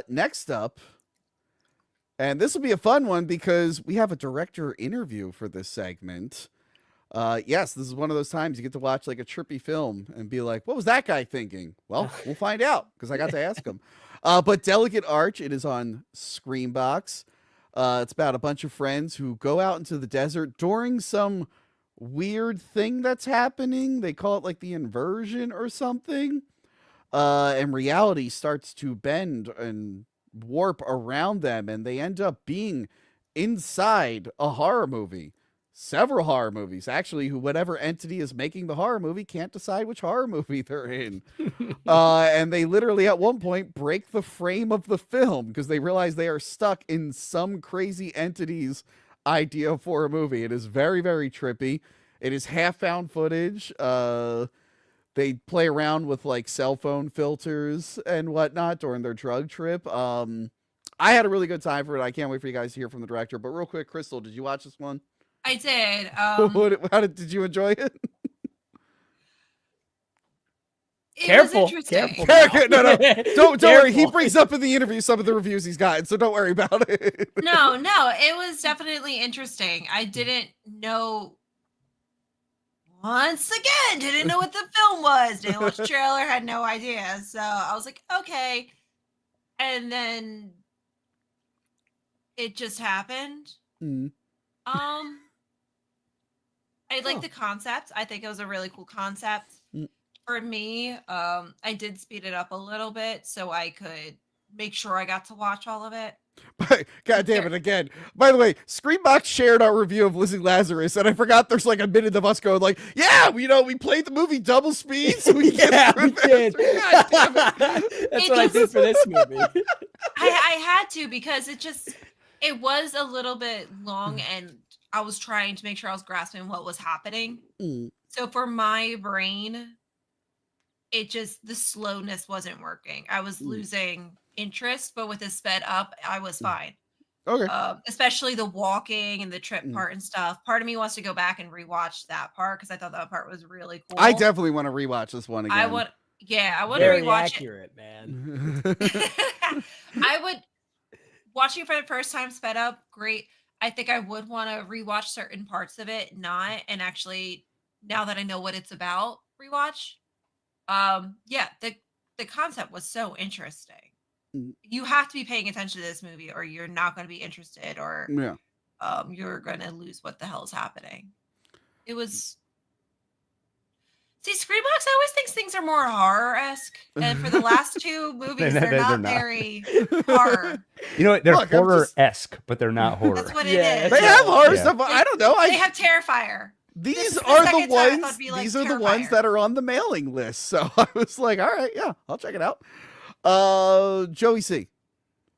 Next up, and this will be a fun one because we have a director interview for this segment. Yes, this is one of those times you get to watch like a trippy film and be like, what was that guy thinking? Well, we'll find out because I got to ask him. But Delicate Arch, it is on Screambox. It's about a bunch of friends who go out into the desert during some weird thing that's happening. They call it like the inversion or something. And reality starts to bend and warp around them, and they end up being inside a horror movie. Several horror movies, actually, whatever entity is making the horror movie can't decide which horror movie they're in. And they literally, at one point, break the frame of the film because they realize they are stuck in some crazy entity's idea for a movie. It is very, very trippy. It is half found footage. They play around with like cell phone filters and whatnot during their drug trip. I had a really good time for it. I can't wait for you guys to hear from the director. But real quick, Crystal, did you watch this one? I did. Did you enjoy it? It Careful, was interesting. careful. No, don't worry. He Careful. brings up in the interview some of the reviews he's gotten, so don't worry about it. No, it was definitely interesting. I didn't know. Once again, didn't know what the film was. Didn't watch the trailer, had no idea. So I was like, okay. And then it just happened. Mm. I like the concept. I think it was a really cool concept. Mm. For me, I did speed it up a little bit so I could make sure I got to watch all of it. But God damn it again. By the way, Screambox shared our review of Lizzie Lazarus, and I forgot there's like a minute of us going like, yeah, we played the movie double speed, so we Yeah, get we through did. God damn it. That's what I did for this movie. I had to because it was a little bit long and I was trying to make sure I was grasping what was happening. Mm. So for my brain, the slowness wasn't working. I was losing interest, but with it sped up, I was fine. Okay. Especially the walking and the trip part and stuff. Part of me wants to go back and rewatch that part because I thought that part was really cool. I definitely want to rewatch this one again. I want to Very rewatch accurate, man. it. I would watching it for the first time sped up, great. I think I would want to rewatch certain parts of it, not, and actually now that I know what it's about, rewatch. Yeah, the concept was so interesting. You have to be paying attention to this movie or you're not going to be interested or Yeah. you're going to lose what the hell is happening. It was See, Screambox, I always think things are more horror-esque. And for the last two movies, they're not very horror. You know what? They're Look, I'm horror-esque, but they're not horror. That's what Yeah, it is. They have horror Yeah. stuff. I don't know. They have Terrifier. These This is the are the second time I thought ones. it'd be like These are the ones Terrifier. that are on the mailing list. So I was like, all right, yeah, I'll check it out. Joey C,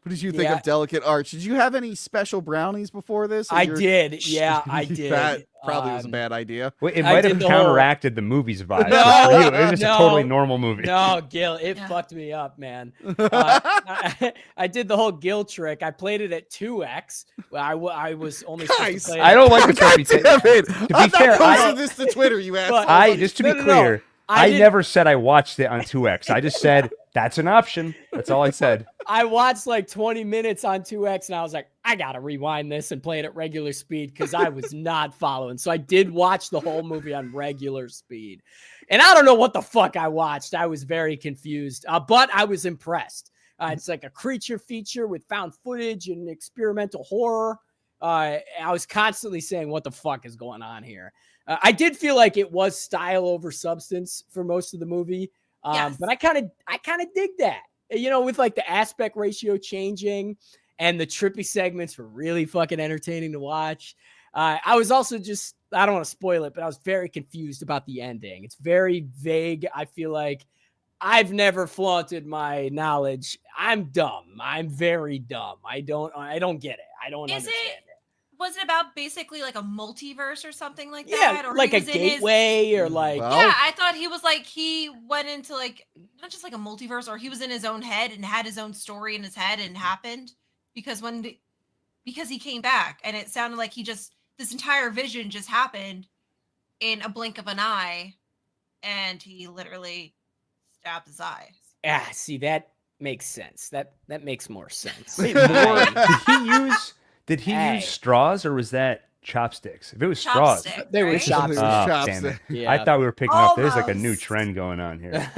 what did you think Yeah. of Delicate Arch? Did you have any special brownies before this? Or I you're- did. Yeah, I did. That probably was a Um, bad idea. Wait, it I might did have the whole- counteracted the movie's vibe. No, but for you, it was just no, a totally normal movie. No, Gil, it Yeah. fucked me up, man. I did the whole Gil trick. I played it at 2x. Well, I was only supposed Guys, to play I don't like this God reputation. damn it. To be I'm fair, not posting I- this to Twitter, you asshole. But- I just to be No. clear, I didn't- never said I watched it on 2x. I just said That's an option. That's all I said. I watched like 20 minutes on 2X and I was like, I got to rewind this and play it at regular speed because I was not following. So I did watch the whole movie on regular speed. And I don't know what the fuck I watched. I was very confused, but I was impressed. It's like a creature feature with found footage and experimental horror. I was constantly saying, what the fuck is going on here? I did feel like it was style over substance for most of the movie. Yes. But I kind of dig that, with like the aspect ratio changing and the trippy segments were really fucking entertaining to watch. I was also I don't want to spoil it, but I was very confused about the ending. It's very vague. I feel like I've never flaunted my knowledge. I'm dumb. I'm very dumb. I don't get it. I don't understand it. Was it about basically like a multiverse or something like Yeah, that? Or like a gateway or like... Well, Yeah, I thought he was like, he went into like, not just like a multiverse, or he was in his own head and had his own story in his head and happened because because he came back and it sounded like this entire vision just happened in a blink of an eye and he literally stabbed his eyes. Ah, see, that makes sense. That makes more sense. Wait, Did he Hey. use straws or was that chopsticks? If it was straws, Chopstick, They were right? chopsticks. oh, damn it. Yeah. I thought we were picking up. There's like a new Almost. trend going on here.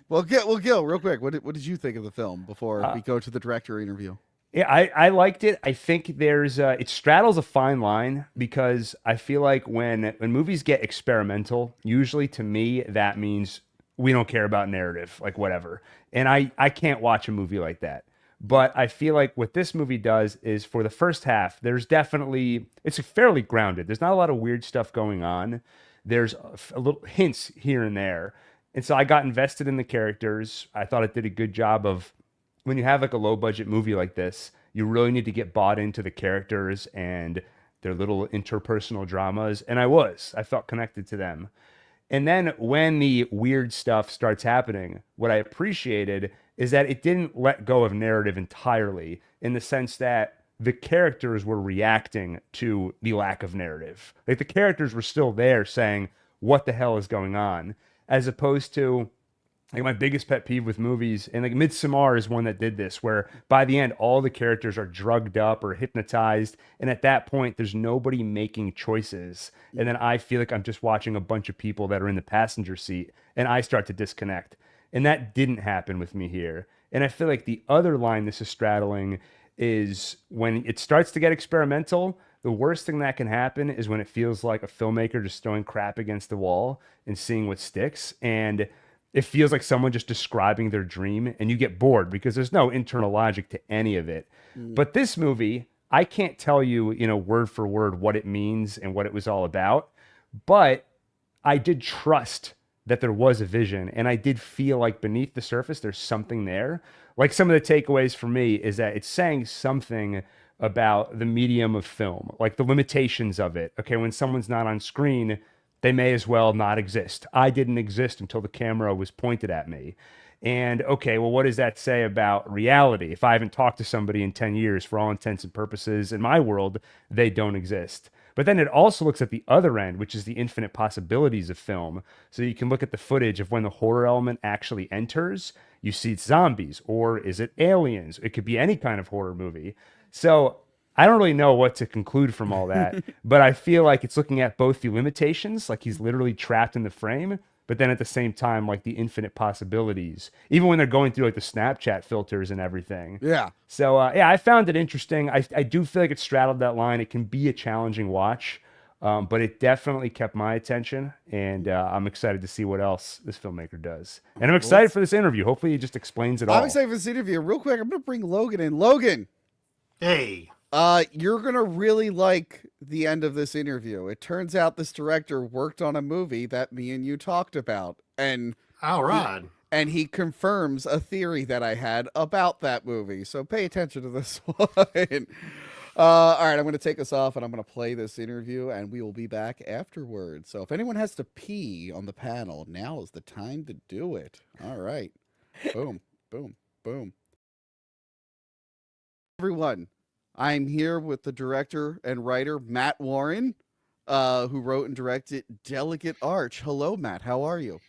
Well, Gil, real quick, what did you think of the film before Uh, we go to the director interview? Yeah, I liked it. I think there's it straddles a fine line because I feel like when movies get experimental, usually to me that means we don't care about narrative, like whatever. And I can't watch a movie like that. But I feel like what this movie does is for the first half, it's fairly grounded. There's not a lot of weird stuff going on. There's a little hints here and there. And so I got invested in the characters. I thought it did a good job of, when you have like a low budget movie like this, you really need to get bought into the characters and their little interpersonal dramas. And I felt connected to them. And then when the weird stuff starts happening, what I appreciated is that it didn't let go of narrative entirely, in the sense that the characters were reacting to the lack of narrative. Like the characters were still there saying, what the hell is going on? As opposed to, like, my biggest pet peeve with movies, and like Midsommar is one that did this, where by the end, all the characters are drugged up or hypnotized. And at that point, there's nobody making choices. And then I feel like I'm just watching a bunch of people that are in the passenger seat and I start to disconnect. And that didn't happen with me here. And I feel like the other line this is straddling is when it starts to get experimental, the worst thing that can happen is when it feels like a filmmaker just throwing crap against the wall and seeing what sticks. And it feels like someone just describing their dream and you get bored because there's no internal logic to any of it. But this movie, I can't tell you, word for word what it means and what it was all about. But I did trust that there was a vision, and I did feel like beneath the surface there's something there. Like, some of the takeaways for me is that it's saying something about the medium of film, like the limitations of it. Okay, when someone's not on screen, they may as well not exist. I didn't exist until the camera was pointed at me. And okay, well, what does that say about reality? If I haven't talked to somebody in 10 years, for all intents and purposes, in my world, they don't exist. But then it also looks at the other end, which is the infinite possibilities of film. So you can look at the footage of when the horror element actually enters. You see it's zombies, or is it aliens? It could be any kind of horror movie. So I don't really know what to conclude from all that, but I feel like it's looking at both the limitations, like he's literally trapped in the frame, but then at the same time, like the infinite possibilities, even when they're going through like the Snapchat filters and everything. Yeah. So yeah, I found it interesting. I do feel like it straddled that line. It can be a challenging watch, but it definitely kept my attention, and I'm excited to see what else this filmmaker does. And I'm excited for this interview. Hopefully he just explains it all. I'm excited for this interview. Real quick, I'm going to bring Logan in. Logan, Hey, you're going to really like the end of this interview. It turns out this director worked on a movie that me and you talked about, and all right. he confirms a theory that I had about that movie. So pay attention to this one. All right, I'm going to take us off and I'm going to play this interview and we will be back afterwards. So if anyone has to pee on the panel, now is the time to do it. All right. Boom, boom, boom. Everyone, I'm here with the director and writer, Matt Warren, who wrote and directed Delicate Arch. Hello, Matt. How are you?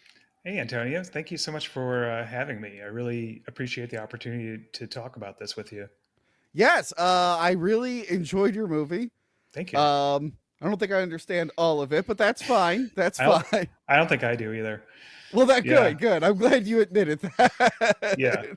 Hey, Antonio. Thank you so much for having me. I really appreciate the opportunity to talk about this with you. Yes, I really enjoyed your movie. Thank you. I don't think I understand all of it, but that's fine. That's I don't, fine. I don't think I do either. Well, that Yeah. good. I'm glad you admitted that. Yeah.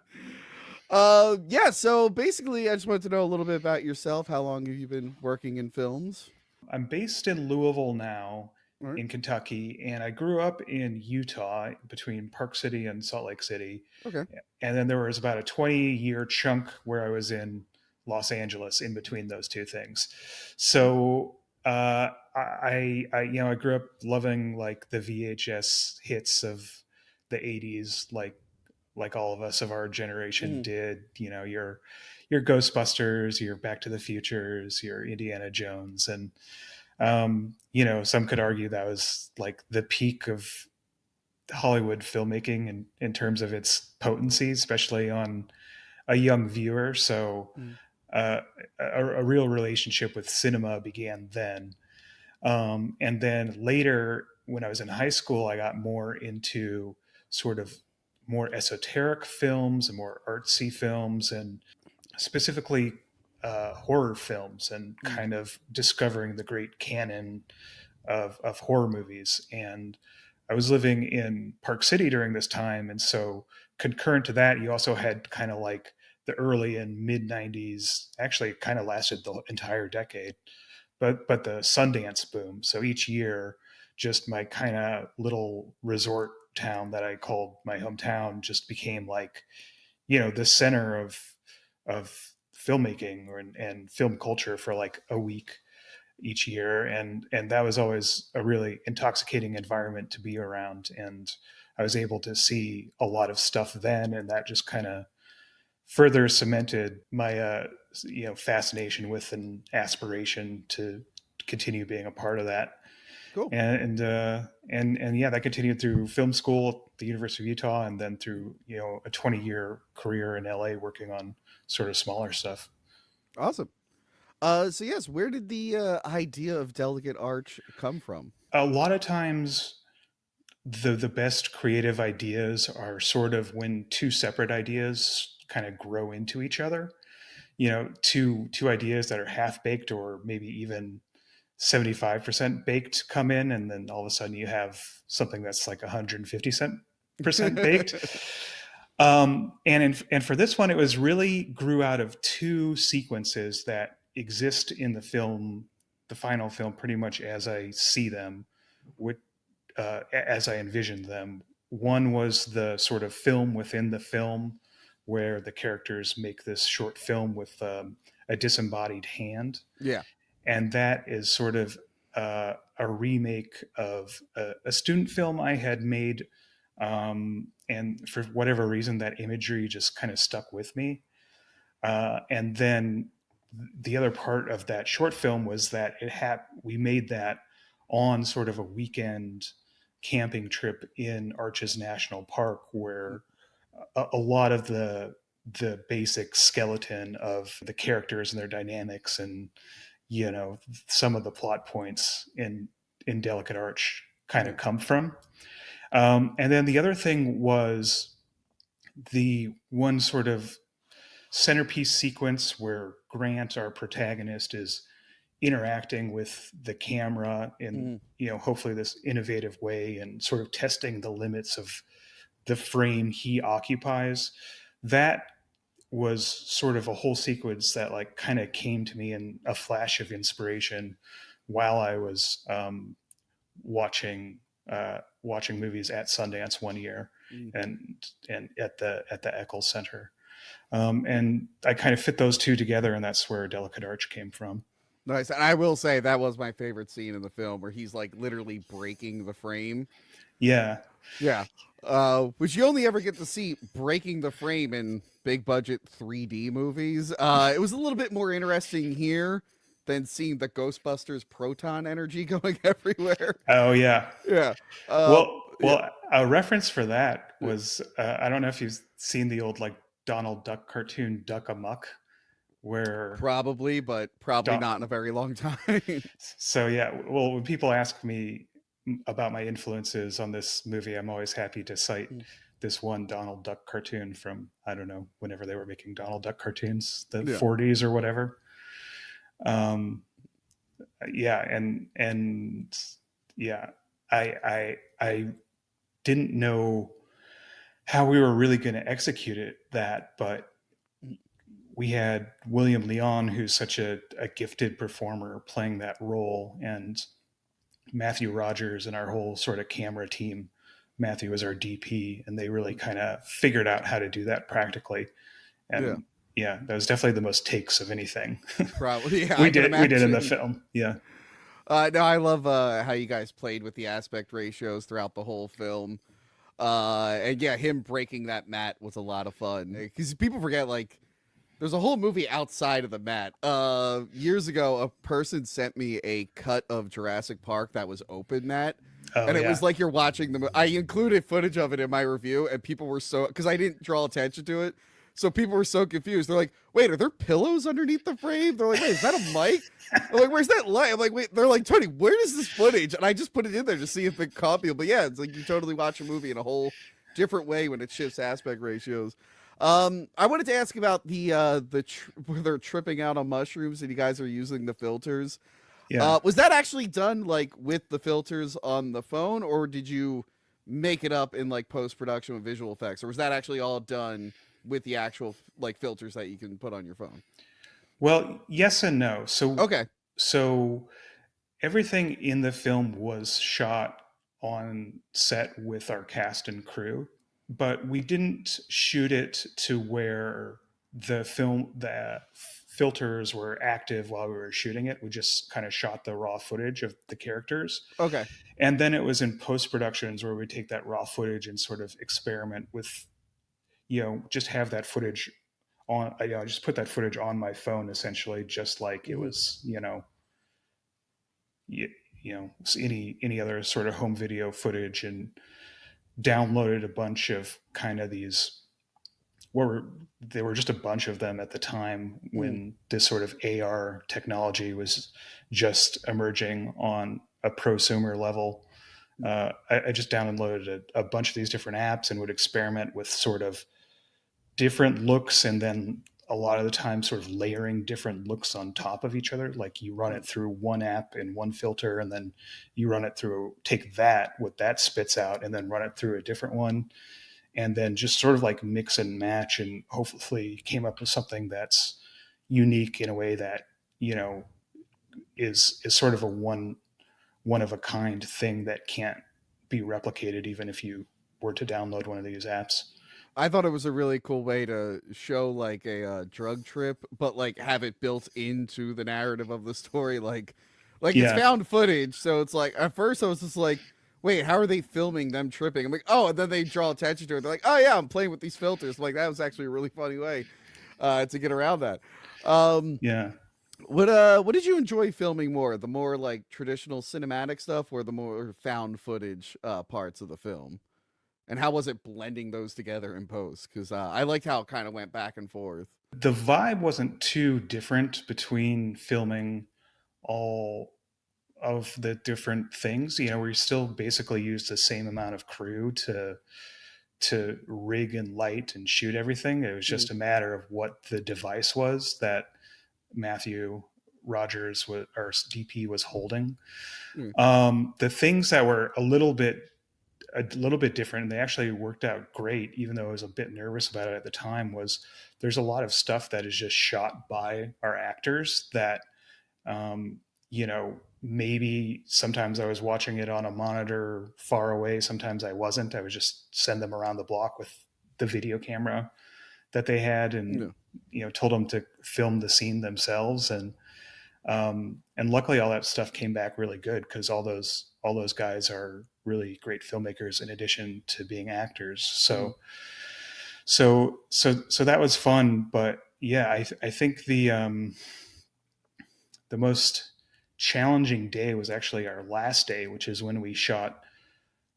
Yeah. So basically, I just wanted to know a little bit about yourself. How long have you been working in films? I'm based in Louisville now, All right. in Kentucky, and I grew up in Utah between Park City and Salt Lake City. Okay. And then there was about a 20-year chunk where I was in Los Angeles in between those two things. So I grew up loving like the VHS hits of the 80s, like all of us of our generation did. You know, your Ghostbusters, your Back to the Futures, your Indiana Jones, and some could argue that was like the peak of Hollywood filmmaking in terms of its potency, especially on a young viewer. So a real relationship with cinema began then. And then later, when I was in high school, I got more into sort of more esoteric films and more artsy films, and specifically horror films, and kind of discovering the great canon of horror movies. And I was living in Park City during this time. And so concurrent to that, you also had kind of like the early and mid 90s, actually it kind of lasted the entire decade, but the Sundance boom. So each year, just my kind of little resort town that I called my hometown just became like, the center of filmmaking and film culture for like a week each year. And that was always a really intoxicating environment to be around. And I was able to see a lot of stuff then, and that just kind of further cemented my fascination with an aspiration to continue being a part of that. Cool. And yeah, that continued through film school at the University of Utah, and then through a 20-year career in LA working on sort of smaller stuff. Awesome. So yes, where did the idea of Delicate Arch come from? A lot of times the best creative ideas are sort of when two separate ideas kind of grow into each other. Two ideas that are half baked or maybe even 75% baked come in, and then all of a sudden you have something that's like 150% baked. And for this one, it was really grew out of two sequences that exist in the film, the final film, pretty much as I see them, as I envisioned them. One was the sort of film within the film, where the characters make this short film with a disembodied hand. Yeah. And that is sort of a remake of a student film I had made. And for whatever reason, that imagery just kind of stuck with me. And then the other part of that short film was that we made that on sort of a weekend camping trip in Arches National Park, where a lot of the basic skeleton of the characters and their dynamics and some of the plot points in Delicate Arch kind of come from. And then the other thing was the one sort of centerpiece sequence where Grant, our protagonist, is interacting with the camera in hopefully this innovative way, and sort of testing the limits of the frame he occupies. That was sort of a whole sequence that like kind of came to me in a flash of inspiration while I was watching movies at Sundance one year, and at the Eccles Center. And I kind of fit those two together, and that's where Delicate Arch came from. Nice. And I will say that was my favorite scene in the film, where he's like literally breaking the frame. Yeah. Yeah. Which you only ever get to see breaking the frame in big budget 3D movies. It was a little bit more interesting here than seeing the Ghostbusters proton energy going everywhere. Oh yeah. Yeah. Well, a reference for that was, I don't know if you've seen the old like Donald Duck cartoon Duck Amuck, where probably not in a very long time. So yeah, well, when people ask me about my influences on this movie, I'm always happy to cite this one Donald Duck cartoon from, I don't know, whenever they were making Donald Duck cartoons, the 40s or whatever. Yeah, and yeah, I didn't know how we were really going to execute that, but we had William Leon, who's such a gifted performer, playing that role, and Matthew Rogers and our whole sort of camera team. Matthew was our DP, and they really kind of figured out how to do that practically. And yeah, that was definitely the most takes of anything. Probably, yeah, we did in the film. Yeah. No, I love how you guys played with the aspect ratios throughout the whole film. And yeah, him breaking that mat was a lot of fun, because people forget, like, there's a whole movie outside of the mat. Years ago, a person sent me a cut of Jurassic Park that was open mat. And it was like you're watching the movie. I included footage of it in my review, and people were so, because I didn't draw attention to it, so people were so confused. They're like, wait, are there pillows underneath the frame? They're like, wait, is that a mic? I'm like, where's that light? I'm like, wait, they're like, Tony, where is this footage? And I just put it in there to see if it copy. But yeah, it's like you totally watch a movie in a whole different way when it shifts aspect ratios. I wanted to ask about where they're tripping out on mushrooms and you guys are using the filters. Yeah. Was that actually done like with the filters on the phone, or did you make it up in like post-production with visual effects, or was that actually all done with the actual like filters that you can put on your phone? Well, yes and no. Okay. So everything in the film was shot on set with our cast and crew, but we didn't shoot it to where the filters were active while we were shooting it. We just kind of shot the raw footage of the characters. Okay. And then it was in post-productions where we take that raw footage and sort of experiment with, just have that footage on, just put that footage on my phone, essentially, just like it was, any other sort of home video footage, and downloaded a bunch of kind of these, there were just a bunch of them at the time when this sort of AR technology was just emerging on a prosumer level. I just downloaded a bunch of these different apps and would experiment with sort of different looks, and then a lot of the time sort of layering different looks on top of each other. Like you run it through one app in one filter, and then you run it through, take what that spits out, and then run it through a different one. And then just sort of like mix and match, and hopefully came up with something that's unique in a way that, is sort of a one of a kind thing that can't be replicated, even if you were to download one of these apps. I thought it was a really cool way to show like a drug trip, but like have it built into the narrative of the story. Like it's found footage. So it's like, at first I was just like, wait, how are they filming them tripping? I'm like, oh, and then they draw attention to it. They're like, oh yeah, I'm playing with these filters. Like that was actually a really funny way to get around that. Yeah. What did you enjoy filming more? The more like traditional cinematic stuff, or the more found footage parts of the film? And how was it blending those together in post? Because I liked how it kind of went back and forth. The vibe wasn't too different between filming all of the different things. We still basically used the same amount of crew to rig and light and shoot everything. It was just a matter of what the device was that Matthew Rogers, our DP, was holding. The things that were a little bit different, and they actually worked out great, even though I was a bit nervous about it at the time, was there's a lot of stuff that is just shot by our actors that, maybe sometimes I was watching it on a monitor far away. Sometimes I wasn't. I would just send them around the block with the video camera that they had, and, told them to film the scene themselves. And luckily all that stuff came back really good, because all those guys are really great filmmakers in addition to being actors. So that was fun. But yeah, I think the most challenging day was actually our last day, which is when we shot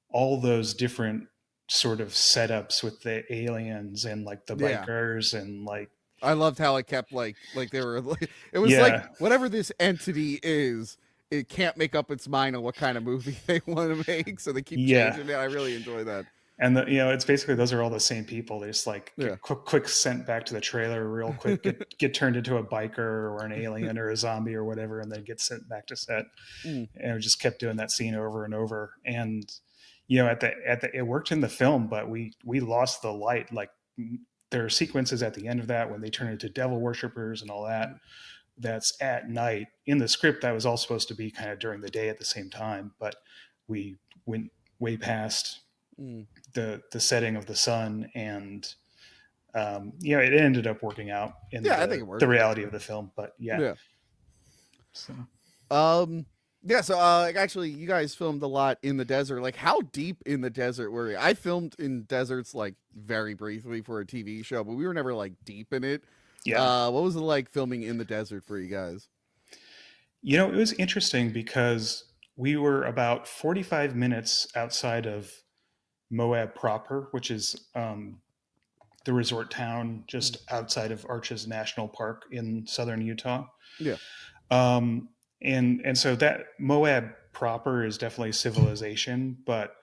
all those different sort of setups with the aliens and like the bikers and like, I loved how it kept like they were like, it was like whatever this entity is it can't make up its mind on what kind of movie they want to make, so they keep Yeah. changing it. I really enjoy that. And it's basically those are all the same people. They just like Yeah. get quick sent back to the trailer real quick, get turned into a biker or an alien or a zombie or whatever, and then get sent back to set. And we just kept doing that scene over and over. And at the it worked in the film, but we lost the light. Like there are sequences at the end of that when they turn into devil worshippers and all that. That's at night. In the script, that was all supposed to be kind of during the day at the same time, but we went way past the setting of the sun, and it ended up working out in I think it worked. the reality of the film. But so actually, you guys filmed a lot in the desert. Like, how deep in the desert were you? I filmed in deserts like very briefly for a TV show, but we were never like deep in it. What was it like filming in the desert for you guys? It was interesting because we were about 45 minutes outside of Moab proper, which is the resort town just outside of Arches National Park in southern Utah. Yeah. And so that Moab proper is definitely civilization, but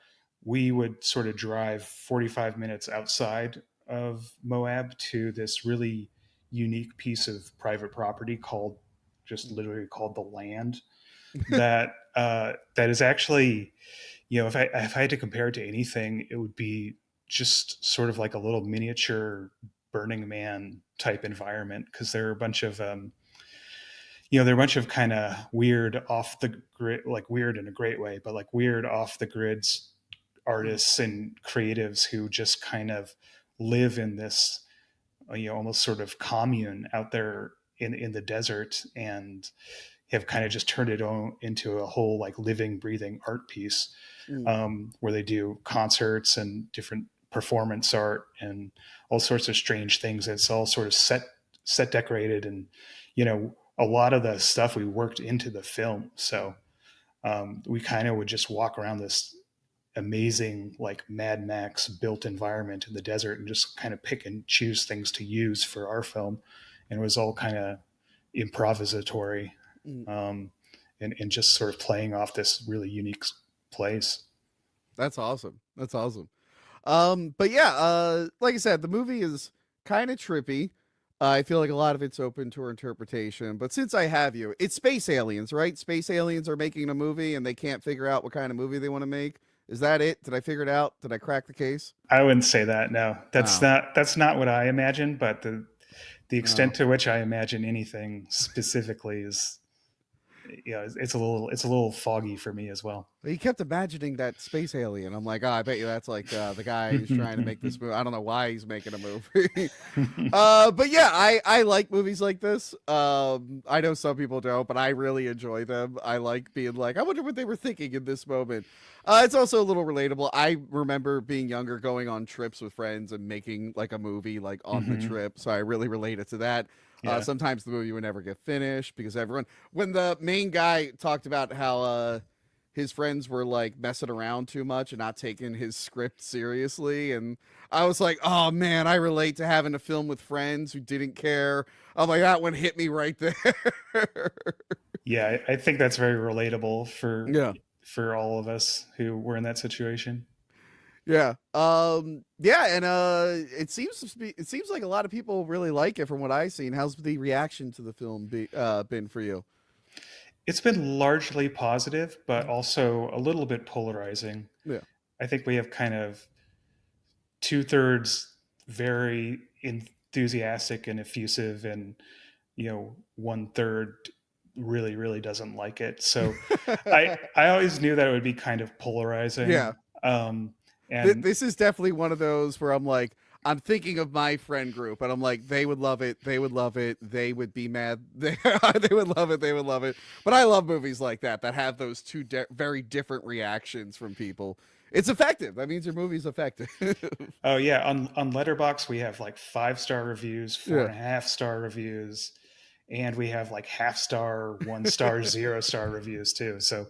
we would sort of drive 45 minutes outside of Moab to this really unique piece of private property literally called the Land. that is actually, if I had to compare it to anything, it would be just sort of like a little miniature Burning Man type environment, because there are a bunch of kind of weird off the grid, like weird in a great way, but like weird off the grids artists and creatives who just kind of live in this, almost sort of commune out there in the desert, and have kind of just turned it into a whole like living, breathing art piece, where they do concerts and different performance art and all sorts of strange things. It's all sort of set decorated, and a lot of the stuff we worked into the film. So we kind of would just walk around this amazing like Mad Max built environment in the desert and just kind of pick and choose things to use for our film. And it was all kind of improvisatory, and just sort of playing off this really unique place. That's awesome. But like I said, the movie is kind of trippy. I feel like a lot of it's open to interpretation, but since I have you, it's space aliens, right? Space aliens are making a movie and they can't figure out what kind of movie they want to make. Is that it? Did I figure it out? Did I crack the case? I wouldn't say that. No, that's not what I imagine, but the extent to which I imagine anything specifically is, it's a little foggy for me as well. He kept imagining that space alien. I'm like, I bet you that's like the guy who's trying to make this movie. I don't know why he's making a movie. But yeah, I like movies like this. I know some people don't, but I really enjoy them. I like being like, I wonder what they were thinking in this moment. It's also a little relatable. I remember being younger, going on trips with friends and making like a movie like on the trip. So I really related to that. Yeah. Sometimes the movie would never get finished because when the main guy talked about how his friends were like messing around too much and not taking his script seriously, and I was like, oh man, I relate to having a film with friends who didn't care. Oh my, that one hit me right there. Yeah, I think that's very relatable for all of us who were in that situation. Yeah. And it seems like a lot of people really like it from what I've seen. How's the reaction to the film been for you? It's been largely positive, but also a little bit polarizing. Yeah. I think we have kind of 2/3 very enthusiastic and effusive, and 1/3 really, really doesn't like it. So I always knew that it would be kind of polarizing. Yeah. And this is definitely one of those where I'm like, I'm thinking of my friend group, and I'm like, they would love it. They would love it. They would be mad. They would love it. They would love it. But I love movies like that have those two very different reactions from people. It's effective. That means your movie's effective. Oh yeah, on Letterboxd we have like 5-star reviews, 4.5-star reviews, and we have like 0.5-star, 1-star, 0-star reviews too. So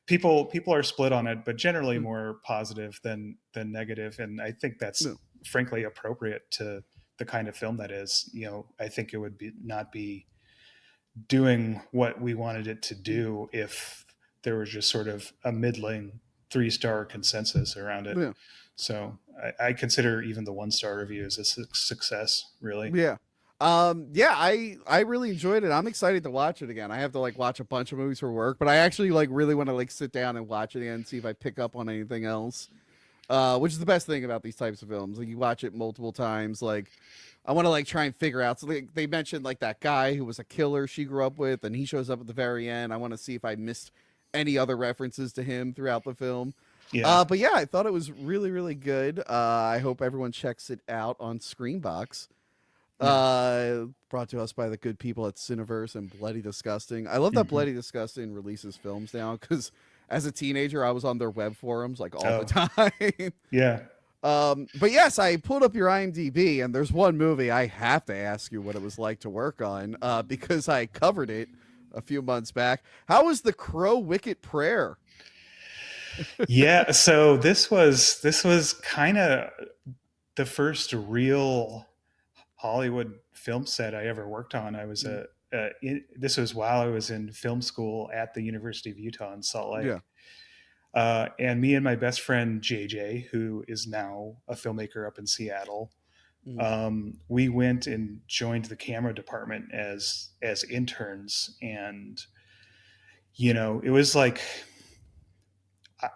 people are split on it, but generally more positive than negative, and I think that's frankly appropriate to the kind of film that is. I think it would not be doing what we wanted it to do if there was just sort of a middling 3-star consensus around it. Yeah. So I consider even the 1-star reviews a success, really. Yeah. Yeah, I really enjoyed it. I'm excited to watch it again. I have to like watch a bunch of movies for work, but I actually like really want to like sit down and watch it again and see if I pick up on anything else. Which is the best thing about these types of films. Like you watch it multiple times. Like I want to like try and figure out. So they mentioned like that guy who was a killer she grew up with, and he shows up at the very end. I want to see if I missed any other references to him throughout the film. Yeah. But yeah, I thought it was really, really good. I hope everyone checks it out on Screenbox. Brought to us by the good people at Cineverse and Bloody Disgusting. I love that Bloody Disgusting releases films now because as a teenager, I was on their web forums like all the time. Yeah. But yes, I pulled up your IMDb and there's one movie I have to ask you what it was like to work on because I covered it a few months back. How was The Crow Wicket Prayer? Yeah, so this was kind of the first real Hollywood film set I ever worked on. I was this was while I was in film school at the University of Utah in Salt Lake. Yeah. And me and my best friend JJ, who is now a filmmaker up in Seattle, we went and joined the camera department as interns, and it was like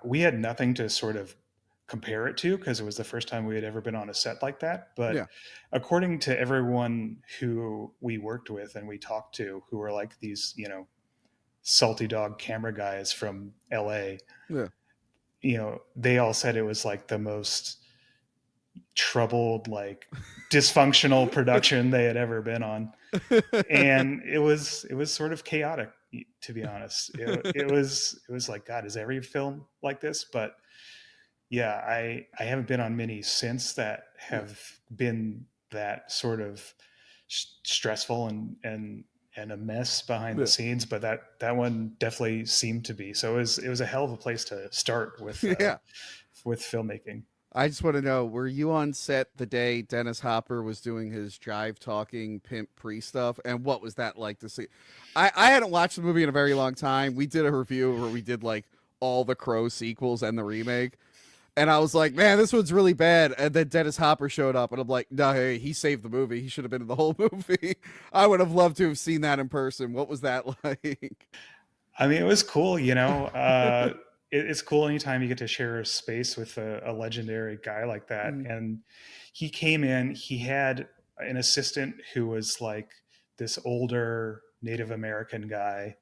we had nothing to sort of compare it to because it was the first time we had ever been on a set like that. But according to everyone who we worked with and we talked to, who were like these, salty dog camera guys from LA, they all said it was like the most troubled, like dysfunctional production they had ever been on. And it was sort of chaotic, to be honest. It was like, God, is every film like this? But yeah, I haven't been on many since that have been that sort of stressful and a mess behind the scenes. But that one definitely seemed to be. So it was a hell of a place to start with with filmmaking. I just want to know, were you on set the day Dennis Hopper was doing his jive talking pimp priest stuff? And what was that like to see? I hadn't watched the movie in a very long time. We did a review where we did like all the Crow sequels and the remake. And I was like, man, this one's really bad. And then Dennis Hopper showed up and I'm like, no, hey, he saved the movie. He should have been in the whole movie. I would have loved to have seen that in person. What was that like? I mean, it was cool, it's cool anytime you get to share a space with a legendary guy like that. And he came in, he had an assistant who was like this older Native American guy.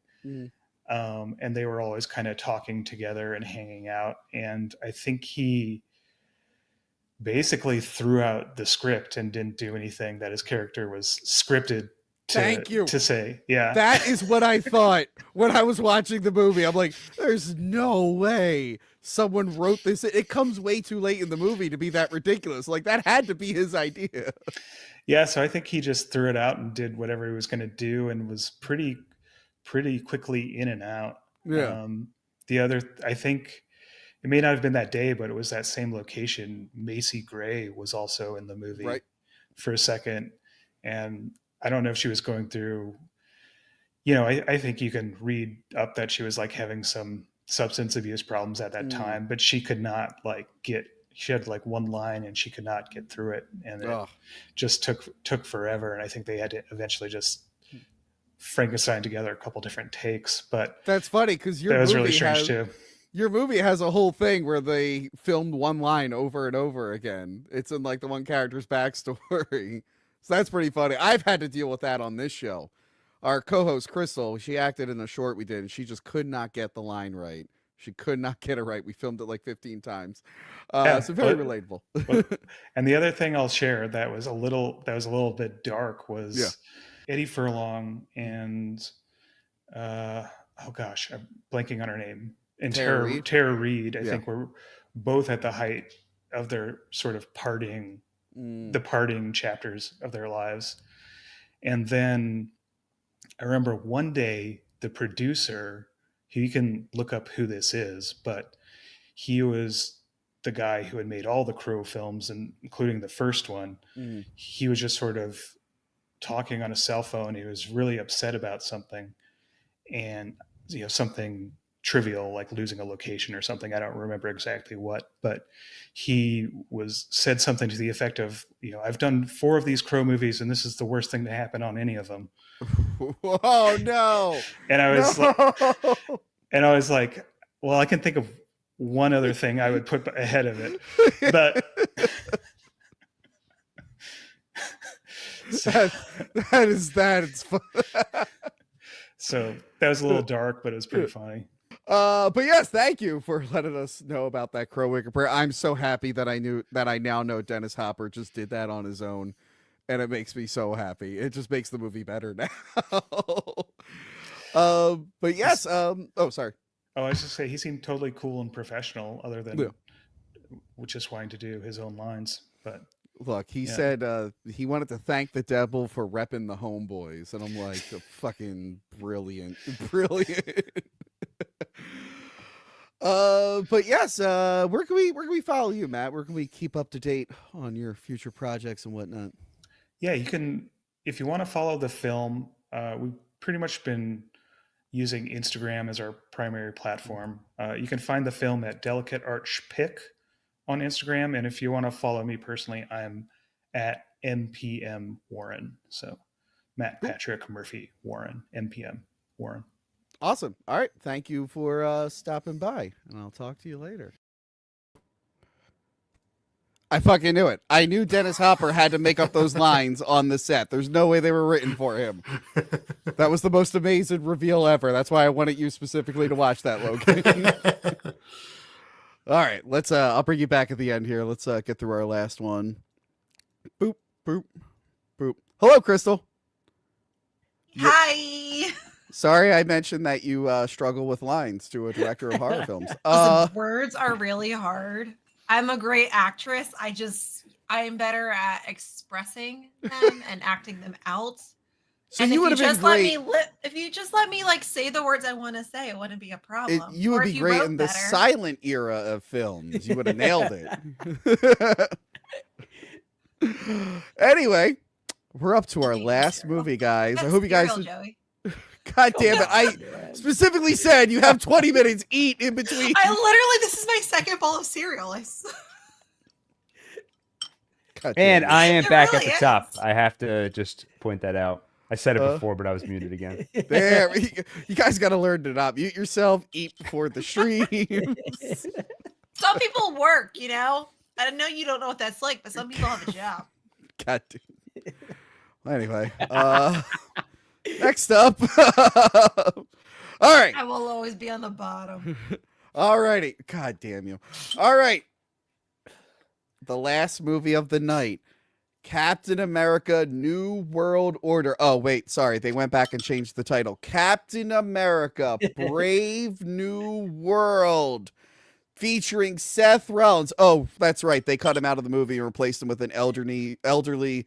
And they were always kind of talking together and hanging out. And I think he basically threw out the script and didn't do anything that his character was scripted to say. Yeah. That is what I thought when I was watching the movie. I'm like, there's no way someone wrote this. It comes way too late in the movie to be that ridiculous. Like that had to be his idea. Yeah. So I think he just threw it out and did whatever he was going to do and was pretty quickly in and out. Yeah. The other, I think it may not have been that day, but it was that same location. Macy Gray was also in the movie for a second. And I don't know if she was going through, I think you can read up that she was like having some substance abuse problems at that time, but she could not she had like one line and she could not get through it. And it just took forever. And I think they had to eventually just Frankenstein together a couple different takes. But that's funny because that was really strange too. Your movie has a whole thing where they filmed one line over and over again. It's in like the one character's backstory. So that's pretty funny. I've had to deal with that on this show. Our co-host Crystal, she acted in a short we did, and she just could not get the line right. She could not get it right. We filmed it like 15 times. So very relatable. And the other thing I'll share that was a little bit dark was Eddie Furlong and I'm blanking on her name. And Tara Reid, I think were both at the height of their sort of parting chapters of their lives. And then I remember one day the producer, you can look up who this is, but he was the guy who had made all the Crow films, and including the first one. He was just sort of talking on a cell phone. He was really upset about something, and something trivial like losing a location or something. I don't remember exactly what, but he said something to the effect of, I've done 4 of these Crow movies, and this is the worst thing to happen on any of them. Oh no! And I was like, well, I can think of one other thing I would put ahead of it, but that is fun. So that was a little dark, but it was pretty funny. But yes, thank you for letting us know about that Crow Wicker prayer. I'm so happy that I now know Dennis Hopper just did that on his own, and it makes me so happy. It just makes the movie better now. But yes, sorry. Oh, I was just say he seemed totally cool and professional, other than just wanting to do his own lines. But look, he said he wanted to thank the devil for repping the homeboys, and I'm like, fucking brilliant. But yes, where can we follow you, Matt? Where can we keep up to date on your future projects and whatnot? Yeah, you can, if you want to follow the film. We've pretty much been using Instagram as our primary platform. You can find the film at Delicate Arch Pick on Instagram, and if you want to follow me personally, I'm at MPM Warren. So Matt Patrick Murphy Warren, MPM Warren. Awesome. All right. Thank you for stopping by, and I'll talk to you later. I fucking knew it. I knew Dennis Hopper had to make up those lines on the set. There's no way they were written for him. That was the most amazing reveal ever. That's why I wanted you specifically to watch that, Logan. All right. Let's I'll bring you back at the end here. Let's get through our last one. Boop, boop, boop. Hello, Crystal. Hi. Sorry, I mentioned that you struggle with lines to a director of horror films. Listen, words are really hard. I'm a great actress. I am better at expressing them and acting them out. So and you would have been great. If you just let me like say the words I want to say, it wouldn't be a problem. You would be great in the silent era of films. You would have nailed it. Anyway, we're up to our last movie, guys. I hope you guys. Joey. God damn it. I specifically said you have 20 minutes eat in between. This is my second bowl of cereal. And I am back really at the top. I have to just point that out. I said it before, but I was muted again. There, you guys got to learn to not mute yourself, eat before the stream. Some people work, I know you don't know what that's like, but some people have a job. God damn. Anyway, next up. All right. I will always be on the bottom. All righty. God damn you. All right. The last movie of the night. Captain America New World Order. Oh, wait. Sorry. They went back and changed the title. Captain America Brave New World. Featuring Seth Rollins. Oh, that's right. They cut him out of the movie and replaced him with an elderly Giancarlo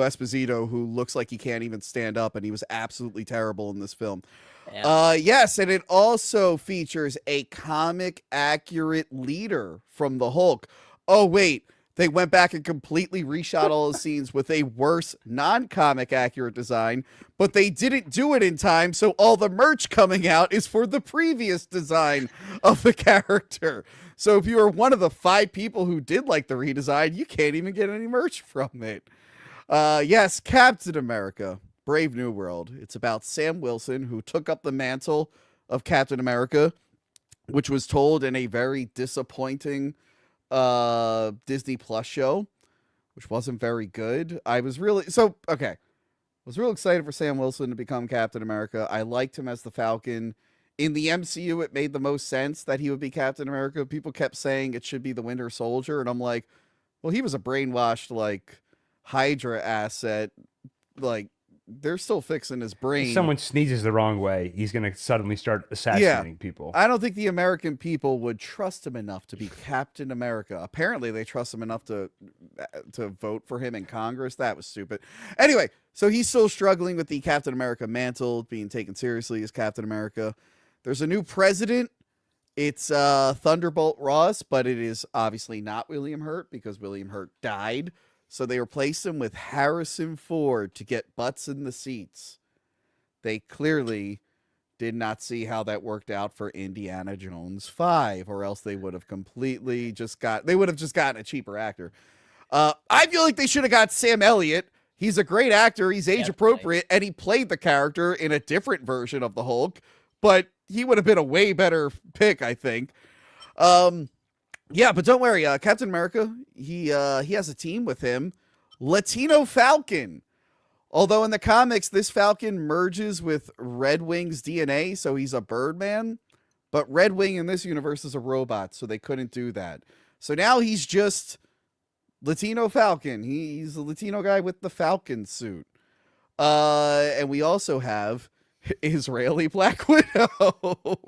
Esposito, who looks like he can't even stand up, and he was absolutely terrible in this film. Yeah. Yes, and it also features a comic accurate leader from the Hulk. Oh, wait. They went back and completely reshot all the scenes with a worse non-comic accurate design, but they didn't do it in time, so all the merch coming out is for the previous design of the character. So if you are one of the 5 people who did like the redesign, you can't even get any merch from it. Yes, Captain America, Brave New World. It's about Sam Wilson, who took up the mantle of Captain America, which was told in a very disappointing Disney Plus show, which wasn't very good. I was real excited for Sam Wilson to become Captain America. I liked him as the Falcon. In the MCU, it made the most sense that he would be Captain America. People kept saying it should be the Winter Soldier, and I'm like, well, he was a brainwashed, like, Hydra asset. Like, they're still fixing his brain. If someone sneezes the wrong way, he's going to suddenly start assassinating people. I don't think the American people would trust him enough to be Captain America. Apparently, they trust him enough to vote for him in Congress. That was stupid. Anyway, so he's still struggling with the Captain America mantle, being taken seriously as Captain America. There's a new president. It's Thunderbolt Ross, but it is obviously not William Hurt because William Hurt died. So they replaced him with Harrison Ford to get butts in the seats. They clearly did not see how that worked out for Indiana Jones 5, or else they would have completely just gotten a cheaper actor. I feel like they should have got Sam Elliott. He's a great actor. He's age appropriate, and he played the character in a different version of the Hulk, but he would have been a way better pick, I think. Yeah, but don't worry, Captain America, he has a team with him, Latino Falcon. Although in the comics, this Falcon merges with Red Wing's DNA, so he's a Birdman. But Red Wing in this universe is a robot, so they couldn't do that. So now he's just Latino Falcon. He's a Latino guy with the Falcon suit. And we also have Israeli Black Widow.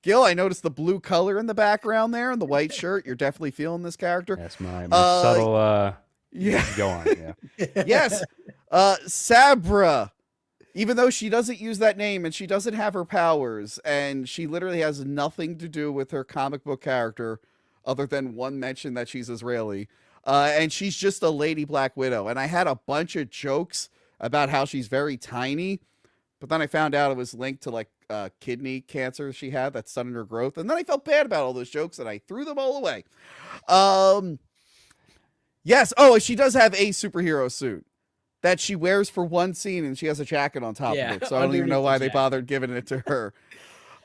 Gil, I noticed the blue color in the background there and the white shirt. You're definitely feeling this character. That's my subtle. Yeah. Go on. Yeah. Yes. Sabra, even though she doesn't use that name and she doesn't have her powers, and she literally has nothing to do with her comic book character other than one mention that she's Israeli. And she's just a Lady Black Widow. And I had a bunch of jokes about how she's very tiny, but then I found out it was linked to like kidney cancer she had that's sudden her growth. And then I felt bad about all those jokes and I threw them all away. Yes. Oh, she does have a superhero suit that she wears for one scene, and she has a jacket on top of it. So I don't even know why they bothered giving it to her.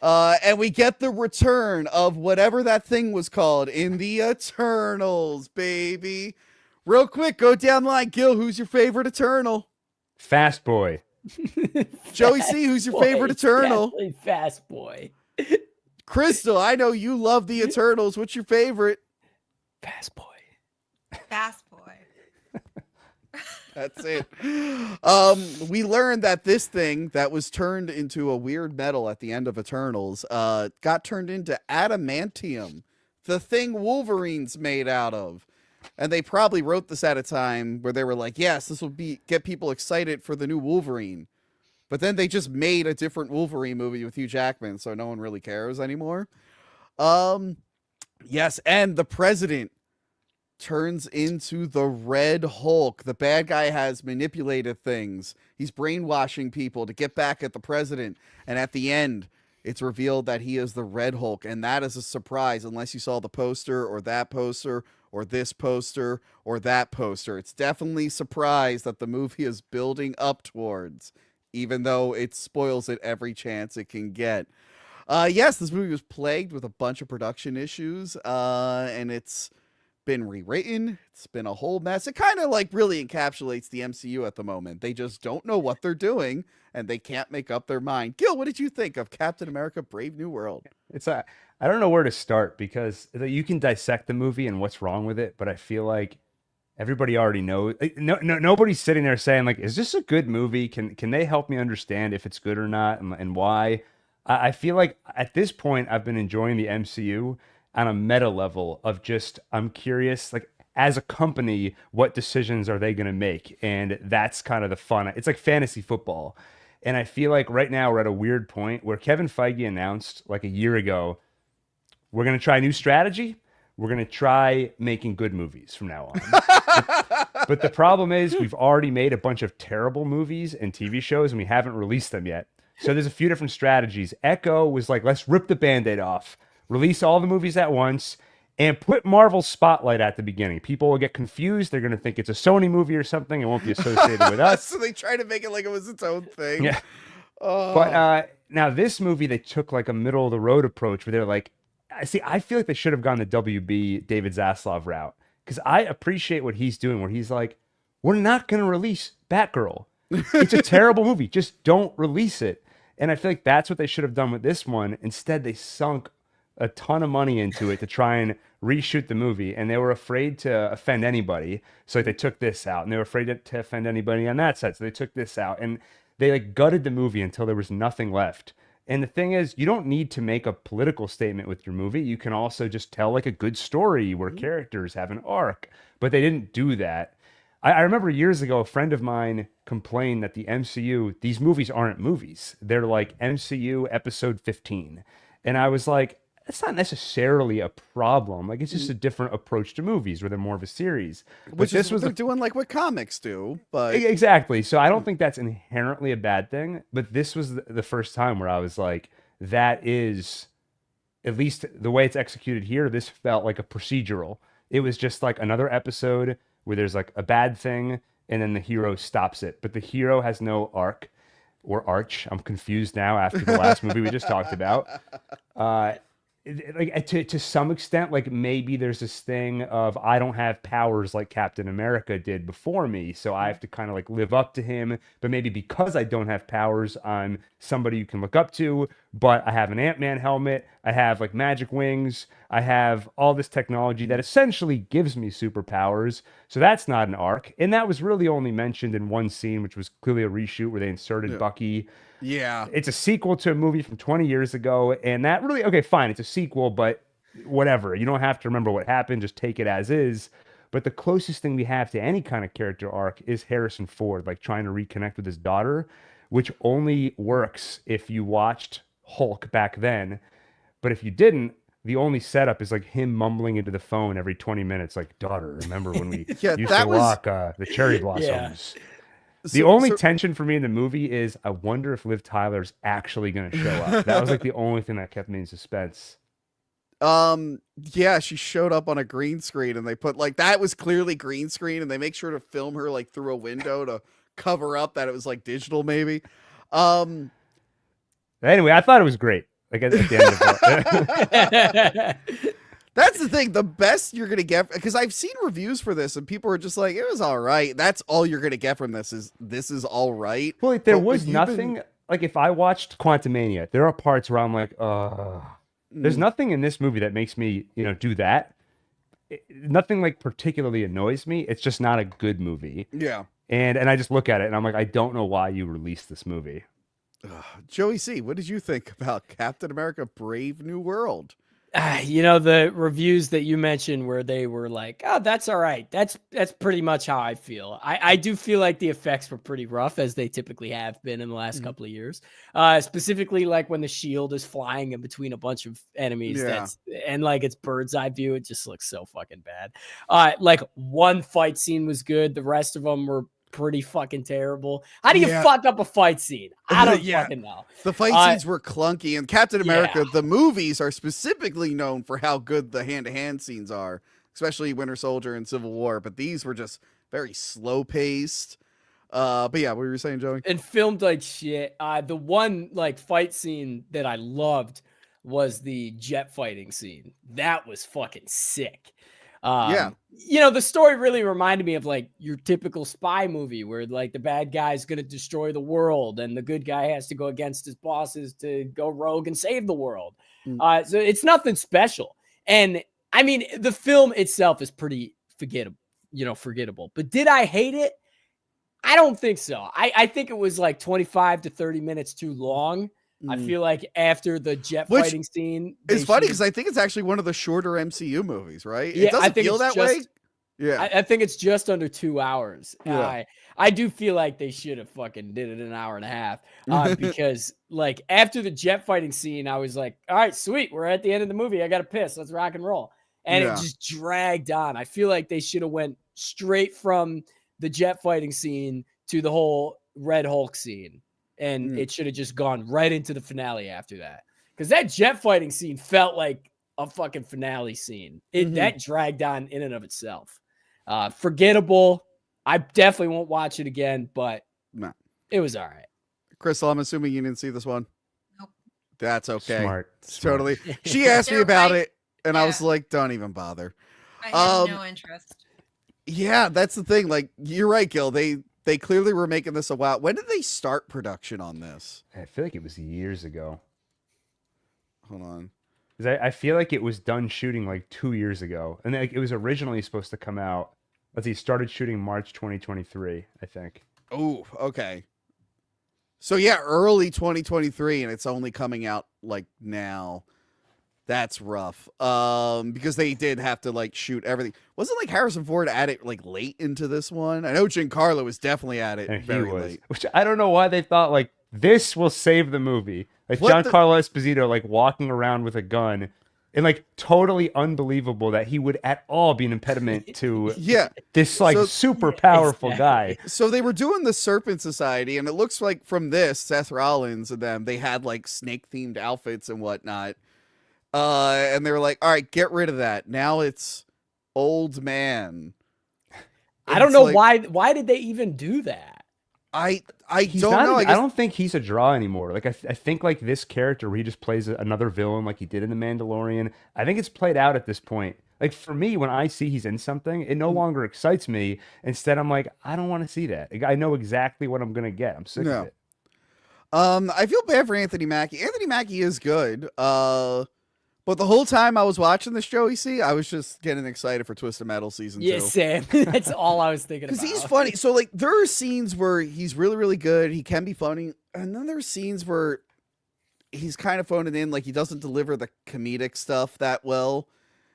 And we get the return of whatever that thing was called in the Eternals, baby. Real quick, go down the line. Gil, who's your favorite Eternal? Fast Boy. Joey C, who's your favorite Eternal? Fast Boy. Crystal, I know you love the Eternals. What's your favorite? Fast Boy. Fast Boy. That's it. We learned that this thing that was turned into a weird metal at the end of Eternals got turned into adamantium, the thing Wolverine's made out of. And they probably wrote this at a time where they were like, yes, this will get people excited for the new Wolverine. But then they just made a different Wolverine movie with Hugh Jackman, so no one really cares anymore. Yes, and the president turns into the Red Hulk. The bad guy has manipulated things. He's brainwashing people to get back at the president. And at the end, it's revealed that he is the Red Hulk. And that is a surprise unless you saw the poster or that poster or this poster or that poster. It's definitely a surprise that the movie is building up towards, even though it spoils it every chance it can get. Yes, this movie was plagued with a bunch of production issues, and it's been rewritten. It's been a whole mess. It kind of like really encapsulates the MCU at the moment. They just don't know what they're doing and they can't make up their mind. Gil, what did you think of Captain America Brave New World? I don't know where to start because you can dissect the movie and what's wrong with it, but I feel like everybody already knows. Nobody's sitting there saying like, is this a good movie? Can they help me understand if it's good or not and why? I feel like at this point I've been enjoying the MCU on a meta level of just, I'm curious, like as a company, what decisions are they going to make? And that's kind of the fun. It's like fantasy football. And I feel like right now we're at a weird point where Kevin Feige announced like a year ago, we're going to try a new strategy. We're going to try making good movies from now on. But the problem is we've already made a bunch of terrible movies and TV shows and we haven't released them yet. So there's a few different strategies. Echo was like, let's rip the Band-Aid off. Release all the movies at once, and put Marvel's spotlight at the beginning. People will get confused. They're going to think it's a Sony movie or something. It won't be associated with us. So they try to make it like it was its own thing. Yeah. Oh. But now this movie, they took like a middle-of-the-road approach where they're like, I feel like they should have gone the WB David Zaslav route. Because I appreciate what he's doing, where he's like, we're not going to release Batgirl. It's a terrible movie. Just don't release it. And I feel like that's what they should have done with this one. Instead, they sunk a ton of money into it to try and reshoot the movie, and they were afraid to offend anybody, so they took this out, and they were afraid to offend anybody on that side, so they took this out, and they like gutted the movie until there was nothing left. And the thing is, you don't need to make a political statement with your movie. You can also just tell like a good story where characters have an arc, but they didn't do that. I remember years ago, a friend of mine complained that the MCU, these movies aren't movies. They're like MCU episode 15. And I was like, that's not necessarily a problem. Like, it's just a different approach to movies where they're more of a series. But Which this is was what they're doing like what comics do, but exactly. So I don't think that's inherently a bad thing. But this was the first time where I was like, that is, at least the way it's executed here, this felt like a procedural. It was just like another episode where there's like a bad thing and then the hero stops it. But the hero has no arc or arch. I'm confused now after the last movie we just talked about. Like to some extent, like maybe there's this thing of I don't have powers like Captain America did before me, so I have to kind of like live up to him. But maybe because I don't have powers, I'm somebody you can look up to. But I have an Ant-Man helmet, I have like magic wings, I have all this technology that essentially gives me superpowers. So that's not an arc, and that was really only mentioned in one scene, which was clearly a reshoot where they inserted Bucky. yeah. It's a sequel to a movie from 20 years ago, and that really, okay, fine, it's a sequel, but whatever. You don't have to remember what happened, just take it as is. But the closest thing we have to any kind of character arc is Harrison Ford, like trying to reconnect with his daughter, which only works if you watched Hulk back then. But if you didn't, the only setup is like him mumbling into the phone every 20 minutes, like, daughter, remember when we Yeah, used that to was- walk the cherry blossoms? The So- only so- tension for me in the movie is I wonder if Liv Tyler's actually going to show up. That was like the only thing that kept me in suspense. Yeah, she showed up on a green screen and they put like that was clearly green screen and they make sure to film her like through a window to cover up that it was like digital maybe. Anyway, I thought it was great. Like at the end of it. That's the thing. The best you're gonna get, because I've seen reviews for this, and people are just like, "It was all right." That's all you're gonna get from this is all right. Well, like, there But was you've nothing. been- Like if I watched Quantumania, there are parts where I'm like, there's Mm. nothing in this movie that makes me, do that. Nothing like particularly annoys me. It's just not a good movie. Yeah. And I just look at it and I'm like, I don't know why you released this movie. Joey C, what did you think about Captain America: Brave New World? The reviews that you mentioned where they were like, "Oh, that's all right." That's pretty much how I feel. I do feel like the effects were pretty rough, as they typically have been in the last couple of years. Specifically, like when the shield is flying in between a bunch of enemies. Yeah. And like it's bird's eye view. It just looks so fucking bad. Like one fight scene was good. The rest of them were pretty fucking terrible. How do you Yeah. fuck up a fight scene? I don't Yeah. fucking know. The fight scenes were clunky, and Captain America, the movies are specifically known for how good the hand-to-hand scenes are, especially Winter Soldier and Civil War. But these were just very slow-paced. But yeah, what were you saying, Joey? And filmed like shit. The one like fight scene that I loved was the jet fighting scene. That was fucking sick. Yeah. The story really reminded me of like your typical spy movie where like the bad guy's going to destroy the world and the good guy has to go against his bosses to go rogue and save the world. So it's nothing special. And I mean, the film itself is pretty forgettable. But did I hate it? I don't think so. I think it was like 25 to 30 minutes too long. I feel like after the jet fighting scene, It's funny because I think it's actually one of the shorter MCU movies, right? Yeah, It doesn't I think feel it's that way. just- Yeah. I think it's just under 2 hours. Yeah. I do feel like they should have fucking did it in an hour and a half because like after the jet fighting scene, I was like, all right, sweet. We're at the end of the movie. I got to piss. Let's rock and roll. And Yeah. it just dragged on. I feel like they should have went straight from the jet fighting scene to the whole Red Hulk scene. And it should have just gone right into the finale after that. Because that jet fighting scene felt like a fucking finale scene. That dragged on in and of itself. Forgettable. I definitely won't watch it again, but No. it was all right. Crystal, I'm assuming you didn't see this one. Nope. That's okay. Smart. Totally. She asked me They're about right. it, and I Yeah. was like, "Don't even bother." I have Um, no interest. Yeah, that's the thing. Like, you're right, Gil. They clearly were making this a while. When did they start production on this? I feel like it was years ago. Hold on. 'Cause I feel like it was done shooting like 2 years ago. And like, it was originally supposed to come out. Let's see, started shooting March 2023, I think. Oh, okay. So yeah, early 2023, and it's only coming out like now. That's rough. Because they did have to like shoot everything. Wasn't like Harrison Ford at it like late into this one? I know Giancarlo was definitely at it And he very was. late. Which I don't know why they thought like this will save the movie. Like What the- Giancarlo Esposito like walking around with a gun And like totally unbelievable that he would at all be an impediment to Yeah. this like So- super powerful guy. So they were doing the Serpent Society, and it looks like from this, Seth Rollins and them, they had like snake themed outfits and whatnot. And they were like, all right, get rid of that. Now it's old man. I don't It's know like- why did they even do that? I He's don't not know. even- I I guess don't think he's a draw anymore. Like I think like this character where he just plays another villain like he did in The Mandalorian. I think it's played out at this point. Like for me, when I see he's in something, it no longer excites me. Instead, I'm like, I don't want to see that. Like, I know exactly what I'm gonna get. I'm sick No. of it. I feel bad for Anthony Mackie. Anthony Mackie is good. But the whole time I was watching this Joey C, I was just getting excited for Twisted Metal season 2. Yeah, Sam. That's all I was thinking about. Because he's funny. So like there are scenes where he's really, really good. He can be funny. And then there are scenes where he's kind of phoning in, like he doesn't deliver the comedic stuff that well.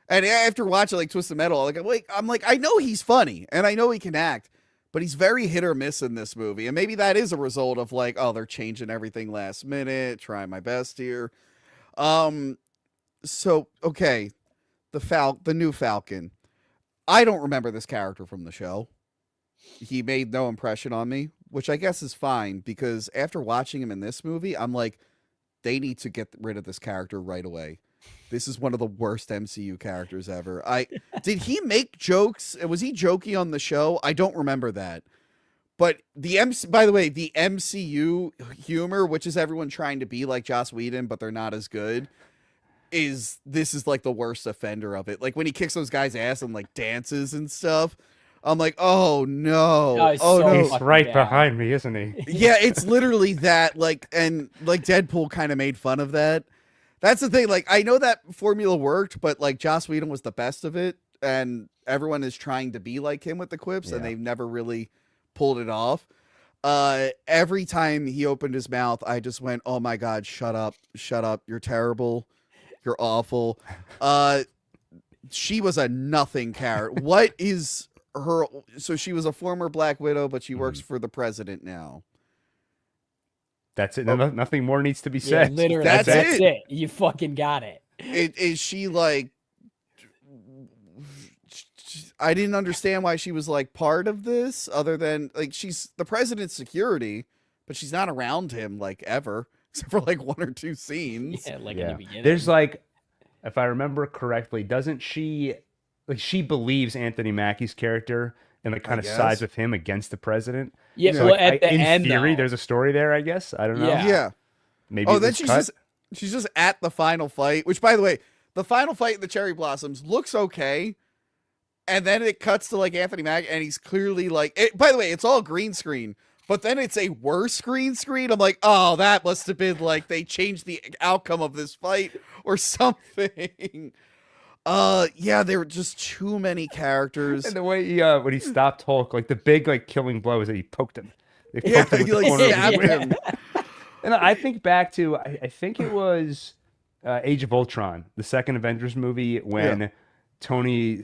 And after watching like Twisted Metal, I'm like, I know he's funny and I know he can act, but he's very hit or miss in this movie. And maybe that is a result of like, oh, they're changing everything last minute, trying my best here. So okay, the new Falcon. I don't remember this character from the show. He made no impression on me, which I guess is fine because after watching him in this movie, I'm like, they need to get rid of this character right away. This is one of the worst MCU characters ever. Did he make jokes? Was he jokey on the show? I don't remember that. But by the way, the MCU humor, which is everyone trying to be like Joss Whedon, but they're not as good, this is like the worst offender of it. Like when he kicks those guys' ass and like dances and stuff, I'm like, oh no, Oh, it's oh so no. He's fucking right bad. behind me, isn't he? Yeah, it's literally that. Like, and like Deadpool kind of made fun of that. That's the thing. Like, I know that formula worked, but like Joss Whedon was the best of it, and everyone is trying to be like him with the quips, and Yeah. they've never really pulled it off. Every time he opened his mouth, I just went, "Oh my god, shut up, you're terrible, you're awful." She was a nothing character. What is her? So she was a former Black Widow, but she works for the president now. That's it. Nothing more needs to be Yeah, said. literally. That's That's it. it. You fucking got it. Is she like? I didn't understand why she was like part of this, other than like she's the president's security, but she's not around him like ever, except for like one or two scenes. Yeah, like in Yeah. the beginning. There's like, if I remember correctly, doesn't she like she believes Anthony Mackie's character and like kind of guess. sides with him against the president? yeah, So, So, well, like, at the in end, theory, though, there's a story there. I guess I don't know. Yeah. Yeah. Maybe. Oh, it then was she's cut. just at the final fight, which by the way, the final fight in the Cherry Blossoms looks okay. And then it cuts to like Anthony Mackie, and he's clearly like, by the way, it's all green screen, but then it's a worse green screen. I'm like, oh, that must have been like they changed the outcome of this fight or something. Yeah, there were just too many characters. And the way he when he stopped Hulk, like the big like killing blow is that he poked him. They poked Yeah, him with he the like corner of his stabbed whip. him. And I think back to I think it was Age of Ultron, the second Avengers movie, when Tony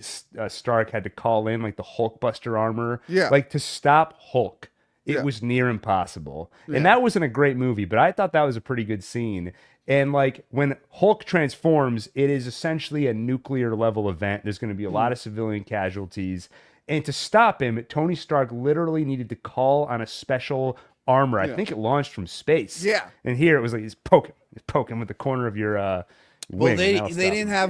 Stark had to call in like the Hulkbuster armor, Yeah. like to stop Hulk. It Yeah. was near impossible, Yeah. and that wasn't a great movie, but I thought that was a pretty good scene. And like when Hulk transforms, it is essentially a nuclear level event. There's going to be a lot of civilian casualties. And to stop him, Tony Stark literally needed to call on a special armor. I Yeah. think it launched from space. Yeah. And here it was like, he's poking with the corner of your wing. Well, and they that'll stop didn't him. have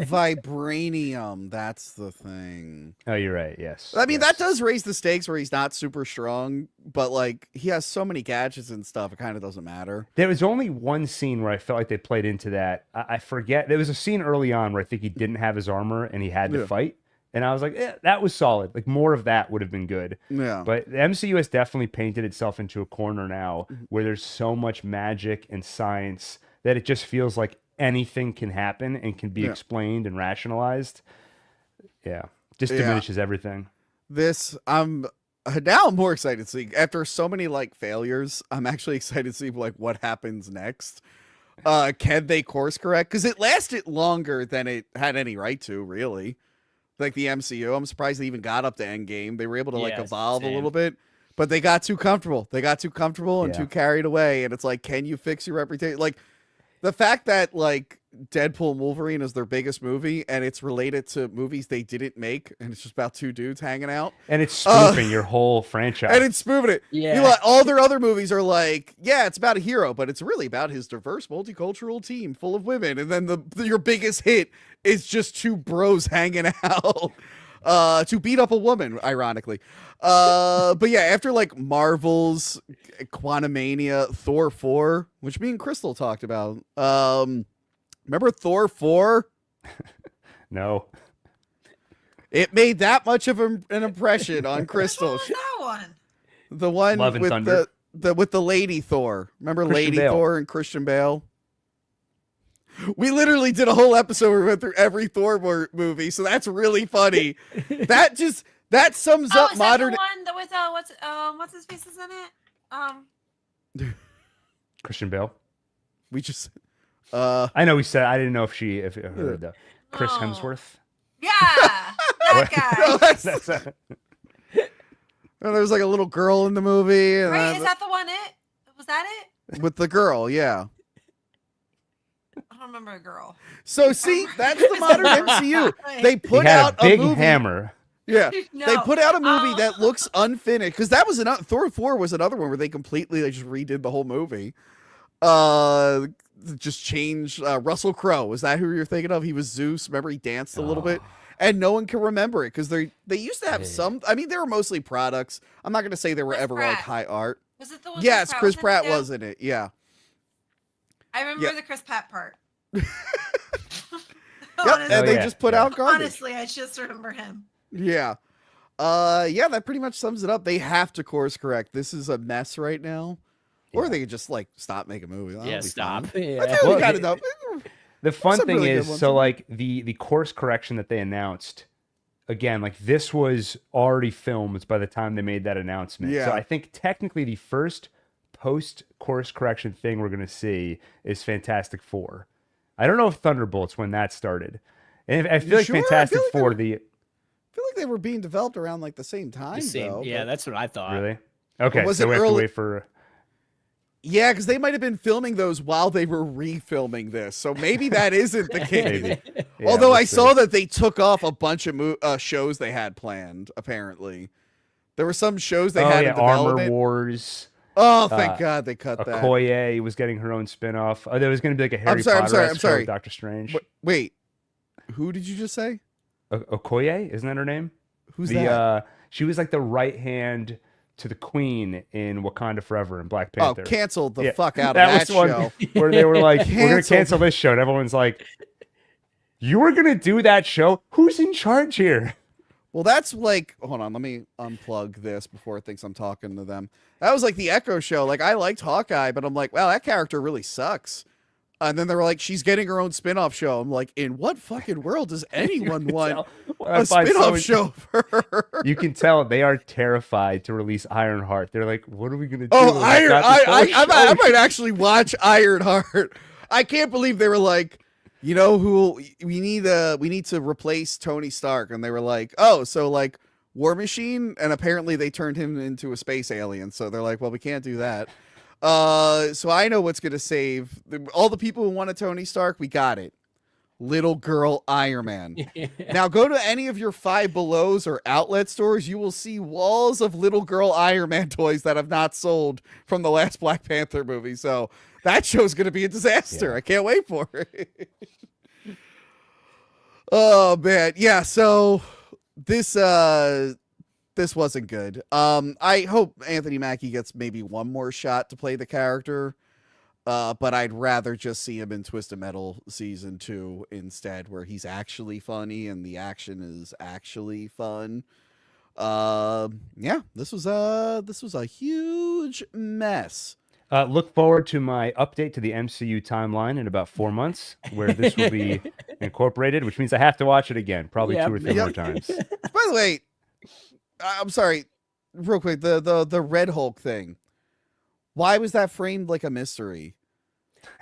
vibranium. That's the thing. Oh, you're right. Yes. I mean, yes. that does raise the stakes where he's not super strong, but like he has so many gadgets and stuff, it kind of doesn't matter. There was only one scene where I felt like they played into that. I forget. There was a scene early on where I think he didn't have his armor and he had to Yeah. fight. And I was like, that was solid. Like more of that would have been good. Yeah. But the MCU has definitely painted itself into a corner now Mm-hmm. where there's so much magic and science that it just feels like anything can happen and can be Yeah. explained and rationalized. Yeah. Just Yeah. diminishes everything. This I'm now I'm more excited to see after so many like failures. I'm actually excited to see like what happens next. Can they course correct? Because it lasted longer than it had any right to, really. Like the MCU, I'm surprised they even got up to Endgame. They were able to like Yeah, evolve a same. little bit, but they got too comfortable. They got too comfortable and Yeah. too carried away. And it's like, can you fix your reputation? Like, The fact that like Deadpool and Wolverine is their biggest movie and it's related to movies they didn't make and it's just about two dudes hanging out. And it's spoofing your whole franchise. And it's spoofing it. Yeah. You know, all their other movies are like, yeah, it's about a hero, but it's really about his diverse multicultural team full of women. And then your biggest hit is just two bros hanging out to beat up a woman, ironically. But yeah, after like Marvel's Quantumania, Thor 4, which me and Crystal talked about. Remember Thor 4? No. It made that much of an impression on Crystal. Which one was that one? The one Love and with Thunder. with the lady Thor. Remember Christian Lady Bale. Thor and Christian Bale? We literally did a whole episode where we went through every Thor movie, so that's really funny. that sums Oh, up is modern. that the one that with what's his face is in it? Christian Bale. We just I know we said I didn't know if her the Chris Oh. Hemsworth. Yeah, that guy. no, that's- That's no, there was like a little girl in the movie, and Right? Is that the one? Was that it? with the girl, yeah. I don't remember a girl. So see, that's the modern MCU. They he put had out a big movie. hammer. Yeah, No. they put out a movie Oh. that looks unfinished because that was another Thor 4 was another one where they completely just redid the whole movie. Just changed Russell Crowe. Is that who you're thinking of? He was Zeus. Remember he danced a little bit, and no one can remember it because they used to have Yeah. some. I mean, they were mostly products. I'm not going to say they were Chris ever like Pratt. high art. Was it the one? Yes, Chris Pratt in it too? was in it. Yeah. I remember Yeah. the Chris Pratt part. Yep, Honestly, and they yeah, just put yeah. out garbage. honestly, I just remember him. Yeah. Yeah, that pretty much sums it up. They have to course correct. This is a mess right now. Or Yeah. they could just like stop making movies. That'll Yeah, be stop. fine. Yeah. I feel we Well, got it- enough. The fun Some thing really good is, ones so in like the course correction that they announced, again, like this was already filmed by the time they made that announcement. Yeah. So I think technically the first post course correction thing we're gonna see is Fantastic Four. I don't know if Thunderbolts when that started, and I feel like sure? I Fantastic feel like they Four were- the I feel like they were being developed around like the same time. The same. Though, Yeah, but- that's what I thought. really okay. was So it we have to early- wait for. Yeah, because they might have been filming those while they were refilming this. So maybe that isn't the case. Maybe. Yeah, Although I let's see. saw that they took off a bunch of shows they had planned, apparently. There were some shows they oh had yeah, in development. Armor Wars. Oh, thank uh, God they cut that. Okoye was getting her own spin-off. Oh, there was going to be like a Harry sorry, I'm Potter sorry, I'm esque show sorry. with Doctor Strange. Wait, who did you just say? Okoye, isn't that her name? Who's that? She was like the right hand to the Queen in Wakanda Forever and Black Oh, Panther. canceled the Yeah, fuck out of that that was show. one where they were like, "We're gonna Canceled. cancel this show," and everyone's like, "You were gonna do that show? Who's in charge here?" Well, that's like, hold on, let me unplug this before it thinks I'm talking to them. That was like the Echo show. Like, I liked Hawkeye, but I'm like, wow, that character really sucks. And then they were like, she's getting her own spin-off show. I'm like, in what fucking world does anyone want I a find so spin-off many- show for her? You can tell they are terrified to release Ironheart. They're like, "What are we gonna do?" Oh, And I Iron! got this whole I show. might actually watch Ironheart. I can't believe they were like, you know who we need to replace Tony Stark, and they were like, oh, so like War Machine, and apparently they turned him into a space alien. So they're like, well, we can't do that. So I know what's gonna save all the people who wanted Tony Stark. We got it. Little girl Iron Man. Now go to any of your Five Belows or outlet stores. You will see walls of little girl Iron Man toys that have not sold from the last Black Panther movie. So that show's going to be a disaster. Yeah. I can't wait for it. Oh man. Yeah. So this wasn't good. I hope Anthony Mackie gets maybe one more shot to play the character. But I'd rather just see him in Twisted Metal season 2 instead, where he's actually funny and the action is actually fun. Yeah, this was a huge mess. Look forward to my update to the MCU timeline in about 4 months, where this will be incorporated, which means I have to watch it again, probably Yep. 2 or 3 Yep. more times. By the way, I'm sorry, real quick, the Red Hulk thing. Why was that framed like a mystery?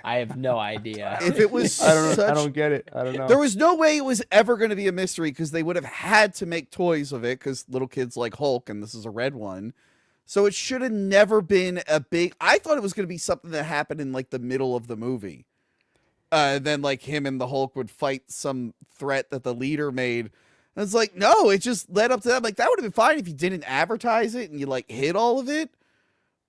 I have no idea. If it was I such, don't get it. I don't know. there was no way it was ever going to be a mystery because they would have had to make toys of it because little kids like Hulk, and this is a red one. So it should have never been a big. I thought it was going to be something that happened in like the middle of the movie. Then like him and the Hulk would fight some threat that the leader made. And it's like, no, it just led up to that. Like that would have been fine if you didn't advertise it and you like hid all of it.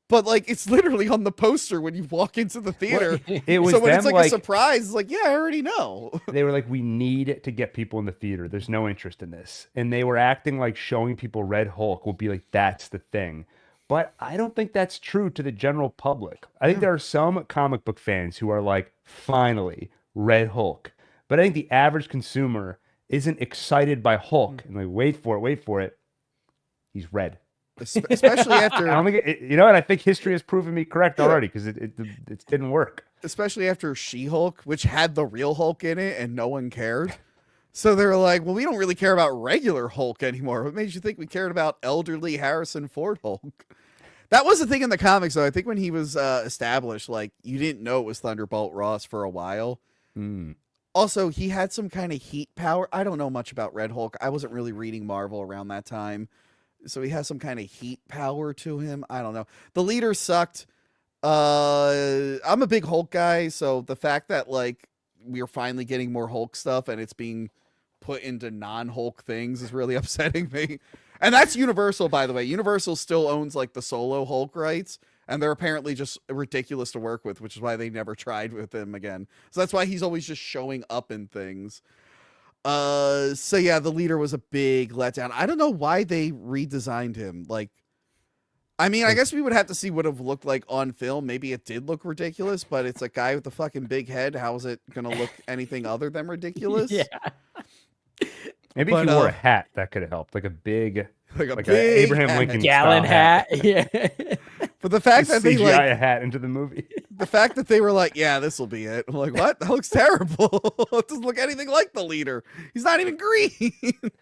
But like it's literally on the poster when you walk into the theater. It was So when them, it's like like a surprise, it's like, yeah, I already know. they were like, we need to get people in the theater. There's no interest in this. And they were acting like showing people Red Hulk will be like, that's the thing. But I don't think that's true to the general public. I think there are some comic book fans who are like, finally, Red Hulk. But I think the average consumer isn't excited by Hulk and like, wait for it. He's red. Especially after I don't think you know, and I think history has proven me correct already because it didn't work. especially after She-Hulk, which had the real Hulk in it and no one cared. So they were like, well, we don't really care about regular Hulk anymore. What made you think we cared about elderly Harrison Ford Hulk? That was the thing in the comics, though. I think when he was established, like, you didn't know it was Thunderbolt Ross for a while. Also, he had some kind of heat power. I don't know much about Red Hulk. I wasn't really reading Marvel around that time. So he has some kind of heat power to him. I don't know. The leader sucked. I'm a big Hulk guy, so the fact that like we're finally getting more Hulk stuff and it's being put into non-Hulk things is really upsetting me. And that's Universal, by the way. Universal still owns like the solo Hulk rights, and they're apparently just ridiculous to work with, which is why they never tried with him again. So that's why he's always just showing up in things. So yeah, the leader was a big letdown. I don't know why they redesigned him. Like, I mean, I guess we would have to see what it would look like on film. Maybe it did look ridiculous, but it's a guy with a fucking big head. How is it gonna look anything other than ridiculous? Yeah. Maybe But, if he wore a hat, that could have helped, like a big, like a like big a Abraham hat. Lincoln Gallon style hat. Yeah. But the fact Just that they CGI like a hat into the movie. the fact that they were like, yeah, this will be it. I'm like, what? That looks terrible. It doesn't look anything like the leader. He's not even green.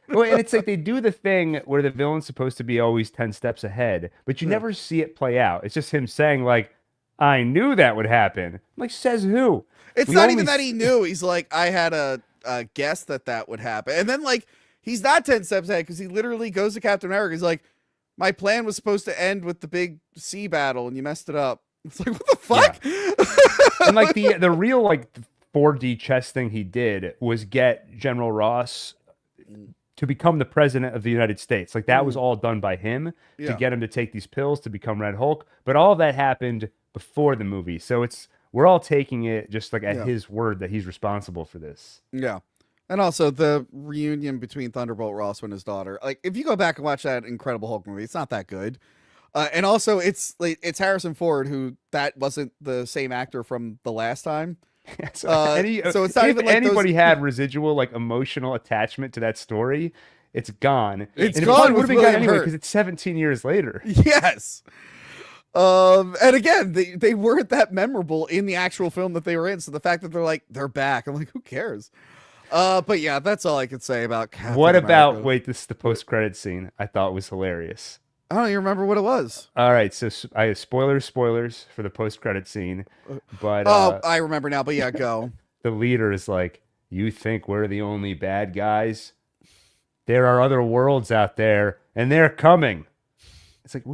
Well, and it's like they do the thing where the villain's supposed to be always 10 steps ahead, but you never see it play out. It's just him saying like, I knew that would happen. I'm like, says who? It's We not only even that he knew. He's like, I had a guess that would happen. And then like, he's not 10 steps ahead because he literally goes to Captain America. He's like, my plan was supposed to end with the big sea battle and you messed it up. It's like, what the fuck? And like the real like 4D chess thing he did was get General Ross to become the president of the United States. Like that was all done by him to Yeah. get him to take these pills to become Red Hulk. But all of that happened before the movie. So we're all taking it just like at his word that he's responsible for this. Yeah. And also the reunion between Thunderbolt Ross and his daughter. Like, if you go back and watch that Incredible Hulk movie, it's not that good. And also, it's Harrison Ford, who that wasn't the same actor from the last time. So, so it's not if even like anybody those... had residual like emotional attachment to that story, it's gone. It's and gone it would with have been gone William anyway Hurt. because it's 17 years later. Yes. And again, they weren't that memorable in the actual film that they were in. So the fact that they're back, I'm like, who cares? But yeah, that's all I could say about Captain What about America. wait? This is the post-credit scene. I thought was hilarious. I don't even remember what it was. All right, so I have spoilers for the post-credit scene, but I remember now. But yeah, go. the leader is like, "You think we're the only bad guys? There are other worlds out there, and they're coming." It's like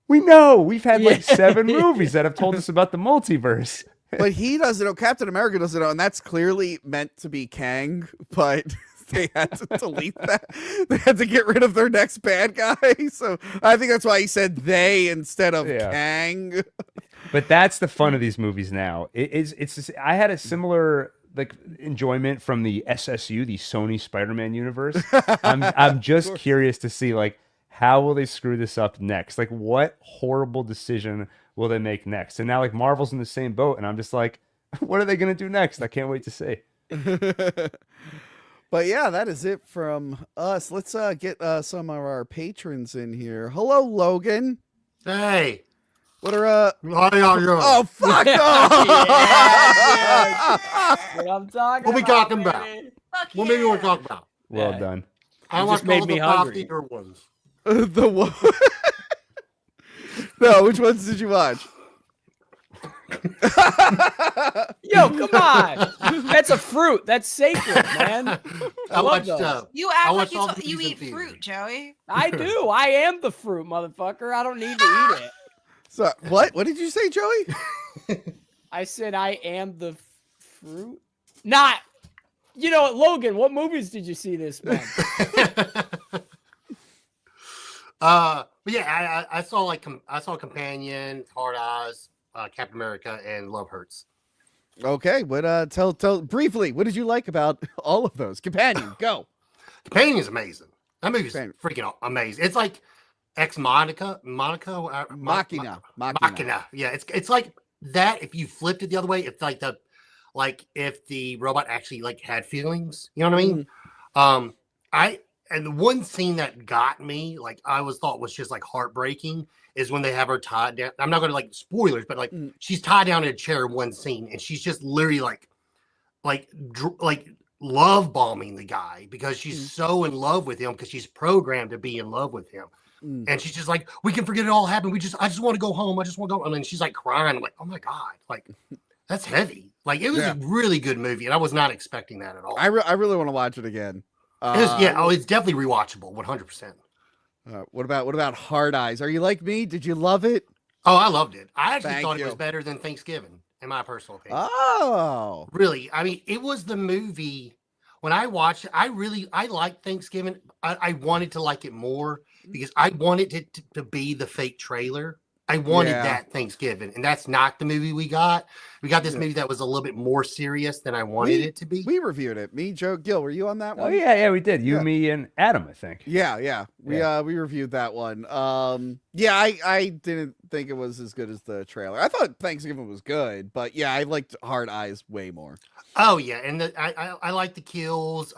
we know. We've had like 7 movies that have told us about the multiverse. But he doesn't know. Captain America doesn't know, and that's clearly meant to be Kang. But they had to delete that. They had to get rid of their next bad guy. So I think that's why he said they instead of Kang. But that's the fun of these movies now. I had a similar like enjoyment from the SSU, the Sony Spider-Man universe. I'm just curious to see like how will they screw this up next? Like what horrible decision will they make next? And now like Marvel's in the same boat, and I'm just like, what are they gonna do next? I can't wait to see. But yeah, that is it from us. Let's get some of our patrons in here. Hello, Logan. Hey. What are Oh, fuck off! What I'm talking What we about, talking about? baby. Fuck What maybe we're yeah. talking about? Well Yeah. done. I You like just made all me the hungry. popular ones. The one. No, which ones did you watch? Yo, come on. That's a fruit. That's sacred, man. I love watched those. You I act like watched all you these in eat theaters. fruit, Joey. I do. I am the fruit, motherfucker. I don't need to eat it. So what? What did you say, Joey? I said I am the fruit. Not. You know what, Logan? What movies did you see this month? But yeah, I saw I saw Companion, Hard Eyes, Captain America, and Love Hurts. Okay, what tell briefly, what did you like about all of those? Companion, go. Companion is amazing. That movie's Companion. freaking amazing. It's like Machina. Yeah, it's like that. If you flipped it the other way, it's like if the robot actually like had feelings. You know what I mean? And the one scene that got me, like thought was just like heartbreaking, is when they have her tied down. I'm not going to like spoilers, but like she's tied down in a chair in one scene, and she's just literally like love bombing the guy because she's so in love with him because she's programmed to be in love with him. And she's just like, we can forget it all happened. I just want to go home. I just want to go. And then she's like crying. I'm like, oh my God, like that's heavy. Like it was a really good movie, and I was not expecting that at all. I really want to watch it again. It's definitely rewatchable, 100%. What about Hard Eyes? Are you like me? Did you love it? Oh, I loved it. I actually Thank thought you. it was better than Thanksgiving, in my personal opinion. Oh, Really? I mean, it was the movie. When I watched it, I liked Thanksgiving. I wanted to like it more because I wanted it to be the fake trailer. I wanted that Thanksgiving, and that's not the movie we got. We got this movie that was a little bit more serious than I wanted it to be. We reviewed it. Me, Joe, Gil, were you on that Oh one? yeah, we did. You, me, and Adam, I think. Yeah. We reviewed that one. I didn't think it was as good as the trailer. I thought Thanksgiving was good, but yeah, I liked Hard Eyes way more. Oh yeah, and I like the kills.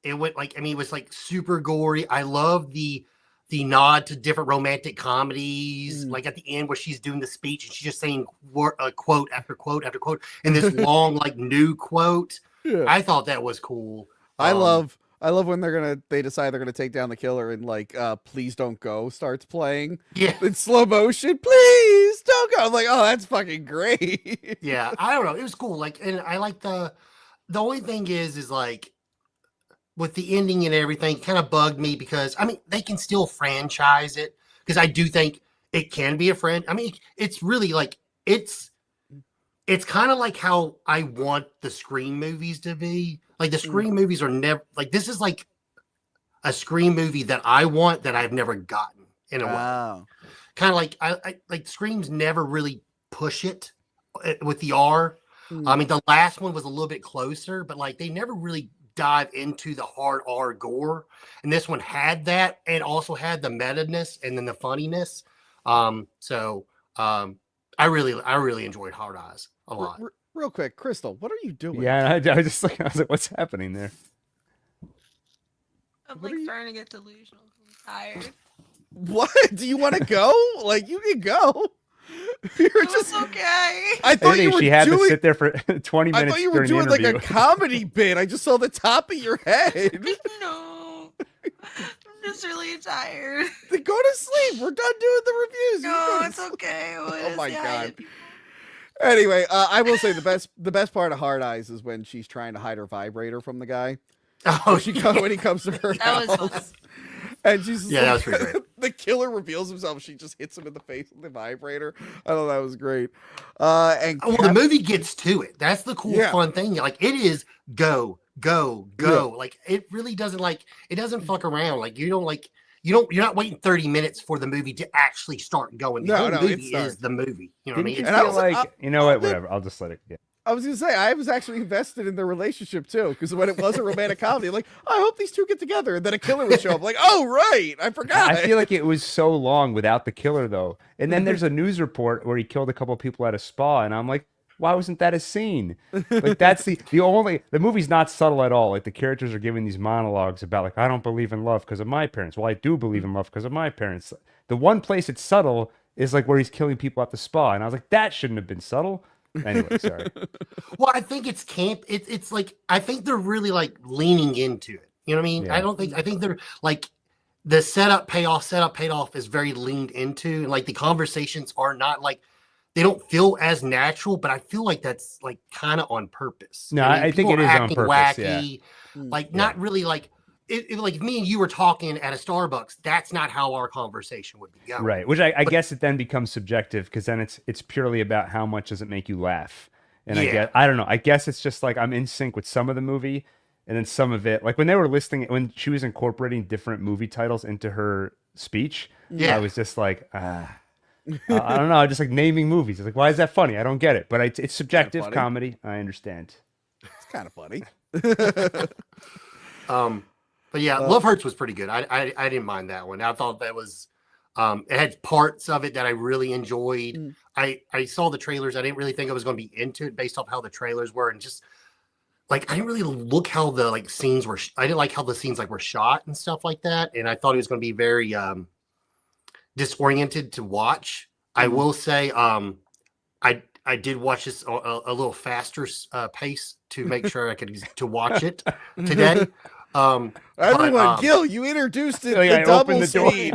It went it was like super gory. I love the nod to different romantic comedies, like at the end where she's doing the speech and she's just saying quote after quote after quote, and this long like new quote. Yeah. I thought that was cool. I love when they decide they're gonna take down the killer and like Please Don't Go starts playing. Yeah, in slow motion. Please don't go. I'm like, oh, that's fucking great. Yeah, I don't know. It was cool. Like, and I like the only thing is like with the ending and everything kind of bugged me because I mean they can still franchise it because I do think it can be a friend. I mean, it's really like it's kind of like how I want the Scream movies to be. Like the Scream movies are never like this is like a Scream movie that I want that I've never gotten in a while. Kind of like I like Screams never really push it with the R. I mean, the last one was a little bit closer, but like they never really dive into the hard R gore, and this one had that and also had the meta-ness and then the funniness. I really enjoyed Hard Eyes a lot. Real quick, Crystal, what are you doing? Yeah, I was just like, I was like, what's happening there? I'm like starting to get delusional. I'm tired. What? Do you want to go? Like you can go. You're just okay. I thought you were she had to sit there for 20 minutes. I thought you were doing like a comedy bit. I just saw the top of your head. No, I'm just really tired. Then go to sleep. We're done doing the reviews. No, it's okay. Oh my God. Anyway, I will say the best part of Hard Eyes is when she's trying to hide her vibrator from the guy. Oh, when he comes to her house. That was fun. And she's that was pretty great. The killer reveals himself. She just hits him in the face with the vibrator. I thought that was great. The movie gets to it. That's the cool, fun thing. Like it is go. Yeah. Like it really doesn't it doesn't fuck around. Like you're not waiting 30 minutes for the movie to actually start going. The whole movie is the movie. You know what I mean? And I was like, you know what? Whatever. I'll just let it get. I was gonna say I was actually invested in their relationship too, because when it was a romantic comedy, like I hope these two get together, and then a killer would show up. Like, oh right, I forgot. I feel like it was so long without the killer though, and then there's a news report where he killed a couple of people at a spa, and I'm like, why wasn't that a scene? Like that's the movie's not subtle at all. Like the characters are giving these monologues about like I don't believe in love because of my parents. Well, I do believe in love because of my parents. The one place it's subtle is like where he's killing people at the spa, and I was like, that shouldn't have been subtle. Anyway, sorry. Well, I think it's camp. It's like I think they're really like leaning into it. You know what I mean? Yeah. I think they're like the setup payoff is very leaned into. Like the conversations are not like they don't feel as natural, but I feel like that's like kind of on purpose. No, I think it is on purpose. Wacky, like not really like. Like if me and you were talking at a Starbucks, that's not how our conversation would be going. Right, which I guess it then becomes subjective because then it's purely about how much does it make you laugh. And Yeah. I don't know. I guess it's just like I'm in sync with some of the movie, and then some of it, like when they were listing it, when she was incorporating different movie titles into her speech, Yeah. I was just like, I don't know, just like naming movies. It's like, why is that funny? I don't get it. But it's subjective funny. comedy. I understand. It's kind of funny. But yeah, Love Hurts was pretty good. I didn't mind that one. I thought that was it had parts of it that I really enjoyed. I saw the trailers. I didn't really think I was going to be into it based off how the trailers were, and just like I didn't really look how the like scenes were. I didn't like how the scenes like were shot and stuff like that. And I thought it was going to be very disoriented to watch. I will say I did watch this a little faster pace to make sure I could to watch it today. Everyone, Gil, you introduced it. Oh, yeah, the I double opened the door. speed.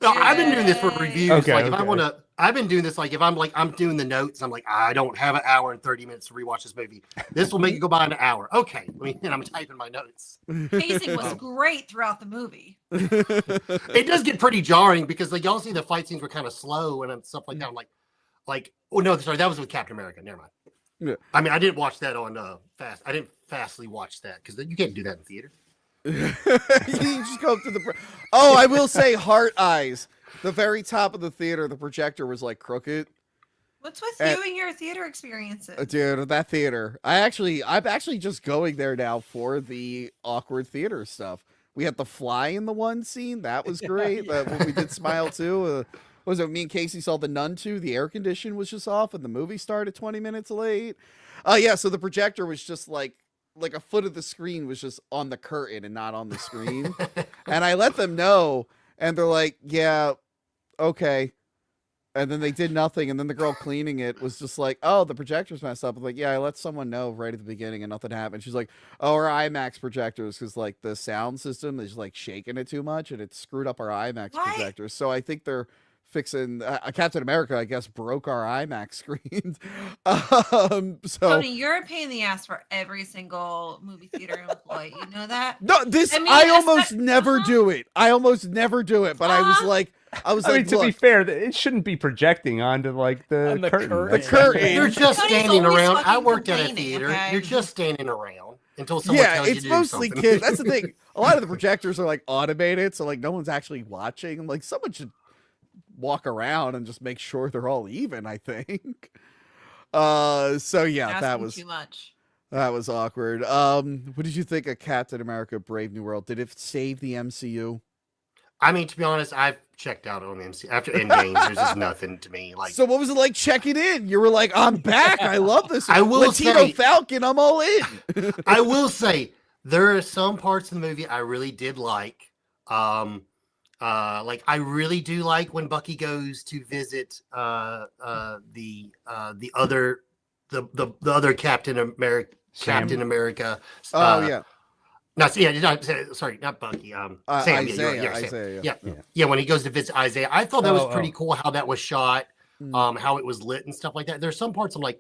No, I've been doing this for reviews. Okay, like if I okay. want to, I've been doing this. Like if I'm doing the notes, I'm like, I don't have an hour and 30 minutes to rewatch this movie. This will make it go by an hour. Okay, and I'm typing my notes. Pacing was great throughout the movie. It does get pretty jarring because like y'all see the fight scenes were kind of slow and stuff like that. I'm like, oh no, sorry, that was with Captain America. Never mind. Yeah. I mean, I didn't watch that on fast. I didn't fastly watch that because you can't do that in theater. You just go up to the. Oh, I will say, Heart Eyes. The very top of the theater, the projector was like crooked. What's with And- you and your theater experiences? Dude, that theater. I'm actually just going there now for the awkward theater stuff. We had the fly in the one scene. That was great. When we did Smile 2. Was it me and Casey saw The Nun 2? The air condition was just off and the movie started 20 minutes late. Yeah, so the projector was just like a foot of the screen was just on the curtain and not on the screen. And I let them know and they're like, yeah, okay. And then they did nothing. And then the girl cleaning it was just like, oh, the projector's messed up. I'm like, yeah, I let someone know right at the beginning and nothing happened. She's like, oh, our IMAX projectors, because like the sound system is like shaking it too much and it screwed up our IMAX What? projectors. So I think they're fixing Captain America, I guess, broke our IMAX screens. So Tony, you're a pain in the ass for every single movie theater employee. You know that? no, this I mean, I it's almost not- never do it. I almost never do it. But I was like, I mean, like, to be look, fair, it shouldn't be projecting onto like the, On the curtain. curtain. the curtain. You're just Tony's standing always around. I fucking worked at a complaining, theater. okay? You're just standing around until someone Yeah, tells you it's to do mostly something. kids. That's the thing. A lot of the projectors are like automated, so like no one's actually watching. Like someone should walk around and just make sure they're all even, I think. So yeah, Asking that was too much. awkward. What did you think of Captain America Brave New World? Did it save the MCU? I mean, to be honest, I've checked out on MC after Endgame. There's just nothing to me. Like, So what was it like checking in? You were like, I'm back. I love this. I will Latino say- Falcon, I'm all in. I will say there are some parts of the movie I really did like. Like I really do like when Bucky goes to visit the other Captain America. Sam. Captain America. Oh yeah. Sorry, not Bucky. Sam. Isaiah, Sam. Isaiah. Yeah, when he goes to visit Isaiah, I thought that was Oh, pretty cool how that was shot, Mm. how it was lit and stuff like that. There's some parts I'm like,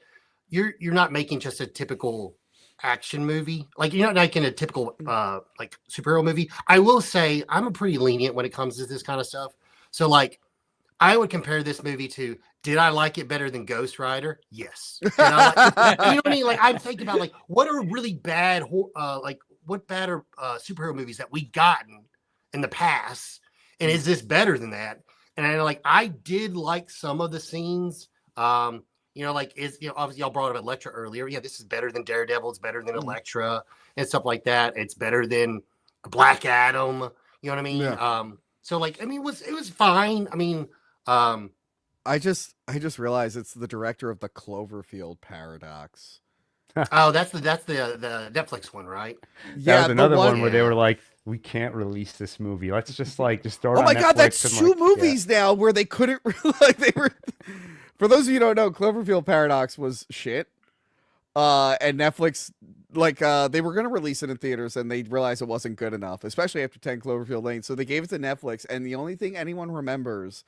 you're not making just a typical action movie. Like you're not making a typical like superhero movie. I will say I'm a pretty lenient when it comes to this kind of stuff. So like I would compare this movie to, did I like it better than Ghost Rider? Yes. Did I like, you know what I mean? Like I'm thinking about like what are really bad what bad are superhero movies that we've gotten in the past, and is this better than that? And I did like some of the scenes. Like obviously y'all brought up Elektra earlier. Yeah, this is better than Daredevil. It's better than Elektra and stuff like that. It's better than Black Adam. You know what I mean? Yeah. So like, I mean, it was fine. I mean, I just realized it's the director of the Cloverfield Paradox. oh, that's the Netflix one, right? That was the another one where they Yeah. were like, we can't release this movie. Let's just throw it Oh on my god, that's Netflix and, two like, movies now where they couldn't like they were. For those of you who don't know, Cloverfield Paradox was shit. And Netflix, they were gonna release it in theaters and they realized it wasn't good enough, especially after 10 Cloverfield Lane. So they gave it to Netflix, and the only thing anyone remembers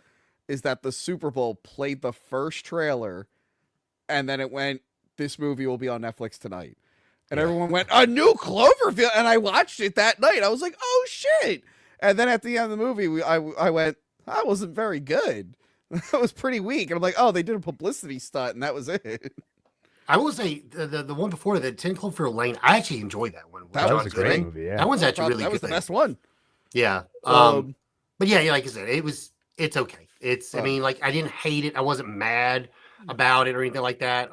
is that the Super Bowl played the first trailer, and then it went, "This movie will be on Netflix tonight." And everyone went, "A new Cloverfield," and I watched it that night. I was like, "Oh shit!" And then at the end of the movie, I went, "That wasn't very good. That was pretty weak." And I'm like, "Oh, they did a publicity stunt, and that was it." I will say the one before the 10 Cloverfield Lane, I actually enjoyed that one. with That That John was a great Goodman. movie. Yeah. That one's actually really That good. was the best one. Yeah. Um, But yeah, like I said, it's okay. It's I Oh. mean, like I didn't hate it. I wasn't mad about it or anything like that.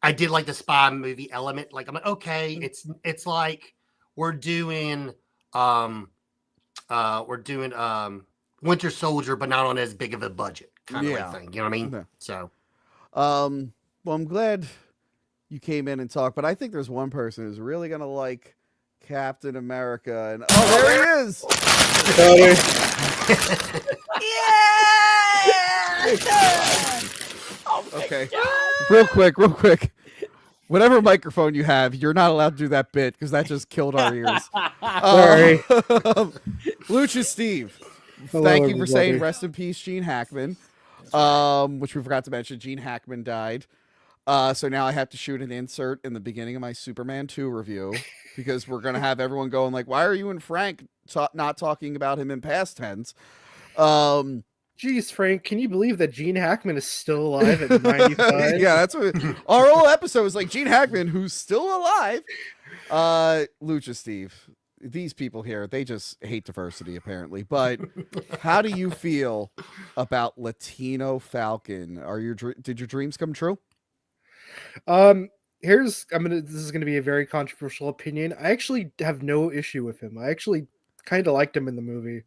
I did like the spy movie element. Like I'm like, okay, it's like we're doing Winter Soldier, but not on as big of a budget kind of Yeah. like thing. You know what I mean? Yeah. So well, I'm glad you came in and talked, but I think there's one person who's really gonna like Captain America, and there he is. Okay, real quick. Whatever microphone you have, you're not allowed to do that bit because that just killed our ears. Sorry. Lucius Steve, Hello, thank you for saying everybody. rest in peace, Gene Hackman. Which we forgot to mention. Gene Hackman died. So now I have to shoot an insert in the beginning of my Superman 2 review because we're gonna have everyone going like, "Why are you and Frank not talking about him in past tense?" Jeez, Frank, can you believe that Gene Hackman is still alive at 95? yeah, that's what our whole episode was like. Gene Hackman, who's still alive. Lucha Steve, these people here, they just hate diversity apparently. But how do you feel about Latino Falcon? Did your dreams come true? This is gonna be a very controversial opinion. I actually have no issue with him. I actually kind of liked him in the movie.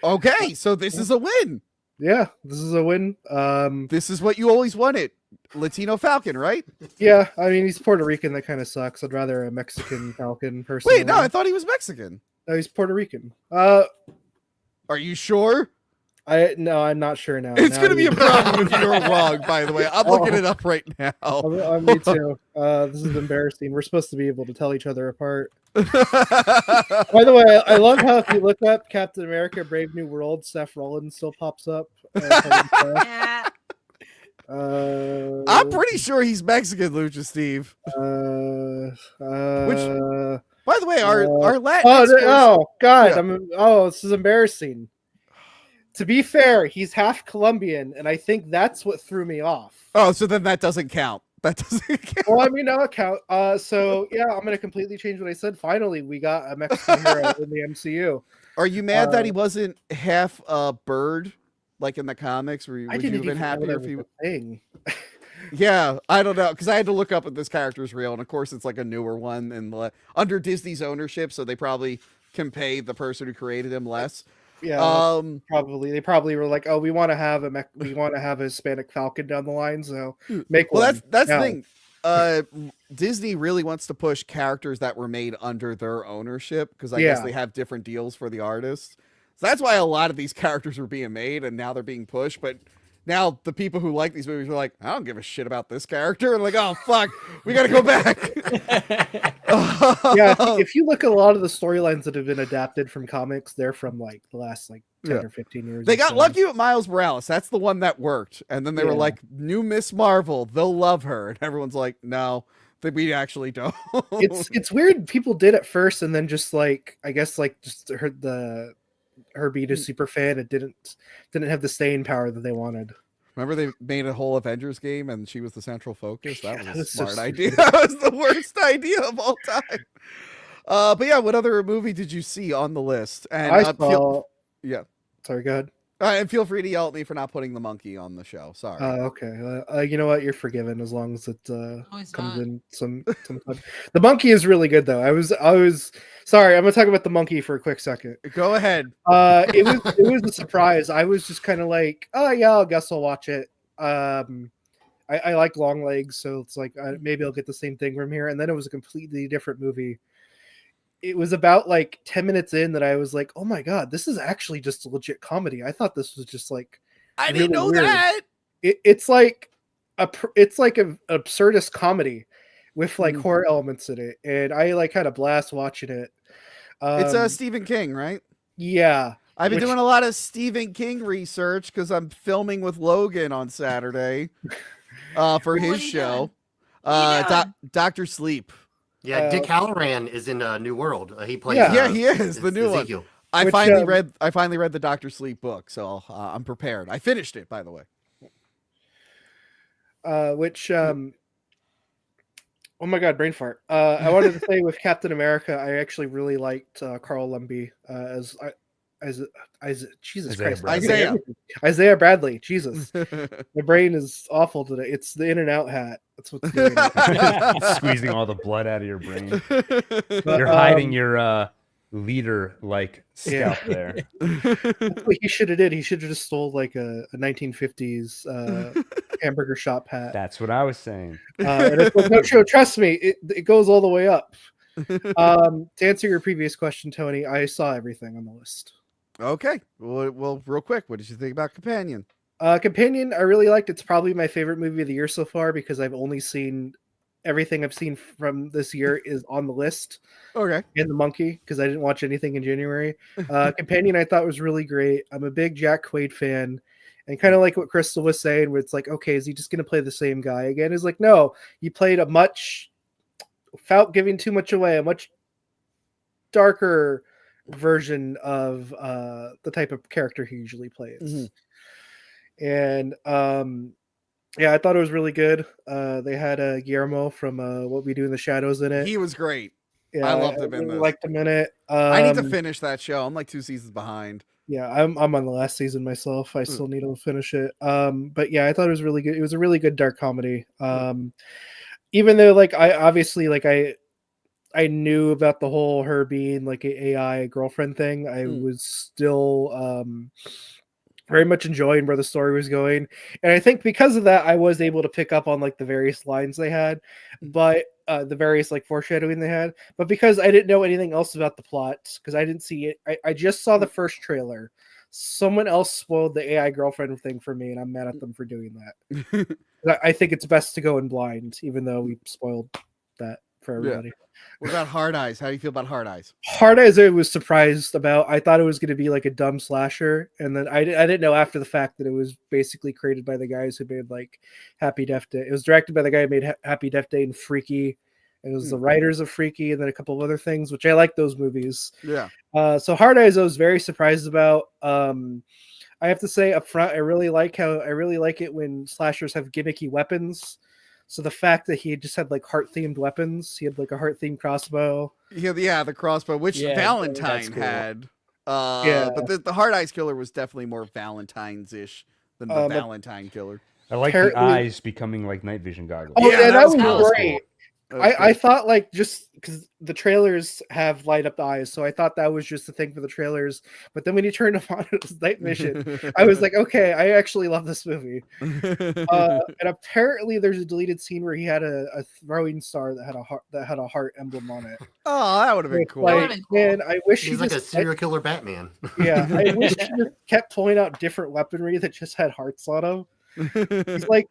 Okay, so this is a win. Yeah, this is a win. This is what you always wanted. Latino Falcon, right? Yeah, I mean he's Puerto Rican, that kind of sucks. I'd rather a Mexican Falcon personally. Wait, no, I thought he was Mexican. No, he's Puerto Rican. Are you sure? I'm not sure now. It's Now gonna be you- a problem if you're wrong, by the way. I'm looking it up right now. Me too. This is embarrassing. We're supposed to be able to tell each other apart. By the way, I love how if you look up Captain America: Brave New World, Seth Rollins still pops up. Yeah. I'm pretty sure he's Mexican, Lucha Steve. By the way, our Latin. God! This is embarrassing. To be fair, he's half Colombian, and I think that's what threw me off. Oh, so then that doesn't count. That doesn't count. Well, I mean, no count. So yeah, I'm gonna completely change what I said. Finally, we got a Mexican hero in the MCU. Are you mad that he wasn't half a bird, like in the comics? Would you have been happier if he? Thing. Yeah, I don't know, because I had to look up if this character's real, and of course it's like a newer one and under Disney's ownership, so they probably can pay the person who created him less. Yeah, probably. They probably were like, "Oh, we want to have a Hispanic Falcon down the line, so make one." Well, that's the thing. Disney really wants to push characters that were made under their ownership because I guess they have different deals for the artists. So that's why a lot of these characters are being made and now they're being pushed. But now the people who like these movies are like, I don't give a shit about this character. And like, oh fuck, we gotta go back. Yeah, if you look at a lot of the storylines that have been adapted from comics, they're from like the last 10 or 15 years. They got lucky with Miles Morales. That's the one that worked. And then they were like, new Miss Marvel, they'll love her. And everyone's like, no, we actually don't. It's weird. People did at first, and then just like I guess like just heard her being a super fan. It didn't have the staying power that they wanted. Remember they made a whole Avengers game and she was the central focus? That was a so smart idea. That was the worst idea of all time. But yeah, what other movie did you see on the list? And I saw. Sorry, go ahead. And feel free to yell at me for not putting the monkey on the show. Sorry. Okay. You know what? You're forgiven as long as it comes not. in some time. The monkey is really good though. I was sorry. I'm gonna talk about the monkey for a quick second. Go ahead. It was a surprise. I was just kind of like, oh yeah, I guess I'll watch it. I like long legs, so it's like maybe I'll get the same thing from here. And then it was a completely different movie. It was about like 10 minutes in that I was like, oh my god, this is actually just a legit comedy. I thought this was just like I didn't know weird. That. It's like an absurdist comedy with like horror elements in it, and I like had a blast watching it. It's Stephen King, right? Yeah. I've been doing a lot of Stephen King research because I'm filming with Logan on Saturday for his show. Dr. Sleep. Yeah, Dick Halloran is in New World. He plays. Yeah, he is the new Ezekiel. one. I finally read the Dr. Sleep book, so I'm prepared. I finished it, by the way. Oh my god, brain fart. I wanted to say with Captain America, I actually really liked Carl Lumbly as Jesus Isaiah Christ. Bradley. Isaiah Bradley. Jesus. My brain is awful today. It's the In and Out hat. That's what's doing it. Squeezing all the blood out of your brain. But, You're hiding your leader like scalp Yeah. there. That's what he should have did. He should have just stole like a 1950s hamburger shop hat. That's what I was saying. And it's like, no, trust me, it goes all the way up. To answer your previous question, Tony, I saw everything on the list. Okay. Well, real quick, what did you think about Companion? Companion, I really liked. It's probably my favorite movie of the year so far because I've only seen everything I've seen from this year is on the list. Okay. And The Monkey, because I didn't watch anything in January. Companion, I thought was really great. I'm a big Jack Quaid fan. And kind of like what Crystal was saying, where it's like, okay, is he just going to play the same guy again? It's like, no, he played a much, without giving too much away, a much darker version of the type of character he usually plays. And yeah, I thought it was really good. They had Guillermo from What We Do in the Shadows in it. He was great. Yeah, I loved him in this. Liked him in it. I need to finish that show. I'm like 2 seasons behind. Yeah, I'm on the last season myself. I still need to finish it. But yeah, I thought it was really good. It was a really good dark comedy. Even though like I knew about the whole her being like a AI girlfriend thing, I was still very much enjoying where the story was going. And I think because of that, I was able to pick up on like the various lines they had, but the various like foreshadowing they had. But because I didn't know anything else about the plot, because I didn't see it, I just saw the first trailer. Someone else spoiled the AI girlfriend thing for me, and I'm mad at them for doing that. I think it's best to go in blind, even though we spoiled that for everybody. What about Hard Eyes? How do you feel about Hard Eyes? Hard Eyes, I was surprised about. I thought it was going to be like a dumb slasher, and then I didn't know after the fact that it was basically created by the guys who made like Happy Death Day. It was directed by the guy who made Happy Death Day and Freaky. It was the writers of Freaky, and then a couple of other things, which I like those movies. Yeah. So Hard Eyes, I was very surprised about. I have to say up front, I really like it when slashers have gimmicky weapons. So the fact that he just had like heart-themed weapons, he had like a heart-themed crossbow. Yeah, the crossbow, which Valentine cool. had. Yeah. But the Hard Eyes killer was definitely more Valentine's-ish than the Valentine killer. I like the eyes becoming like night vision goggles. Oh yeah, that was great. Cool. I thought like just because the trailers have light up eyes, so I thought that was just the thing for the trailers. But then when you turned them on as night vision, I was like, okay, I actually love this movie. And apparently, there's a deleted scene where he had a throwing star that had a heart emblem on it. Oh, that would have been cool. Like, man, I wish he's like a serial killer Batman. Yeah, I wish he just kept pulling out different weaponry that just had hearts on them. He's like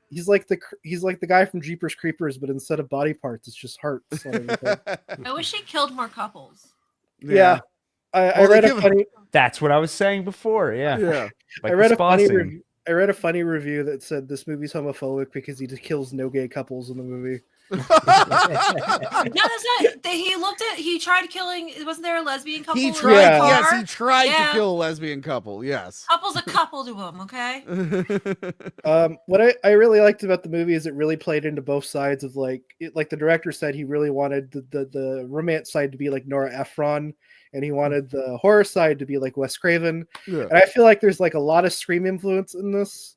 the guy from Jeepers Creepers, but instead of body parts, it's just hearts. I wish he killed more couples. Yeah, I read a funny. That's what I was saying before. Yeah, I like read a funny review that said this movie's homophobic because he just kills no gay couples in the movie. No, that's not. He tried killing. Wasn't there a lesbian couple? He tried. In Yes, he tried to kill a lesbian couple. Yes. Couple's a couple to him. Okay. What I really liked about the movie is it really played into both sides of like the director said he really wanted the romance side to be like Nora Ephron, and he wanted the horror side to be like Wes Craven. Yeah. And I feel like there's like a lot of Scream influence in this.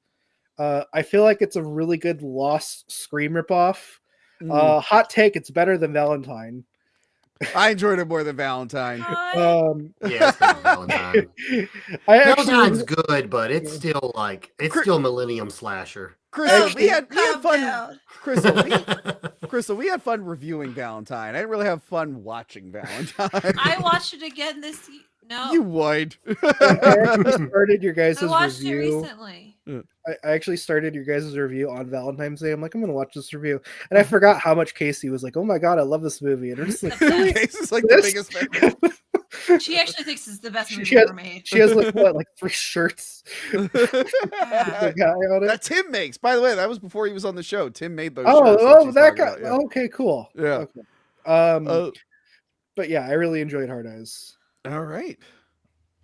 I feel like it's a really good Lost Scream ripoff. Hot take, it's better than Valentine. I enjoyed it more than Valentine. Yeah, it's better than Valentine. Valentine's good, but it's still like still Millennium Slasher. Crystal, we had fun. Crystal, we had fun reviewing Valentine. I didn't really have fun watching Valentine. I watched it again this. No, you would. I actually started your guys' I watched review. it recently. I actually started your guys' review on Valentine's Day. I'm like, I'm gonna watch this review, and I forgot how much Casey was like, "Oh my god, I love this movie," and I'm just like, really? Casey's like the biggest fan. She actually thinks it's the best movie ever made. She has like 3 shirts. That Tim makes. By the way, that was before he was on the show. Tim made those. Oh, that guy. Yeah. Okay, cool. Yeah. Okay. But yeah, I really enjoyed Hard Eyes. All right.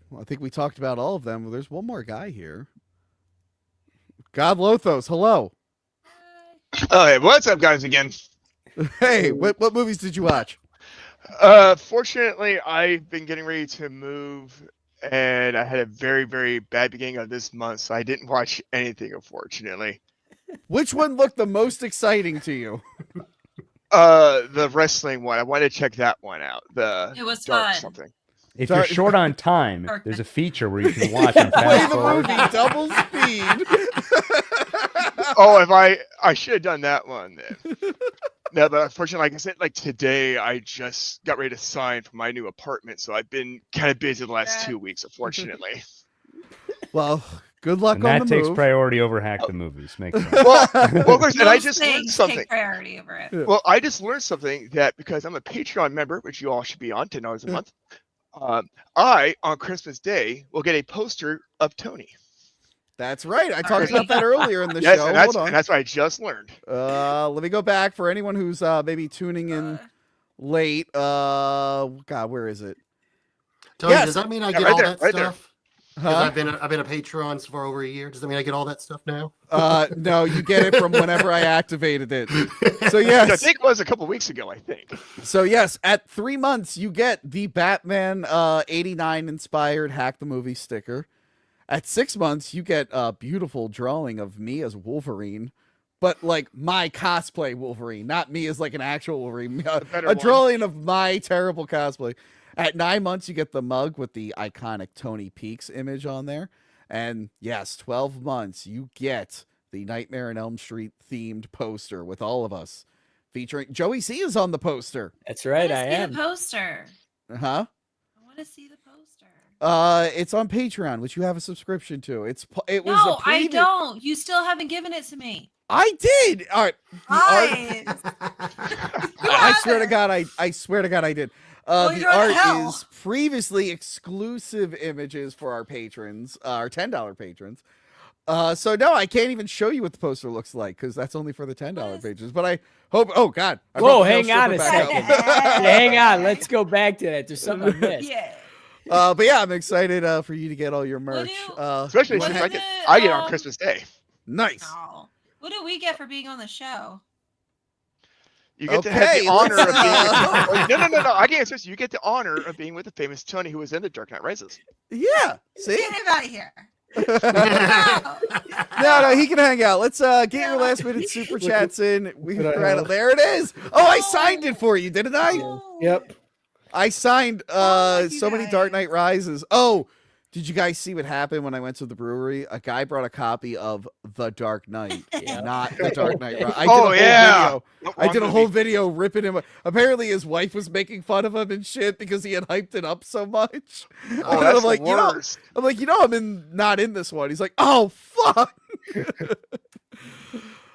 Well, I think we talked about all of them. Well, there's one more guy here. God Lothos, hello. Oh, hey, what's up, guys? Again. Hey, what movies did you watch? Fortunately, I've been getting ready to move, and I had a very, very bad beginning of this month, so I didn't watch anything, unfortunately. Which one looked the most exciting to you? The wrestling one. I wanted to check that one out. It was Dark fun. something. If Sorry. you're short on time, Okay. there's a feature where you can watch and Play fast the forward. movie double speed. Oh, if I should have done that one then. No, but unfortunately, like I said, like today, I just got ready to sign for my new apartment, so I've been kind of busy the last 2 weeks, unfortunately. Well, good luck And on that the takes move. priority over Hack the Movies. Makes sense. Well, of course, and I Most just learned things something. take priority over it. Well, I just learned something that because I'm a Patreon member, which you all should be on, $10 a month. I on Christmas Day will get a poster of Tony. That's right. I talked about that earlier in the Yes, show. and that's, Hold and that's what I just learned. on. Let me go back for anyone who's maybe tuning in late. God, where is it? Tony, Yes. does that mean I Yeah, get right all there, that right there. stuff? Because I've been a Patreon for over a year. Does that mean I get all that stuff now? No, you get it from whenever I activated it. So Which I yes, think it was a couple weeks ago, I think. so yes, at 3 months you get the Batman 89 inspired Hack the Movie sticker. At 6 months you get a beautiful drawing of me as Wolverine, but like my cosplay Wolverine, not me as like an actual Wolverine. better A one. drawing of my terrible cosplay. At 9 months you get the mug with the iconic Tony Peaks image on there. And yes, 12 months you get the Nightmare on Elm Street themed poster with all of us, featuring Joey C is on the poster. That's right, I I want to see am. the poster. Huh? I want to see the poster. It's on Patreon, which you have a subscription to. It was No, a I preview. don't. You still haven't given it to me. I did. All right. Guys. I swear to God, I swear to God, I did. The you're in art hell. is previously exclusive images for our patrons, our $10 patrons. So no, I can't even show you what the poster looks like because that's only for the $10 patrons. But I hope. Oh God! I Whoa, brought the hang Mail on a Stripper back second. up. Hang on, let's go back to that. There's something I missed. Yeah. But yeah, I'm excited for you to get all your merch. Especially What since is I it, get on Christmas Day. Nice. Oh. What do we get for being on the show? You get to Okay, have the honor of let's, being with no. I can't say you get the honor of being with the famous Tony who was in the Dark Knight Rises. Yeah. See? Get him out of here. No, he can hang out. Let's get your last minute super chats in. There it is. Oh, I signed it for you, didn't I? Yep. I signed you so many Dark Knight Rises. Oh, did you guys see what happened when I went to the brewery? A guy brought a copy of The Dark Knight, not The Dark Knight Rises. I did a whole video. I did a whole video ripping him. Apparently, his wife was making fun of him and shit because he had hyped it up so much. Oh, And that's I'm like, the worst. I'm not in this one. He's like, oh fuck.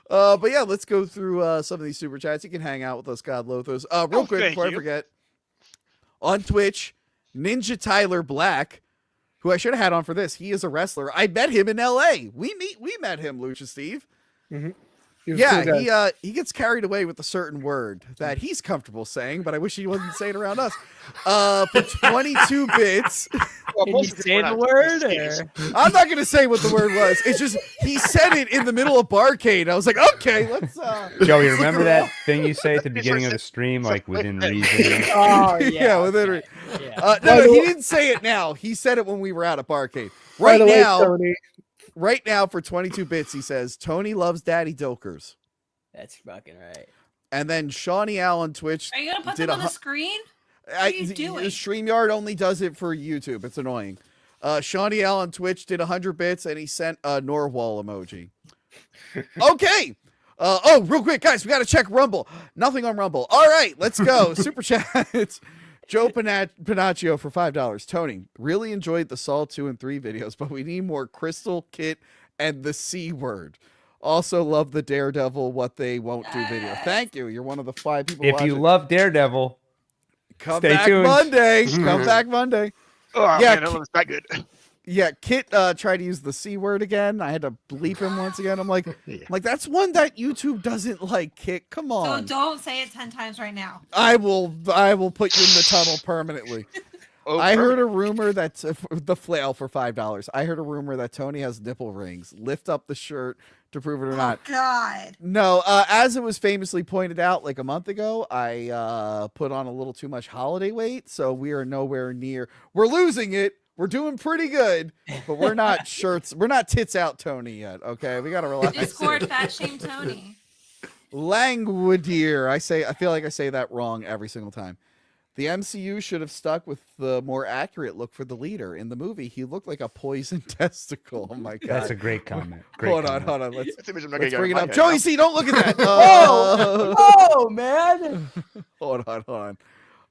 But yeah, let's go through some of these super chats. You can hang out with us, God Lothos. Real quick thank before I you. forget, on Twitch, Ninja Tyler Black, who I should have had on for this. He is a wrestler. I met him in L.A. We met him, Lucha Steve. He was a cool guy. Yeah, he gets carried away with a certain word that he's comfortable saying, but I wish he wasn't saying around us. For 22 bits. Can you say the word? Or? I'm not gonna say what the word was. It's just he said it in the middle of Barcade. I was like, okay, let's Joey, remember that thing you say at the beginning of the stream, like within reason? Oh, yeah, within okay. no, no, he didn't say it now. He said it when we were out at Barcade. Right By the way, now, Tony, right now for 22 bits, he says Tony loves Daddy Dilkers. That's fucking right. And then Shawnee Al on Twitch. Are you gonna put did them on a the hu- screen? I, are you doing? StreamYard only does it for YouTube. It's annoying. Shawnee Al on Twitch did 100 bits and he sent a Norwal emoji. Okay. Oh, real quick, guys, we got to check Rumble. Nothing on Rumble. All right, let's go. Super chats. Joe Panaccio for $5. Tony, really enjoyed the Saw 2 and 3 videos, but we need more Crystal, Kit, and the C word. Also love the Daredevil What They Won't Do video. Thank you. You're one of the 5 people If watching. you love Daredevil, Come stay back tuned. Monday. Come back Monday. Oh, Yeah, man, that looks that good. Yeah, Kit tried to use the C word again. I had to bleep him once again. I'm like, that's one that YouTube doesn't like, Kit. Come So on. don't say it 10 times right now. I will put you in the tunnel permanently. I heard a rumor that's the flail for $5. I heard a rumor that Tony has nipple rings. Lift up the shirt to prove it or not. God. No, as it was famously pointed out like a month ago, I put on a little too much holiday weight, so we are nowhere near. We're losing it. We're doing pretty good, but we're not shirts. We're not tits out Tony yet. Okay, we gotta relax. Discord fat shame Tony. Langwedier. I feel like I say that wrong every single time. The MCU should have stuck with the more accurate look for the leader. In the movie, he looked like a poisoned testicle. Oh my god. That's a great comment. Hold on. Let's Let's bring it up. Joey C, don't look at that. Oh man. Hold on.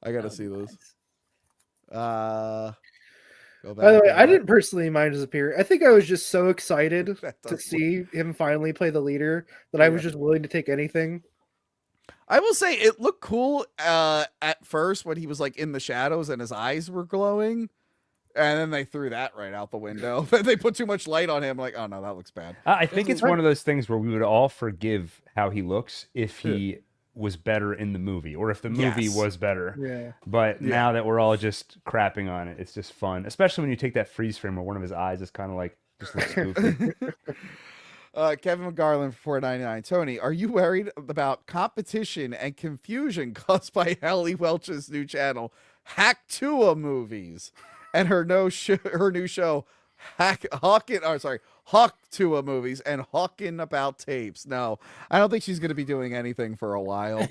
I gotta see this. Go back. By the way, I didn't personally mind his appearance. I think I was just so excited to see him finally play the leader that I was just willing to take anything. I will say it looked cool at first when he was like in the shadows and his eyes were glowing, and then they threw that right out the window. They put too much light on him. Like, oh no, that looks bad. I think it's one of those things where we would all forgive how he looks if he was better in the movie, or if the movie was better. Yeah. But now that we're all just crapping on it, it's just fun, especially when you take that freeze frame where one of his eyes is kind of like just looks goofy. Kevin McGarland for $4.99. Tony, are you worried about competition and confusion caused by Hallie Welch's new channel, Hacktua Movies, and her new show, Hawktua Movies and Hawkin' About Tapes? No, I don't think she's going to be doing anything for a while.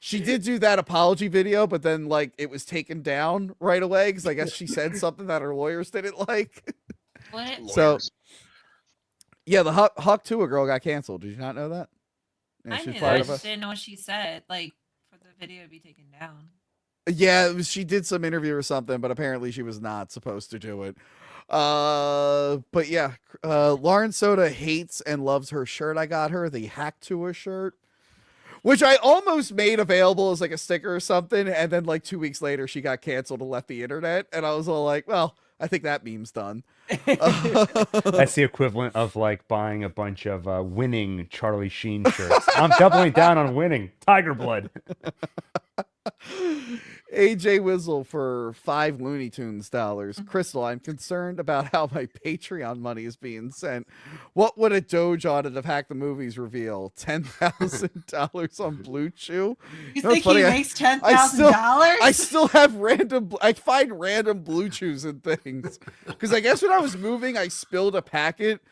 She did do that apology video, but then like it was taken down right away because I guess she said something that her lawyers didn't like. What? So. Yeah, the Hawktua girl got canceled. Did you not know that? Yeah, I she's knew part that. I of just didn't know what she said. Like for the video to be taken down. Yeah, she did some interview or something, but apparently she was not supposed to do it. But yeah, Lauren Soda hates and loves her shirt. I got her the Hacktua shirt, which I almost made available as like a sticker or something, and then like 2 weeks later she got canceled and left the internet, and I was all like, well, I think that meme's done. That's the equivalent of like buying a bunch of winning Charlie Sheen shirts. I'm doubling down on winning. Tiger blood. AJ Wizzle for $5 Looney Tunes. Crystal, I'm concerned about how my Patreon money is being sent. What would a Doge audit of Hack the Movies reveal? $10,000 on Blue Chew? You think he makes $10,000? I still have I find random Blue Chews and things. Because I guess when I was moving, I spilled a packet.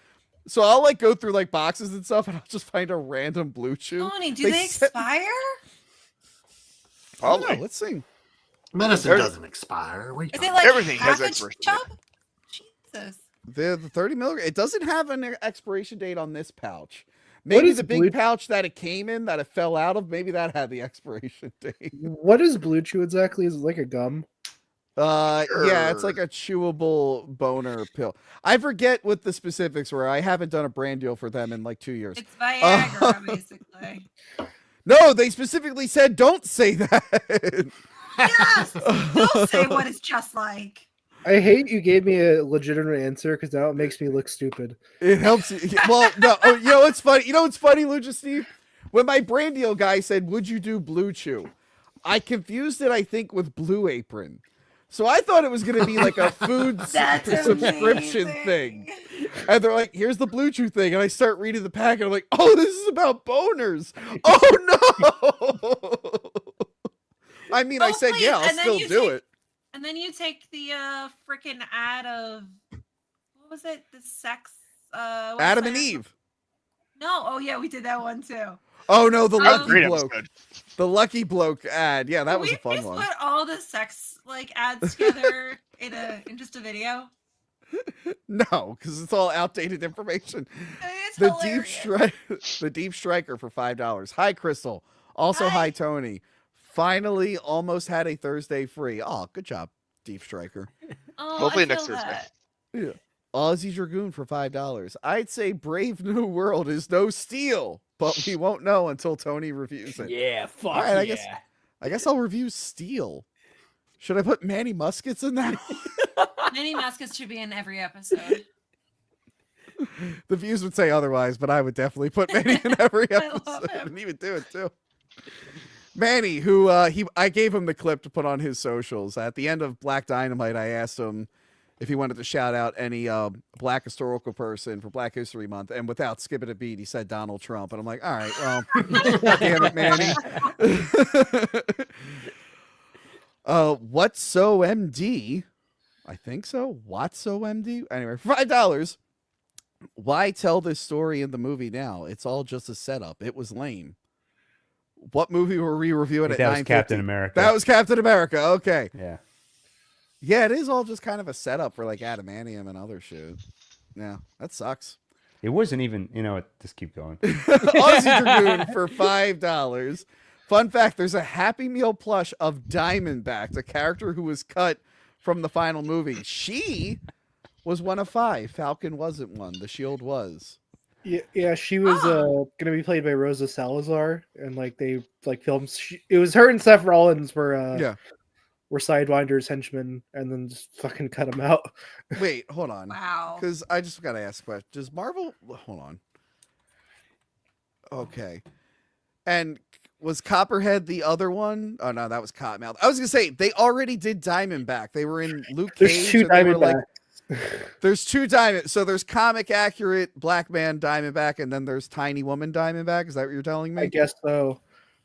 So I'll like go through like boxes and stuff and I'll just find a random Blue Chew. Tony, do they expire? Probably. Let's see. Medicine doesn't expire. Is it like everything has half a expiration chub? Jesus. The 30 milligram. It doesn't have an expiration date on this pouch. Maybe the big pouch that it came in that it fell out of. Maybe that had the expiration date. What is Blue Chew exactly? Is it like a gum? Yeah, it's like a chewable boner pill. I forget what the specifics were. I haven't done a brand deal for them in like 2 years. It's Viagra, basically. No, they specifically said don't say that. Yes, don't say what it's just like. I hate you gave me a legitimate answer because now it makes me look stupid. It helps you. Well, no, you know what's funny? You know what's funny, Lucha Steve? When my brand deal guy said, "Would you do Blue Chew?" I confused it, I think, with Blue Apron. So I thought it was going to be like a food subscription thing. And they're like, here's the Blue Chew thing. And I start reading the packet. I'm like, oh, this is about boners. Oh, no. I mean, I said, yeah, I'll still do it. And then you take the freaking ad of, what was it? The sex. Adam and Eve. No. Oh, yeah, we did that one too. Oh, no, the Lucky Bloke. The Lucky Bloke ad. Yeah, that was a fun one. We put all the sex like ads together in just a video. No, because it's all outdated information. It's the Deep Striker for $5. Hi, Crystal. Also, hi Tony. Finally, almost had a Thursday free. Oh, good job, Deep Striker. Oh, hopefully next Thursday. Yeah. Aussie Dragoon for $5. I'd say Brave New World is no steal, but we won't know until Tony reviews it. Yeah, fuck all right, yeah. I guess I'll review Steel. Should I put Manny Muskets in that? Manny Muskets should be in every episode. The views would say otherwise, but I would definitely put Manny in every episode and even do it too. Manny, who I gave him the clip to put on his socials. At the end of Black Dynamite, I asked him if he wanted to shout out any Black historical person for Black History Month, and without skipping a beat, he said Donald Trump, and I'm like, all right, well, damn it, Manny. What's so MD? I think so. What's so MD? Anyway, for $5. Why tell this story in the movie now? It's all just a setup. It was lame. What movie were we reviewing at 9:50? That was Captain America. That was Captain America. Okay. Yeah. Yeah, it is all just kind of a setup for like adamantium and other shit. Yeah, that sucks. It wasn't even, you know what? Just keep going. Aussie Dragoon for $5. Fun fact, there's a Happy Meal plush of Diamondback, the character who was cut from the final movie. She was one of 5. Falcon wasn't one. The Shield was. Yeah, she was gonna be played by Rosa Salazar, and like they like filmed. It was her and Seth Rollins were Sidewinder's henchmen, and then just fucking cut him out. Wait, hold on. Wow. Because I just gotta ask a question. Does Marvel? Hold on. Okay. And was Copperhead the other one? Oh no, that was Cottonmouth. I was gonna say they already did Diamondback. They were in Luke Cage. There's 2 and they were Diamondbacks. there's 2 Diamond. So there's comic accurate Black Man Diamondback, and then there's Tiny Woman Diamondback. Is that what you're telling me? I guess so.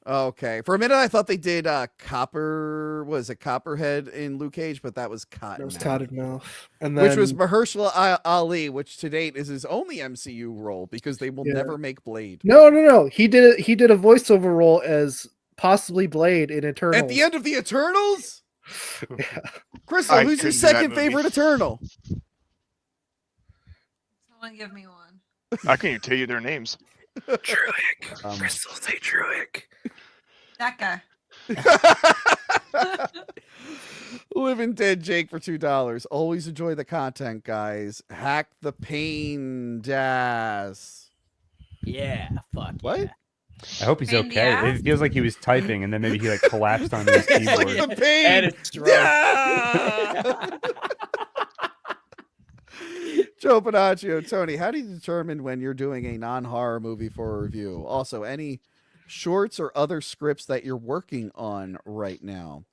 Okay. For a minute, I thought they did Copperhead in Luke Cage, but that was Cottonmouth. It was Cottonmouth, and then Which was Mahershala Ali, which to date is his only MCU role because they will never make Blade. No. He did a voiceover role as possibly Blade in Eternals. At the end of the Eternals? Yeah. Crystal, who's your second favorite Eternal? Someone give me one. I can't even tell you their names. Druig. Crystal, say Druig. That guy. Living Dead Jake for $2. Always enjoy the content, guys. Hack the pain, Das. Yeah, fuck. What? Yeah. I hope he's Pain in the okay. ass? It feels like he was typing and then maybe he like collapsed onto his It's keyboard. like the pain. And it's stroke. Yeah! Joe Panaccio, Tony, how do you determine when you're doing a non-horror movie for a review? Also, any shorts or other scripts that you're working on right now?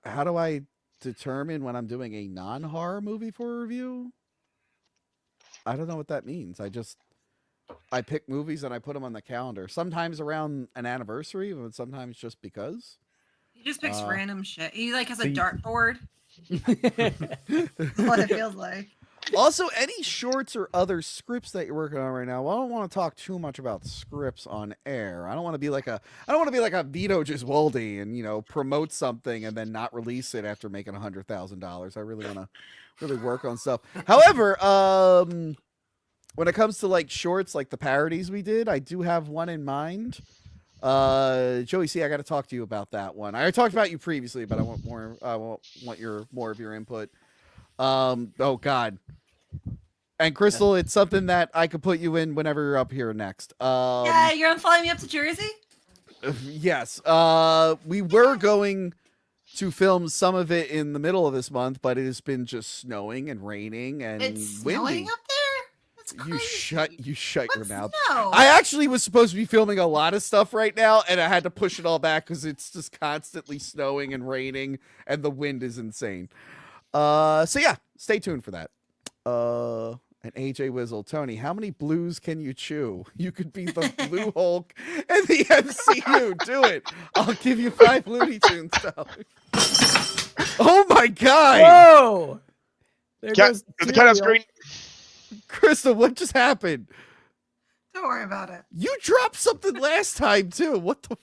How do I determine when I'm doing a non-horror movie for a review? I don't know what that means. I pick movies and I put them on the calendar. Sometimes around an anniversary, but sometimes just because. He just picks random shit. He like has a So dartboard. That's what it feels like. Also, any shorts or other scripts that you're working on right now. Well, I don't want to talk too much about scripts on air. I don't want to be like a Vito Giswoldi and promote something and then not release it after making $100,000. I really want to work on stuff. However, when it comes to like shorts, like the parodies we did, I do have one in mind. Joey C, I got to talk to you about that one. I talked about you previously, but I want more. I want more of your input. Oh God. And Crystal, it's something that I could put you in whenever you're up here next. Yeah, you're gonna fly me up to Jersey? Yes. We were going to film some of it in the middle of this month, but it has been just snowing and raining and It's windy. snowing up there? That's crazy. You shut your mouth. Snow? I actually was supposed to be filming a lot of stuff right now, and I had to push it all back because it's just constantly snowing and raining, and the wind is insane. So yeah, stay tuned for that. And AJ Wizzle, Tony, how many blues can you chew? You could be the Blue Hulk and the MCU. Do it. I'll give you 5 Looney Tunes. Oh my God! Whoa! There goes The cat on screen. Krista, what just happened? Don't worry about it. You dropped something last time too. What the?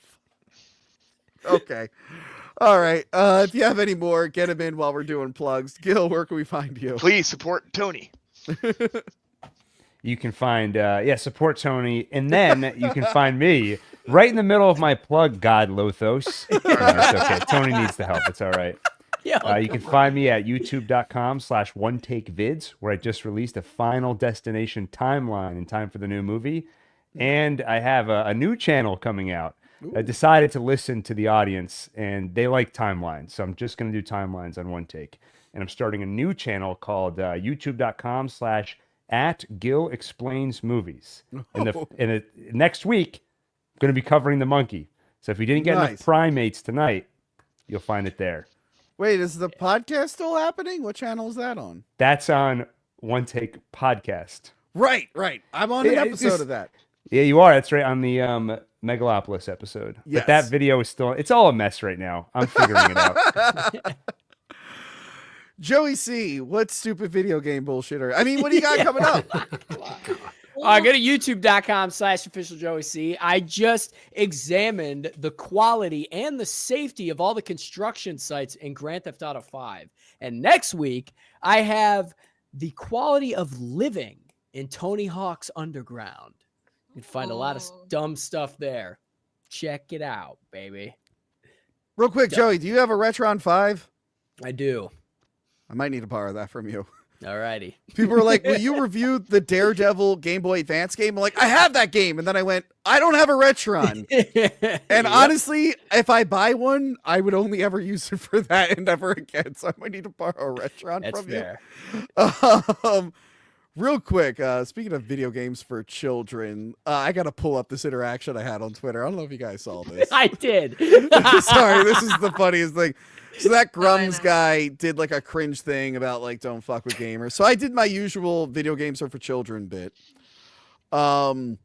Okay. All right. If you have any more, get them in while we're doing plugs. Gil, where can we find you? Please support Tony. You can find support Tony, and then you can find me right in the middle of my plug, God Lothos. It's okay. Tony needs the help. It's all right. You can find me at youtube.com/onetakevids, where I just released a Final Destination timeline in time for the new movie. And I have a new channel coming out. I decided to listen to the audience, and they like timelines. So I'm just going to do timelines on One Take. And I'm starting a new channel called youtube.com/@GilExplainsMovies. And next week, I'm going to be covering The Monkey. So if you didn't get Nice. enough Primates tonight, you'll find it there. Wait, is the podcast still happening? What channel is that on? That's on One Take Podcast. Right. I'm on an Yeah, episode of that. Yeah, you are. That's right, on the Megalopolis episode. Yes. But that video is still, it's all a mess right now. I'm figuring it out. Joey C, what stupid video game bullshitter? I mean, what do you got coming up? Go to youtube.com/officialjoeyc. I just examined the quality and the safety of all the construction sites in Grand Theft Auto 5. And next week, I have the quality of living in Tony Hawk's Underground. You can find a lot of dumb stuff there. Check it out, baby. Real quick, Joey, do you have a Retron 5? I do. I might need to borrow that from you. Alrighty. People were like, will you review the Daredevil Game Boy Advance game? I'm like, I have that game. And then I went, I don't have a Retron. And honestly, if I buy one, I would only ever use it for that and never again. So I might need to borrow a Retron That's from fair. you. Real quick, speaking of video games for children, I got to pull up this interaction I had on Twitter. I don't know if you guys saw this. I did. Sorry, this is the funniest thing. So that Grums guy did like a cringe thing about like don't fuck with gamers. So I did my usual video games are for children bit. And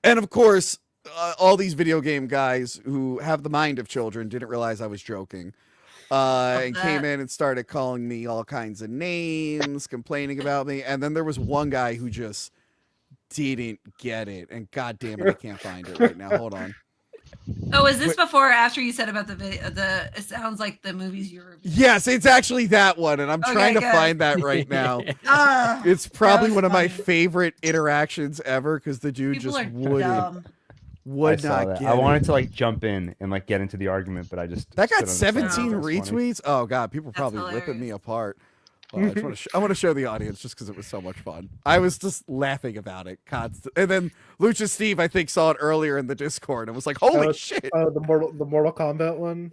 of course, all these video game guys who have the mind of children didn't realize I was joking. And came in and started calling me all kinds of names, complaining about me. And then there was one guy who just didn't get it. And god damn it, I can't find it right now. Hold on. Oh, is this before or after you said about the it sounds like the movies you were Yes, it's actually that one, and I'm trying to find that right now. It's probably one of my favorite interactions ever because the dude People just are would dumb. would I saw not that. get I it. wanted to like jump in and like get into the argument, but I just That got stood on the side. 17 That's funny. retweets. Oh god, people probably ripping me apart. I want to show the audience just because it was so much fun. I was just laughing about it constant. And then Lucha Steve, I think, saw it earlier in the Discord and was like, "Holy shit!" Oh, the Mortal Kombat one.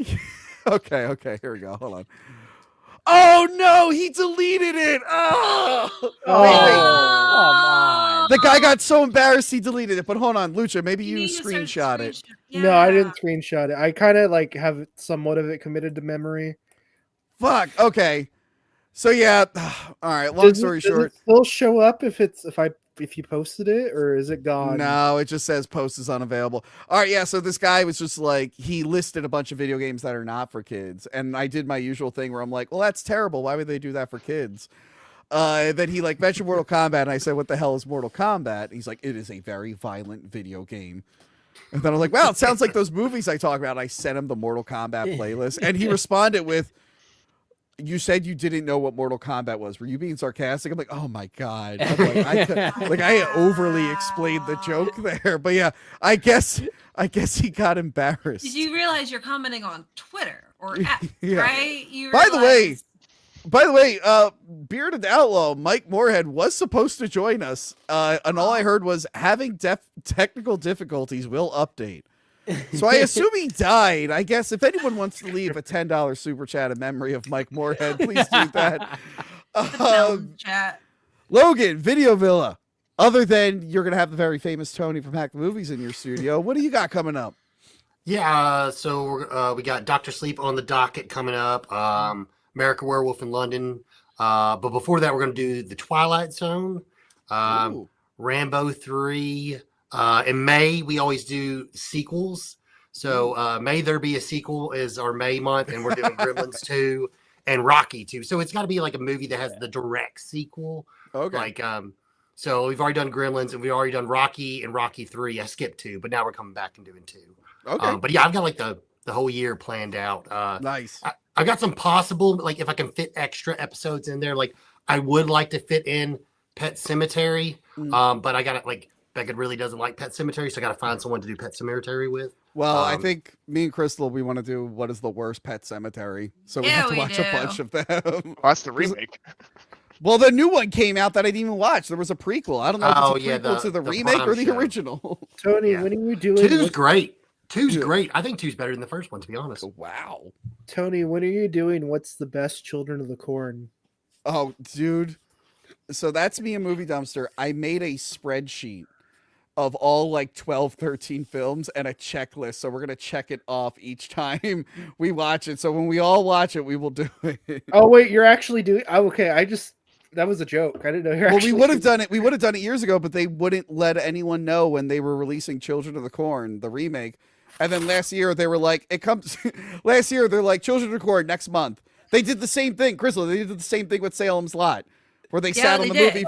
Okay, here we go. Hold on. Oh no, he deleted it. Oh, the guy got so embarrassed he deleted it. But hold on, Lucha, maybe you screenshot it. No, I didn't screenshot it. I kind of like have somewhat of it committed to memory. Fuck. Okay. So yeah. All right. Long story does short, it still show up if you posted it, or is it gone? no, it just says post is unavailable. All right. Yeah. So this guy was just like, he listed a bunch of video games that are not for kids, and I did my usual thing where I'm like, well, that's terrible. Why would they do that for kids? Then he like mentioned Mortal Kombat, and I said, what the hell is Mortal Kombat? And he's like, it is a very violent video game. And then I'm like, wow, it sounds like those movies I talk about. I sent him the Mortal Kombat playlist, and he responded with, you said you didn't know what Mortal Kombat was. Were you being sarcastic? I'm like, oh my god! I'm like, I overly explained the joke there, but yeah, I guess he got embarrassed. Did you realize you're commenting on Twitter or X, Yeah. right? You By the way, Bearded Outlaw Mike Moorhead was supposed to join us, and all I heard was having technical difficulties. Will update. So I assume he died. I guess if anyone wants to leave a $10 super chat in memory of Mike Moorhead, please do that. chat. Logan, Video Villa. Other than you're gonna have the very famous Tony from Hack the Movies in your studio, what do you got coming up? Yeah, so we got Dr. Sleep on the docket coming up. America Werewolf in London. But before that, we're going to do The Twilight Zone, Rambo 3. In May, we always do sequels. So May There Be a Sequel is our May month, and we're doing Gremlins 2 and Rocky 2. So it's got to be like a movie that has the direct sequel. Okay. Like, so we've already done Gremlins, and we've already done Rocky and Rocky 3. I skipped 2, but now we're coming back and doing 2. Okay. But yeah, I've got like the whole year planned out. Nice. I've got some possible, like if I can fit extra episodes in there, like I would like to fit in Pet Cemetery. But I got it like Beckett really doesn't like Pet Cemetery, so I got to find someone to do Pet Cemetery with. Well, I think me and Crystal, we want to do what is the worst Pet Cemetery. So we have to watch a bunch of them. Well, that's the remake. Well, the new one came out that I didn't even watch. There was a prequel. I don't know if it's a prequel to the remake Prime or the show. original. Tony, when are you doing? 2's great. 2's great. I think 2's better than the first one, to be honest. Wow. Tony, when are you doing What's the Best Children of the Corn? Oh, dude. So that's me and Movie Dumpster. I made a spreadsheet of all like 12, 13 films and a checklist. So we're going to check it off each time we watch it. So when we all watch it, we will do it. Oh wait, you're actually doing? Oh, okay, that was a joke. I didn't know you're. Well, actually we would have done it. We would have done it years ago, but they wouldn't let anyone know when they were releasing Children of the Corn, the remake. And then last year they were like, it comes. Last year they're like Children of the Corn next month. They did the same thing, Crystal. They did the same thing with Salem's Lot, where they sat on the movie.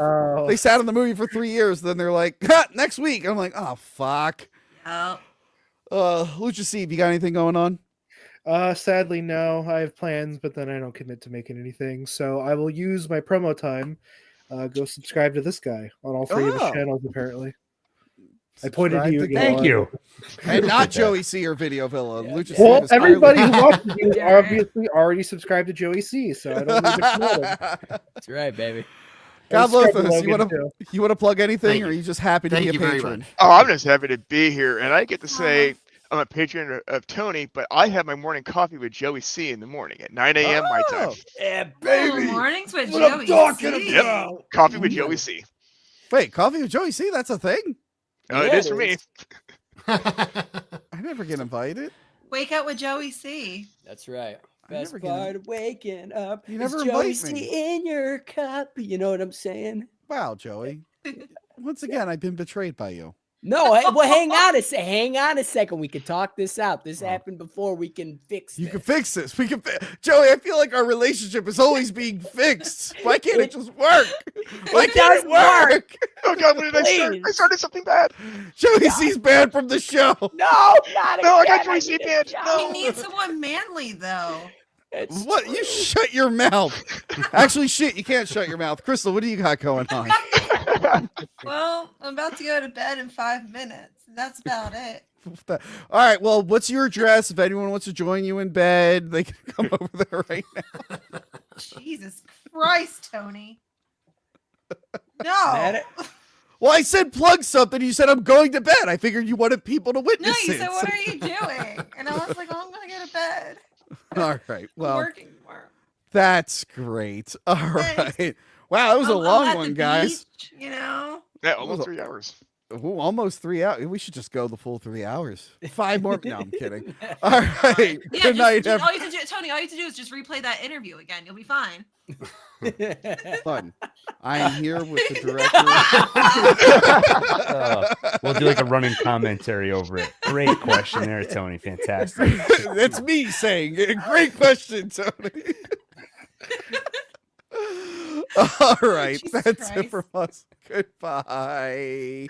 They sat on the movie for 3 years. Then they're like, next week. I'm like, oh fuck. Oh. Lucha Steve, you got anything going on? Sadly, no. I have plans, but then I don't commit to making anything. So I will use my promo time. Go subscribe to this guy on all three of his channels, apparently. I pointed to you again. Thank you. And not Joey C or Video Villa. Lucha Well, Steve is everybody who clearly- watches you obviously already subscribed to Joey C, so I don't need to promote him. That's right, baby. God bless us. Logan, You want to plug anything, Thank or are you. you just happy to Thank be a you very patron? much. Oh, I'm just happy to be here, and I get to say I'm a patron of Tony, but I have my morning coffee with Joey C in the morning at 9 a.m. my time. Yeah, Oh, mornings with What I'm Joey talking C. about. Coffee with Joey C. Wait, coffee with Joey C? That's a thing? Oh, Yeah, it is it for me. is. I never get invited. Wake up with Joey C. That's right. I Best never get part of waking up You is never Joey invite C me. in your cup. You know what I'm saying? Wow, Joey. Once again, I've been betrayed by you. No, well, hang on a second. We can talk this out. This happened before. We can fix. You this. can fix this. We can, Joey. I feel like our relationship is always being fixed. Why can't it just work? Why can't it work? Oh God, what did I start? I Please. started something bad. Joey C's banned from the show. No, not No, I again. got Joey C need a banned. job. No. We need someone manly though. It's What? true. You shut your mouth. Actually, shit, you can't shut your mouth. Crystal, what do you got going on? Well, I'm about to go to bed in 5 minutes. That's about it. All right. Well, what's your address? If anyone wants to join you in bed, they can come over there right now. Jesus Christ, Tony. That No. it? Well, I said plug something. You said I'm going to bed. I figured you wanted people to No, witness you it. said, what are you doing? And I was like, oh, I'm going to go to bed. All right. I'm Well, working tomorrow. that's great. All Thanks. right. Wow, that was a I'm long at one, the guys. beach, you know? Yeah, almost 3 hours. Ooh, almost 3 hours. We should just go the full 3 hours. 5 more. No, I'm kidding. All right. Yeah, Good night, just, all you have to do, Tony, all you have to do is just replay that interview again. You'll be fine. everyone. I am here with the director. We'll do like a running commentary over it. Great question there, Tony. Fantastic. That's me saying it. Great question, Tony. All right. Jesus That's it Christ. from us. Goodbye.